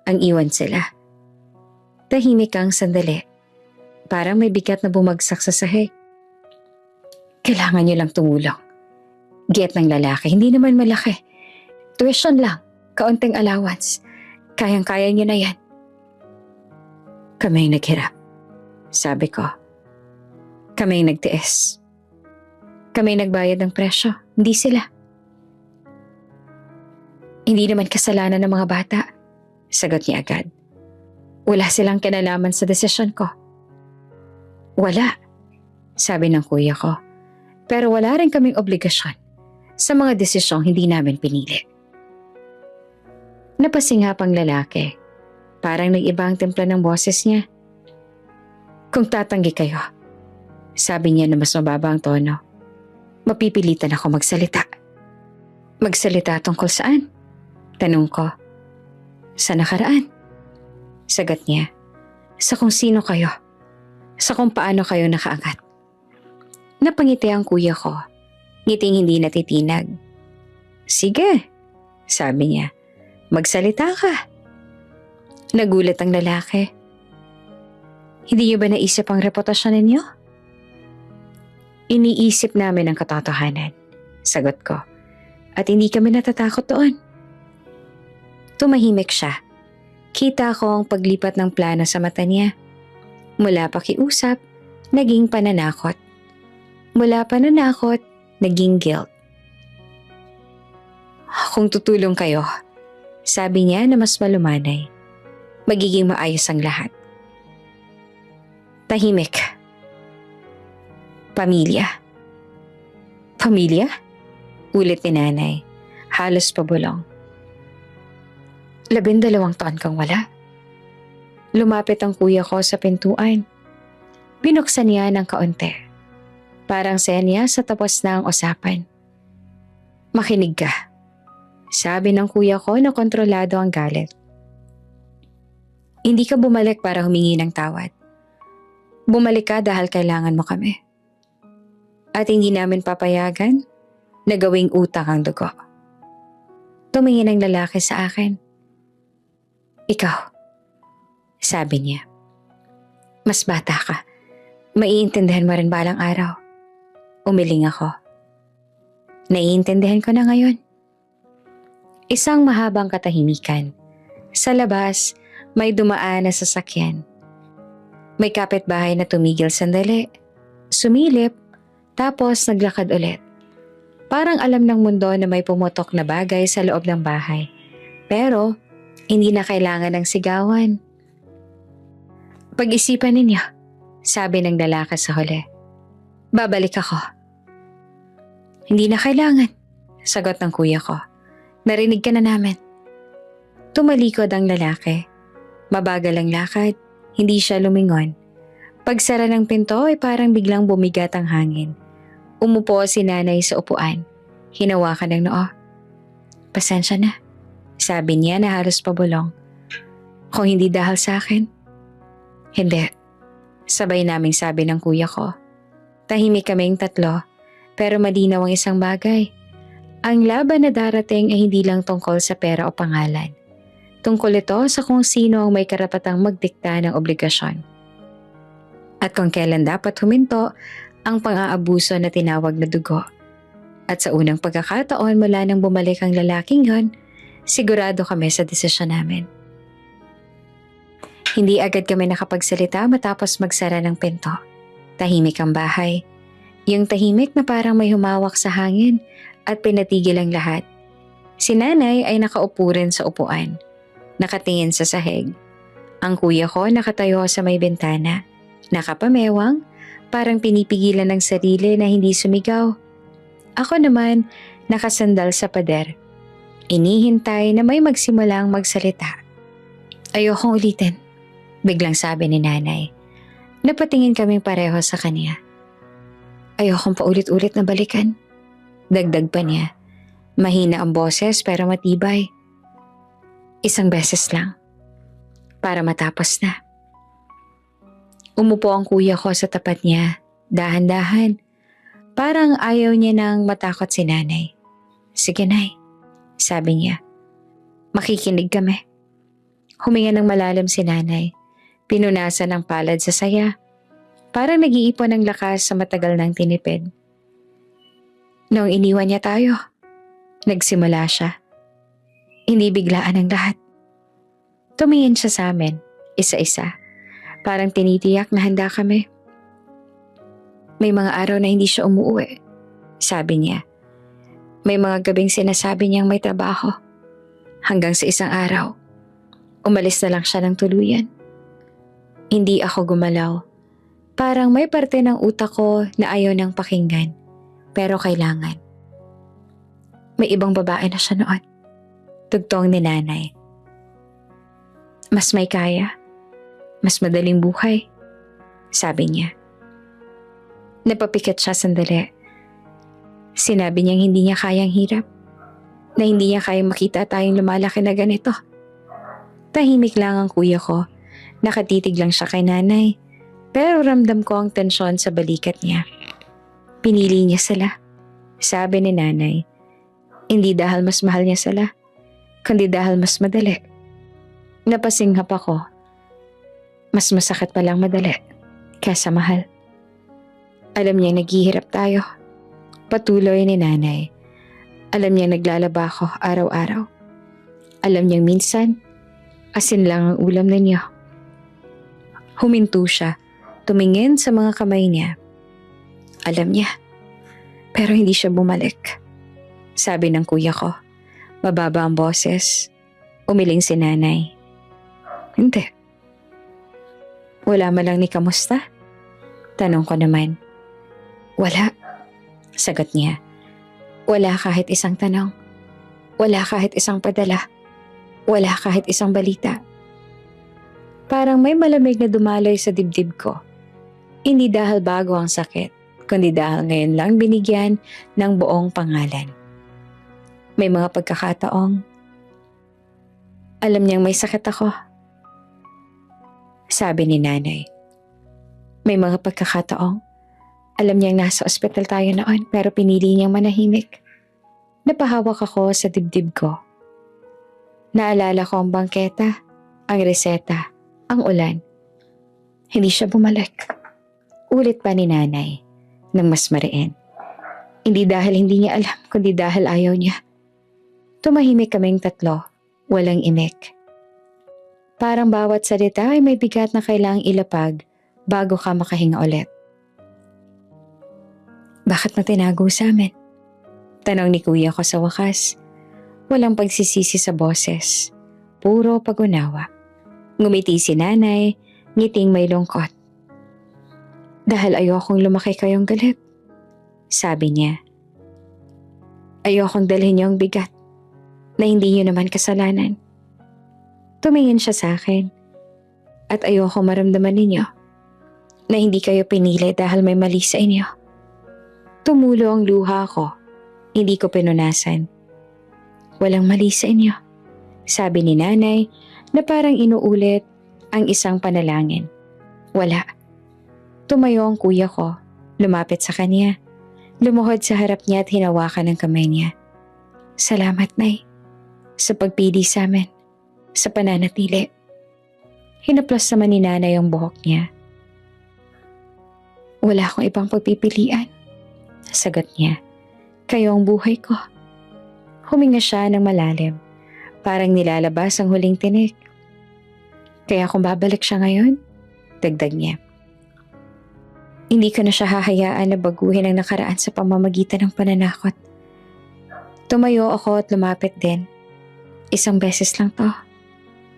ang iwan sila. Tahimik ang sandali. Parang may bigat na bumagsak sa sahig. Kailangan niyo lang tumulong. Get ng lalaki, hindi naman malaki. Tuition lang, kaunting allowance. Kayang-kaya niyo na yan. Kami ang naghirap, sabi ko. Kami ang nagtiis. Kami ang nagbayad ng presyo, hindi sila. Hindi naman kasalanan ng mga bata, sagot niya agad. Wala silang kinalaman sa desisyon ko. Wala, sabi ng kuya ko. Pero wala rin kaming obligasyon sa mga desisyong hindi namin pinili. Napasingap ang lalaki. Parang nag-iba ang timpla ng boses niya. Kung tatanggi kayo, sabi niya na mas mababa ang tono, mapipilitan ako magsalita. Magsalita tungkol saan? Tanong ko. Sa nakaraan. Sagot niya. Sa kung sino kayo. Sa kung paano kayo nakaangat. Napangiti ang kuya ko. Ngiting hindi natitinag. Sige, sabi niya. Magsalita ka. Nagulat ang lalaki. Hindi niyo ba naisip ang reputasyon ninyo? Iniisip namin ang katotohanan, sagot ko. At hindi kami natatakot doon. Tumahimik siya. Kita ko ang paglipat ng plano sa mata niya. Mula pakiusap, naging pananakot. Mula pananakot, naging guilt. Kung tutulong kayo, sabi niya na mas malumanay, magiging maayos ang lahat. Tahimik. Pamilya. Pamilya? Ulit ni nanay. Halos pabulong. 12 taon kang wala. Lumapit ang kuya ko sa pintuan. Binuksan niya ng kaunti. Parang senya sa tapos na ang usapan. Makinig ka. Sabi ng kuya ko na kontrolado ang galit. Hindi ka bumalik para humingi ng tawad. Bumalik ka dahil kailangan mo kami. At hindi namin papayagan na gawing utang ang dugo. Tumingin ang lalaki sa akin. Ikaw, sabi niya. Mas bata ka. Maiintindihan mo rin balang araw. Umiling ako. Naiintindihan ko na ngayon. Isang mahabang katahimikan. Sa labas, may dumaan na sasakyan. May kapitbahay na tumigil sandali. Sumilip. Tapos naglakad ulit. Parang alam ng mundo na may pumutok na bagay sa loob ng bahay. Pero, hindi na kailangan ng sigawan. Pag-isipan ninyo, sabi ng lalaki sa huli. Babalik ako. Hindi na kailangan, sagot ng kuya ko. Narinig ka na namin. Tumalikod ang lalaki. Mabagal ang lakad, hindi siya lumingon. Pagsara ng pinto ay parang biglang bumigat ang hangin. Umupo si nanay sa upuan. Hinawakan ng noo. Pasensya na, sabi niya na halos pabulong. Kung hindi dahil sa akin? Hindi. Sabay naming sabi ng kuya ko. Tahimik kaming tatlo, pero malinaw ang isang bagay. Ang laban na darating ay hindi lang tungkol sa pera o pangalan. Tungkol ito sa kung sino ang may karapatang magdikta ng obligasyon. At kung kailan dapat huminto ang pang-aabuso na tinawag na dugo. At sa unang pagkakataon mula nang bumalik ang lalaking yon, sigurado kami sa desisyon namin. Hindi agad kami nakapagsalita matapos magsara ng pinto. Tahimik ang bahay. Yung tahimik na parang may humawak sa hangin at pinatigil ang lahat. Si nanay ay nakaupo rin sa upuan. Nakatingin sa sahig. Ang kuya ko nakatayo sa may bintana. Nakapamewang, parang pinipigilan ng sarili na hindi sumigaw. Ako naman, nakasandal sa pader. Inihintay na may magsimulang magsalita. Ayokong ulitin, biglang sabi ni nanay. Napatingin kaming pareho sa kanya. Ayokong paulit-ulit na balikan. Dagdag pa niya. Mahina ang boses pero matibay. Isang beses lang. Para matapos na. Umupo ang kuya ko sa tapat niya, dahan-dahan. Parang ayaw niya nang matakot si nanay. Sige nay, sabi niya. Makikinig kami. Huminga ng malalim si nanay. Pinunasan ng palad sa saya. Parang nag-iipon ng lakas sa matagal ng tinipid. Noong iniwan niya tayo, nagsimula siya. Hindi biglaan ang lahat. Tumingin siya sa amin, isa-isa. Parang tinitiyak na handa kami. May mga araw na hindi siya umuwi, sabi niya. May mga gabing sinasabi niyang may trabaho. Hanggang sa isang araw, umalis na lang siya ng tuluyan. Hindi ako gumalaw. Parang may parte ng utak ko na ayaw nang pakinggan. Pero kailangan. May ibang babae na siya noon. Tugtong ni nanay. Mas may kaya. Mas madaling buhay. Sabi niya. Napapikit siya sandali. Sinabi niyang hindi niya kayang hirap. Na hindi niya kayang makita tayong lumalaki na ganito. Tahimik lang ang kuya ko nakatitig lang siya kay nanay. Pero ramdam ko ang tensyon sa balikat niya. Pinili niya sila. Sabi ni nanay, hindi dahil mas mahal niya sila, kundi dahil mas madali. Napasinghap ako. Mas masakit palang madali kaysa mahal. Alam niyang naghihirap tayo. Patuloy ni nanay. Alam niyang naglalaba ako araw-araw. Alam niyang minsan, asin lang ang ulam ninyo. Huminto siya, tumingin sa mga kamay niya. Alam niya, pero hindi siya bumalik. Sabi ng kuya ko, mababa ang boses. Umiling si nanay. Hindi. Wala man lang ni kamusta? Tanong ko naman. Wala. Sagot niya. Wala kahit isang tanong. Wala kahit isang padala. Wala kahit isang balita. Parang may malamig na dumaloy sa dibdib ko. Hindi dahil bago ang sakit, kundi dahil ngayon lang binigyan ng buong pangalan. May mga pagkakataong alam niyang may sakit ako. Sabi ni nanay. May mga pagkakataong alam niyang nasa ospital tayo noon pero pinili niyang manahimik. Napahawak ako sa dibdib ko. Naalala ko ang bangketa, ang reseta, ang ulan. Hindi siya bumalik. Ulit pa ni nanay nang mas mariin. Hindi dahil hindi niya alam, kundi dahil ayaw niya. Tumahimik kaming tatlo, walang imik. Parang bawat salita ay may bigat na kailangang ilapag bago ka makahinga ulit. Bakit mo tinago sa amin? Tanong ni kuya ko sa wakas. Walang pagsisisi sa boses. Puro pag-unawa. Ngumiti si nanay, ngiting may lungkot. Dahil ayokong lumaki kayong galit. Sabi niya. Ayokong dalhin niyo ang bigat na hindi niyo naman kasalanan. Tumingin siya sa akin. At ayoko maramdaman ninyo na hindi kayo pinili dahil may mali sa inyo. Tumulo ang luha ko. Hindi ko pinunasan. Walang mali sa inyo. Sabi ni nanay na parang inuulit ang isang panalangin. Wala. Tumayo ang kuya ko. Lumapit sa kanya. Lumuhod sa harap niya at hinawakan ang kamay niya. Salamat, Nay. Sa pagpili sa amin. Sa pananatili. Hinaplos naman ni nanay ang buhok niya. Wala akong ibang pagpipilian. Sagot niya. Kayo ang buhay ko. Huminga siya ng malalim. Parang nilalabas ang huling tinik. Kaya kung babalik siya ngayon, dagdag niya. Hindi ko na siya hahayaan na baguhin ang nakaraan sa pamamagitan ng pananakot. Tumayo ako at lumapit din. Isang beses lang to.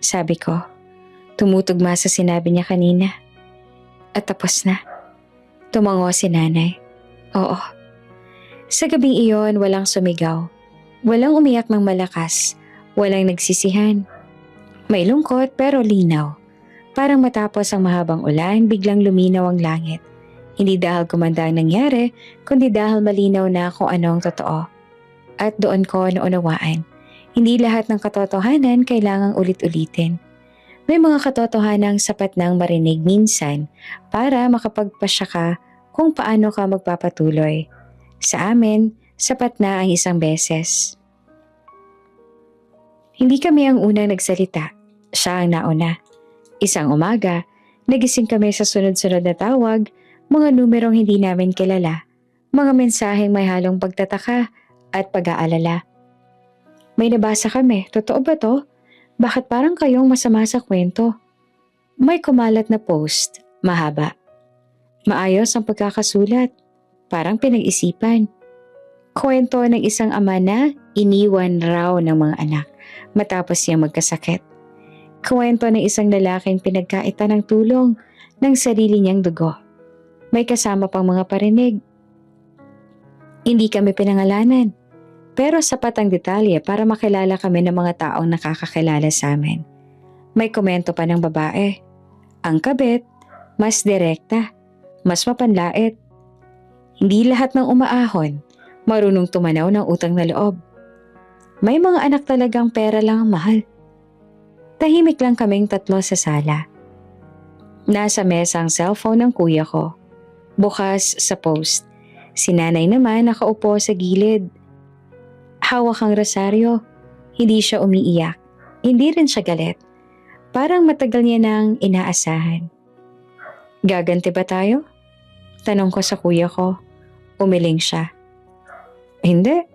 Sabi ko, tumutugma sa sinabi niya kanina. At tapos na. Tumango si nanay. Oo. Sa gabing iyon, walang sumigaw. Walang umiyak ng malakas. Walang nagsisihan. May lungkot pero linaw. Parang matapos ang mahabang ulan, biglang luminaw ang langit. Hindi dahil gumanda ang nangyari, kundi dahil malinaw na kung ano ang totoo. At doon ko naunawaan. Hindi lahat ng katotohanan kailangang ulit-ulitin. May mga katotohanang sapat nang marinig minsan para makapagpasya ka kung paano ka magpapatuloy. Sa amin, sapat na ang isang beses. Hindi kami ang unang nagsalita. Siya ang nauna. Isang umaga, nagising kami sa sunod-sunod na tawag, mga numerong hindi namin kilala, mga mensaheng may halong pagtataka at pag-aalala. May nabasa kami, totoo ba to? Bakit parang kayong masama sa kwento? May kumalat na post, mahaba. Maayos ang pagkakasulat, parang pinag-isipan. Kwento ng isang ama na iniwan raw ng mga anak matapos niyang magkasakit. Kwento ng isang lalaking pinagkaitan ng tulong ng sarili niyang dugo. May kasama pang mga parinig. Hindi kami pinangalanan, pero sapat ang detalye para makilala kami ng mga taong nakakakilala sa amin. May komento pa ng babae. Ang kabit, mas direkta, mas mapanlait. Hindi lahat ng umaahon, marunong tumanaw ng utang na loob. May mga anak talagang pera lang ang mahal. Tahimik lang kaming tatlo sa sala. Nasa mesa ang cellphone ng kuya ko. Bukas sa post. Si nanay naman nakaupo sa gilid. Hawak ang rosaryo. Hindi siya umiiyak. Hindi rin siya galit. Parang matagal niya nang inaasahan. Gaganti ba tayo? Tanong ko sa kuya ko. Umiling siya. Hindi.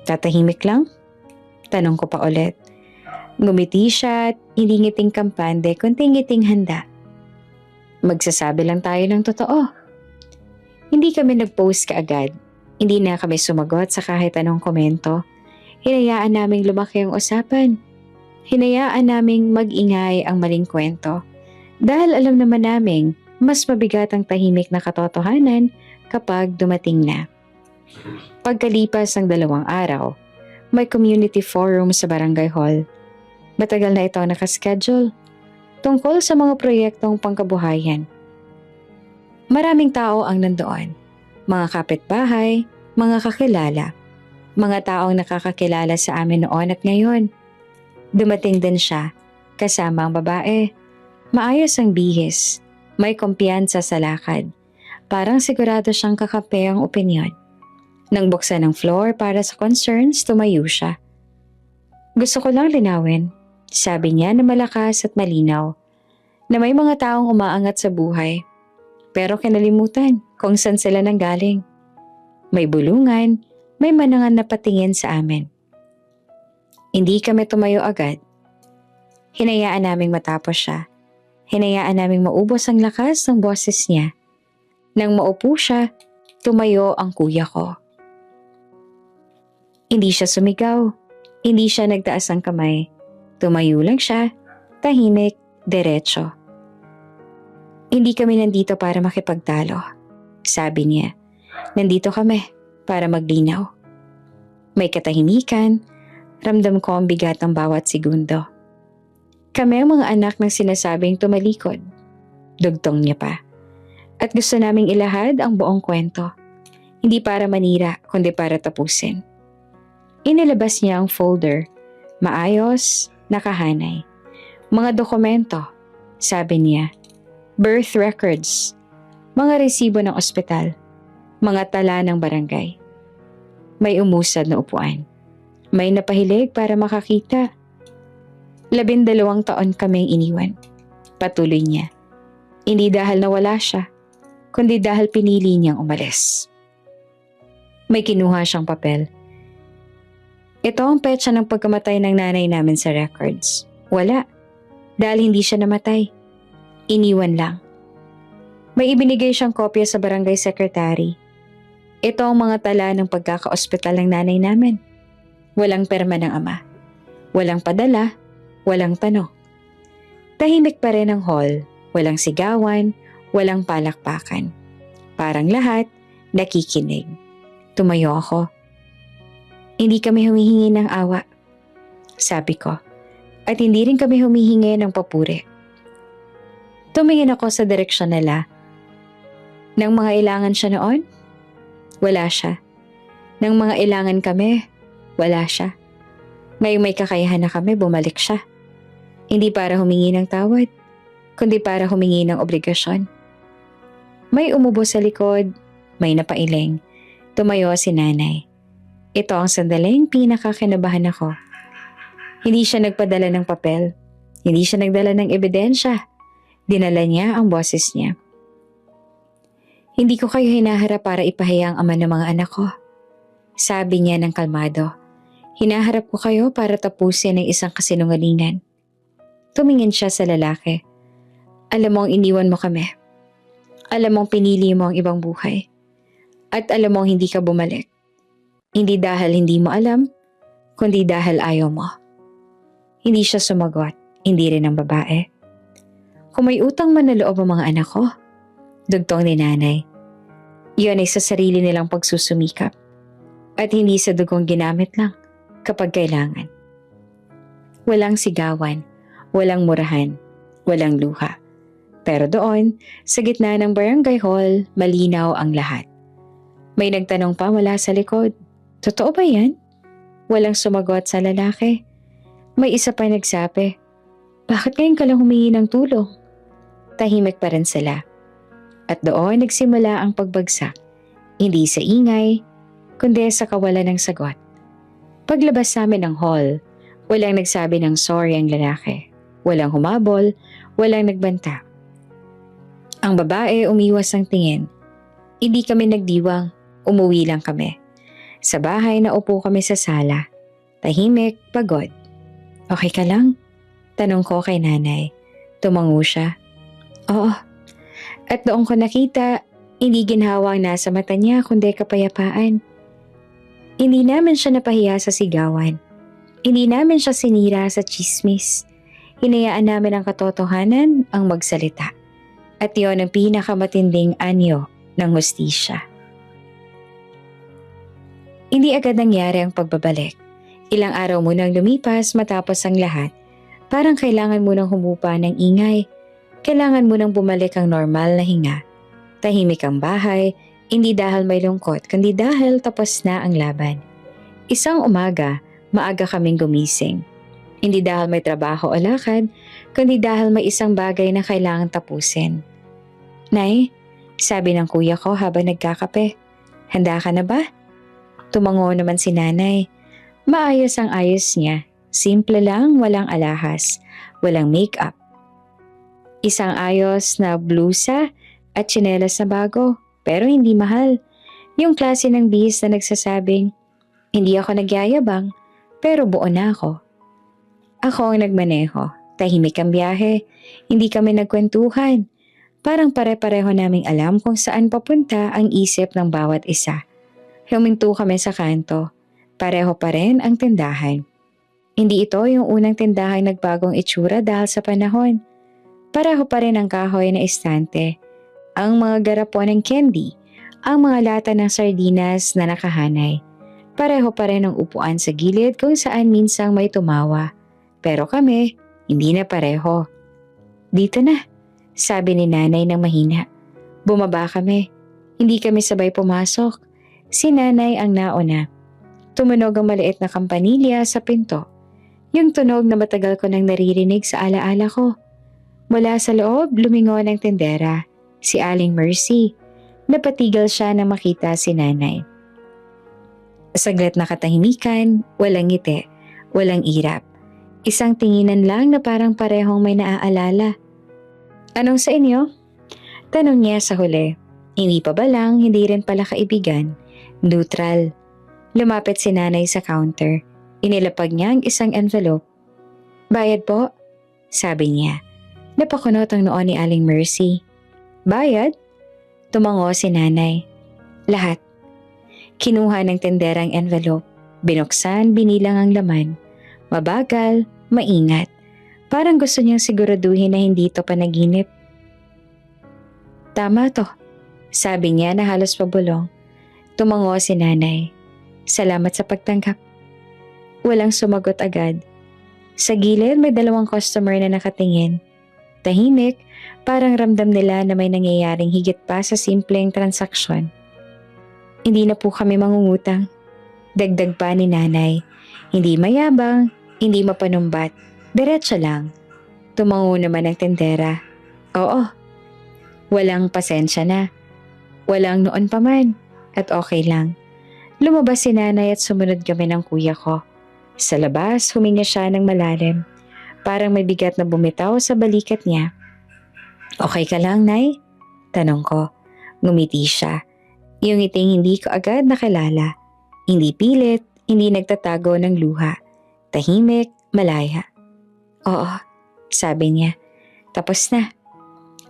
Tatahimik lang? Tanong ko pa ulit. Ngumiti siya at hindi ngiting kampante kundi ngiting handa. Magsasabi lang tayo ng totoo. Hindi kami nag-post kaagad. Hindi na kami sumagot sa kahit anong komento. Hinayaan naming lumaki ang usapan. Hinayaan naming mag-ingay ang maling kwento. Dahil alam naman naming mas mabigat ang tahimik na katotohanan kapag dumating na. Pagkalipas ng 2 araw, may community forum sa barangay hall. Matagal na ito nakaschedule. Tungkol sa mga proyektong pangkabuhayan. Maraming tao ang nandoon. Mga kapitbahay, mga kakilala. Mga taong nakakakilala sa amin noon at ngayon. Dumating din siya, kasama ang babae. Maayos ang bihis. May kumpiyansa sa lakad. Parang sigurado siyang kakampi ang opinyon. Nang buksan ang floor para sa concerns, tumayo siya. Gusto ko lang linawin. Sabi niya na malakas at malinaw, na may mga taong umaangat sa buhay, pero kinalimutan kung saan sila nanggaling. May bulungan, may manangan na patingin sa amin. Hindi kami tumayo agad. Hinayaan naming matapos siya. Hinayaan naming maubos ang lakas ng boses niya. Nang maupo siya, tumayo ang kuya ko. Hindi siya sumigaw. Hindi siya nagtaas ng kamay. Tumayo lang siya, tahimik, diretso. Hindi kami nandito para makipagtalo. Sabi niya, nandito kami para maglinaw. May katahimikan, ramdam ko ang bigat ng bawat segundo. Kami ang mga anak ng sinasabing tumalikod. Dugtong niya pa. At gusto naming ilahad ang buong kwento. Hindi para manira, kundi para tapusin. Inilabas niya ang folder. Maayos, nakahanay. Mga dokumento, sabi niya. Birth records. Mga resibo ng ospital. Mga tala ng barangay. May umusad na upuan. May napahilig para makakita. 12 taon kaming iniwan. Patuloy niya. Hindi dahil nawala siya, kundi dahil pinili niyang umalis. May kinuha siyang papel. Ito ang petsa ng pagkamatay ng nanay namin sa records. Wala. Dahil hindi siya namatay. Iniwan lang. May ibinigay siyang kopya sa barangay secretary. Ito ang mga tala ng pagkaka-ospital ng nanay namin. Walang perma ng ama. Walang padala. Walang tanong. Tahimik pa rin ang hall. Walang sigawan. Walang palakpakan. Parang lahat nakikinig. Tumayo ako. Hindi kami humihingi ng awa, sabi ko. At hindi rin kami humihingi ng papuri. Tumingin ako sa direksyon nila. Nang mga ilangan siya noon, wala siya. Nang mga ilangan kami, wala siya. Ngayong may kakayahan na kami, bumalik siya. Hindi para humingi ng tawad, kundi para humingi ng obligasyon. May umubo sa likod, may napailing. Tumayo si nanay. Ito ang sandaling pinakakinabahan ako. Hindi siya nagpadala ng papel. Hindi siya nagdala ng ebidensya. Dinala niya ang boses niya. Hindi ko kayo hinaharap para ipahiya ang ama ng mga anak ko. Sabi niya ng kalmado. Hinaharap ko kayo para tapusin ang isang kasinungalingan. Tumingin siya sa lalaki. Alam mo ang iniwan mo kami. Alam mong pinili mo ang ibang buhay. At alam mong hindi ka bumalik. Hindi dahil hindi mo alam, kundi dahil ayaw mo. Hindi siya sumagot, hindi rin ang babae. Kung may utang man na loob ang mga anak ko, dugtong ni nanay. Iyon ay sa sarili nilang pagsusumikap. At hindi sa dugong ginamit lang kapag kailangan. Walang sigawan, walang murahan, walang luha. Pero doon, sa gitna ng barangay hall, malinaw ang lahat. May nagtanong pa mula sa likod. Totoo ba yan? Walang sumagot sa lalaki. May isa pa nagsabi, bakit ngayon ka lang humingi ng tulong? tahimik pa rin sila. At doon nagsimula ang pagbagsak. Hindi sa ingay, kundi sa kawalan ng sagot. Paglabas namin ng hall, walang nagsabi ng sorry ang lalaki. Walang humabol, walang nagbanta. Ang babae umiwas ng tingin. Hindi kami nagdiwang, umuwi lang kami. Sa bahay naupo kami sa sala. Tahimik, pagod. Okay ka lang? Tanong ko kay nanay. Tumango siya. Oo. At doon ko nakita, hindi ginhawa ang nasa mata niya kundi kapayapaan. Hindi namin siya napahiya sa sigawan. Hindi namin siya sinira sa chismis. Hinayaan namin ang katotohanan ang magsalita. At yon ang pinakamatinding anyo ng hustisya. Hindi agad nangyari ang pagbabalik. Ilang araw munang lumipas matapos ang lahat. Parang kailangan munang humupa ng ingay. Kailangan munang bumalik ang normal na hinga. Tahimik ang bahay, hindi dahil may lungkot, kundi dahil tapos na ang laban. Isang umaga, maaga kaming gumising. Hindi dahil may trabaho o lakad, kundi dahil may isang bagay na kailangan tapusin. Nay, sabi ng kuya ko habang nagkakape, handa ka na ba? Tumango naman si nanay. Maayos ang ayos niya. Simple lang, walang alahas, walang make-up. Isang ayos na blusa at tsinelas na bago, pero hindi mahal. Yung klase ng bihis na nagsasabing, hindi ako nagyayabang, pero buo na ako. Ako ang nagmaneho, tahimik ang biyahe, hindi kami nagkwentuhan. Parang pare-pareho naming alam kung saan papunta ang isip ng bawat isa. Huminto kami sa kanto, pareho pa rin ang tindahan. Hindi ito yung unang tindahang nagbagong itsura dahil sa panahon. Pareho pa rin ang kahoy na estante, ang mga garapon ng candy, ang mga lata ng sardinas na nakahanay. Pareho pa rin ang upuan sa gilid kung saan minsang may tumawa. Pero kami, hindi na pareho. Dito na, sabi ni nanay ng mahina. Bumaba kami. Hindi kami sabay pumasok. Si nanay ang nauna. Tumunog ang maliit na kampanilya sa pinto. Yung tunog na matagal ko nang naririnig sa alaala ko. Mula sa loob, lumingon ang tendera, si Aling Mercy. Napatigil siya na makita si nanay. Saglit na katahimikan, walang ngiti, walang irap. Isang tinginan lang na parang parehong may naaalala. Anong sa inyo? Tanong niya sa huli. Hindi pa ba lang, hindi rin pala kaibigan. Neutral. Lumapit si nanay sa counter. Inilapag niya ang isang envelope. Bayad po? Sabi niya. Napakunot ang noo ni Aling Mercy. Bayad? Tumango si nanay. Lahat. Kinuha ng tendera ang envelope. Binuksan, binilang ang laman. Mabagal, maingat. Parang gusto niyang siguraduhin na hindi ito panaginip. Tama to, sabi niya na halos pabulong. Tumango si nanay. Salamat sa pagtanggap. Walang sumagot agad. Sa gilid may dalawang customer na nakatingin. Tahimik, parang ramdam nila na may nangyayaring higit pa sa simpleng transaksyon. Hindi na po kami mangungutang. Dagdag pa ni nanay. Hindi mayabang, hindi mapanumbat. Diretso lang. Tumango naman ang tendera. Oo. Walang pasensya na. Walang noon pa man. At okay lang. Lumabas si nanay at sumunod kami ng kuya ko. Sa labas, huminga siya ng malalim. Parang may bigat na bumitaw sa balikat niya. Okay ka lang, Nay? Tanong ko. Ngumiti siya. Yung ngiting hindi ko agad nakilala. Hindi pilit, hindi nagtatago ng luha. Tahimik, malaya. Oo, sabi niya. Tapos na.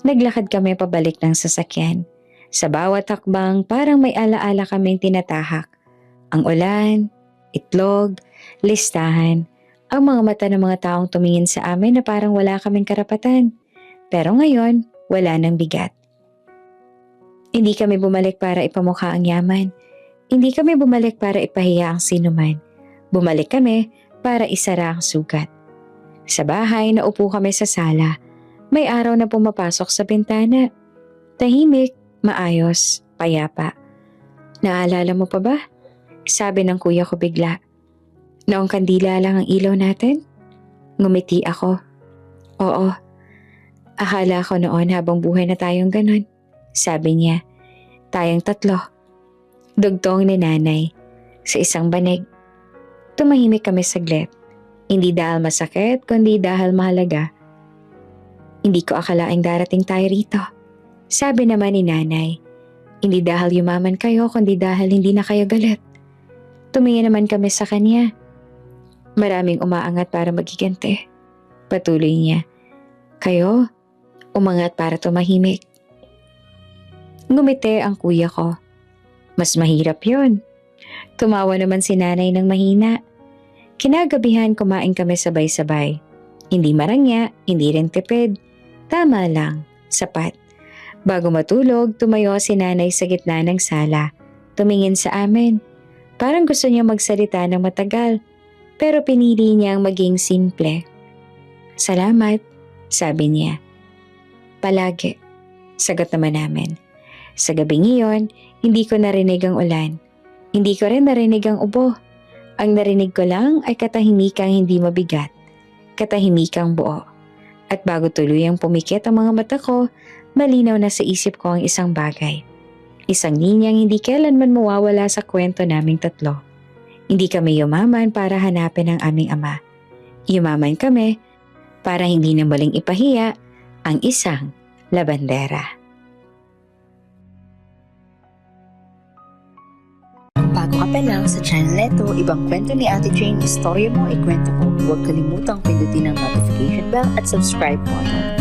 Naglakad kami pabalik ng sasakyan. Sa bawat hakbang parang may alaala kaming tinatahak. Ang ulan, itlog, listahan. Ang mga mata ng mga taong tumingin sa amin na parang wala kaming karapatan. Pero ngayon, wala nang bigat. Hindi kami bumalik para ipamukha ang yaman. Hindi kami bumalik para ipahiya ang sinuman. Bumalik kami para isara ang sugat. Sa bahay, naupo kami sa sala. May araw na pumapasok sa bintana. Tahimik, maayos, payapa. Naalala mo pa ba? Sabi ng kuya ko bigla. Noong kandila lang ang ilaw natin? Ngumiti ako. Oo. Akala ko noon habang buhay na tayong ganun. Sabi niya, tayong tatlo. Dugtong ni nanay sa isang banig. Tumahimik kami saglit. Hindi dahil masakit, kundi dahil mahalaga. Hindi ko akalaing darating tayo rito. Sabi naman ni nanay, hindi dahil yumaman kayo, kundi dahil hindi na kayo galit. Tumingin naman kami sa kanya. Maraming umaangat para magiganti. Patuloy niya, kayo, umangat para tumahimik. Ngumiti ang kuya ko. Mas mahirap yun. Tumawa naman si nanay ng mahina. Kinagabihan kumain kami sabay-sabay. Hindi marangya, hindi rin tipid. Tama lang, sapat. Bago matulog, tumayo si nanay sa gitna ng sala. Tumingin sa amin. Parang gusto niya magsalita ng matagal, pero pinili niyang maging simple. Salamat, sabi niya. Palagi, sagot naman namin. Sa gabing iyon, hindi ko narinig ang ulan. Hindi ko rin narinig ang ubo. Ang narinig ko lang ay katahimikang hindi mabigat. Katahimikang buo. At bago tuluyang pumikit ang mga mata ko, malinaw na sa isip ko ang isang bagay. Isang linyang hindi kailanman mawawala sa kwento naming tatlo. Hindi kami yumaman para hanapin ang aming ama. Yumaman kami para hindi na muling ipahiya ang isang labandera. Bago ka pa lang sa channel neto, ibang kwento ni Ate Jane, istorya mo, ikwento ko. Huwag kalimutang pindutin ang notification bell at subscribe button.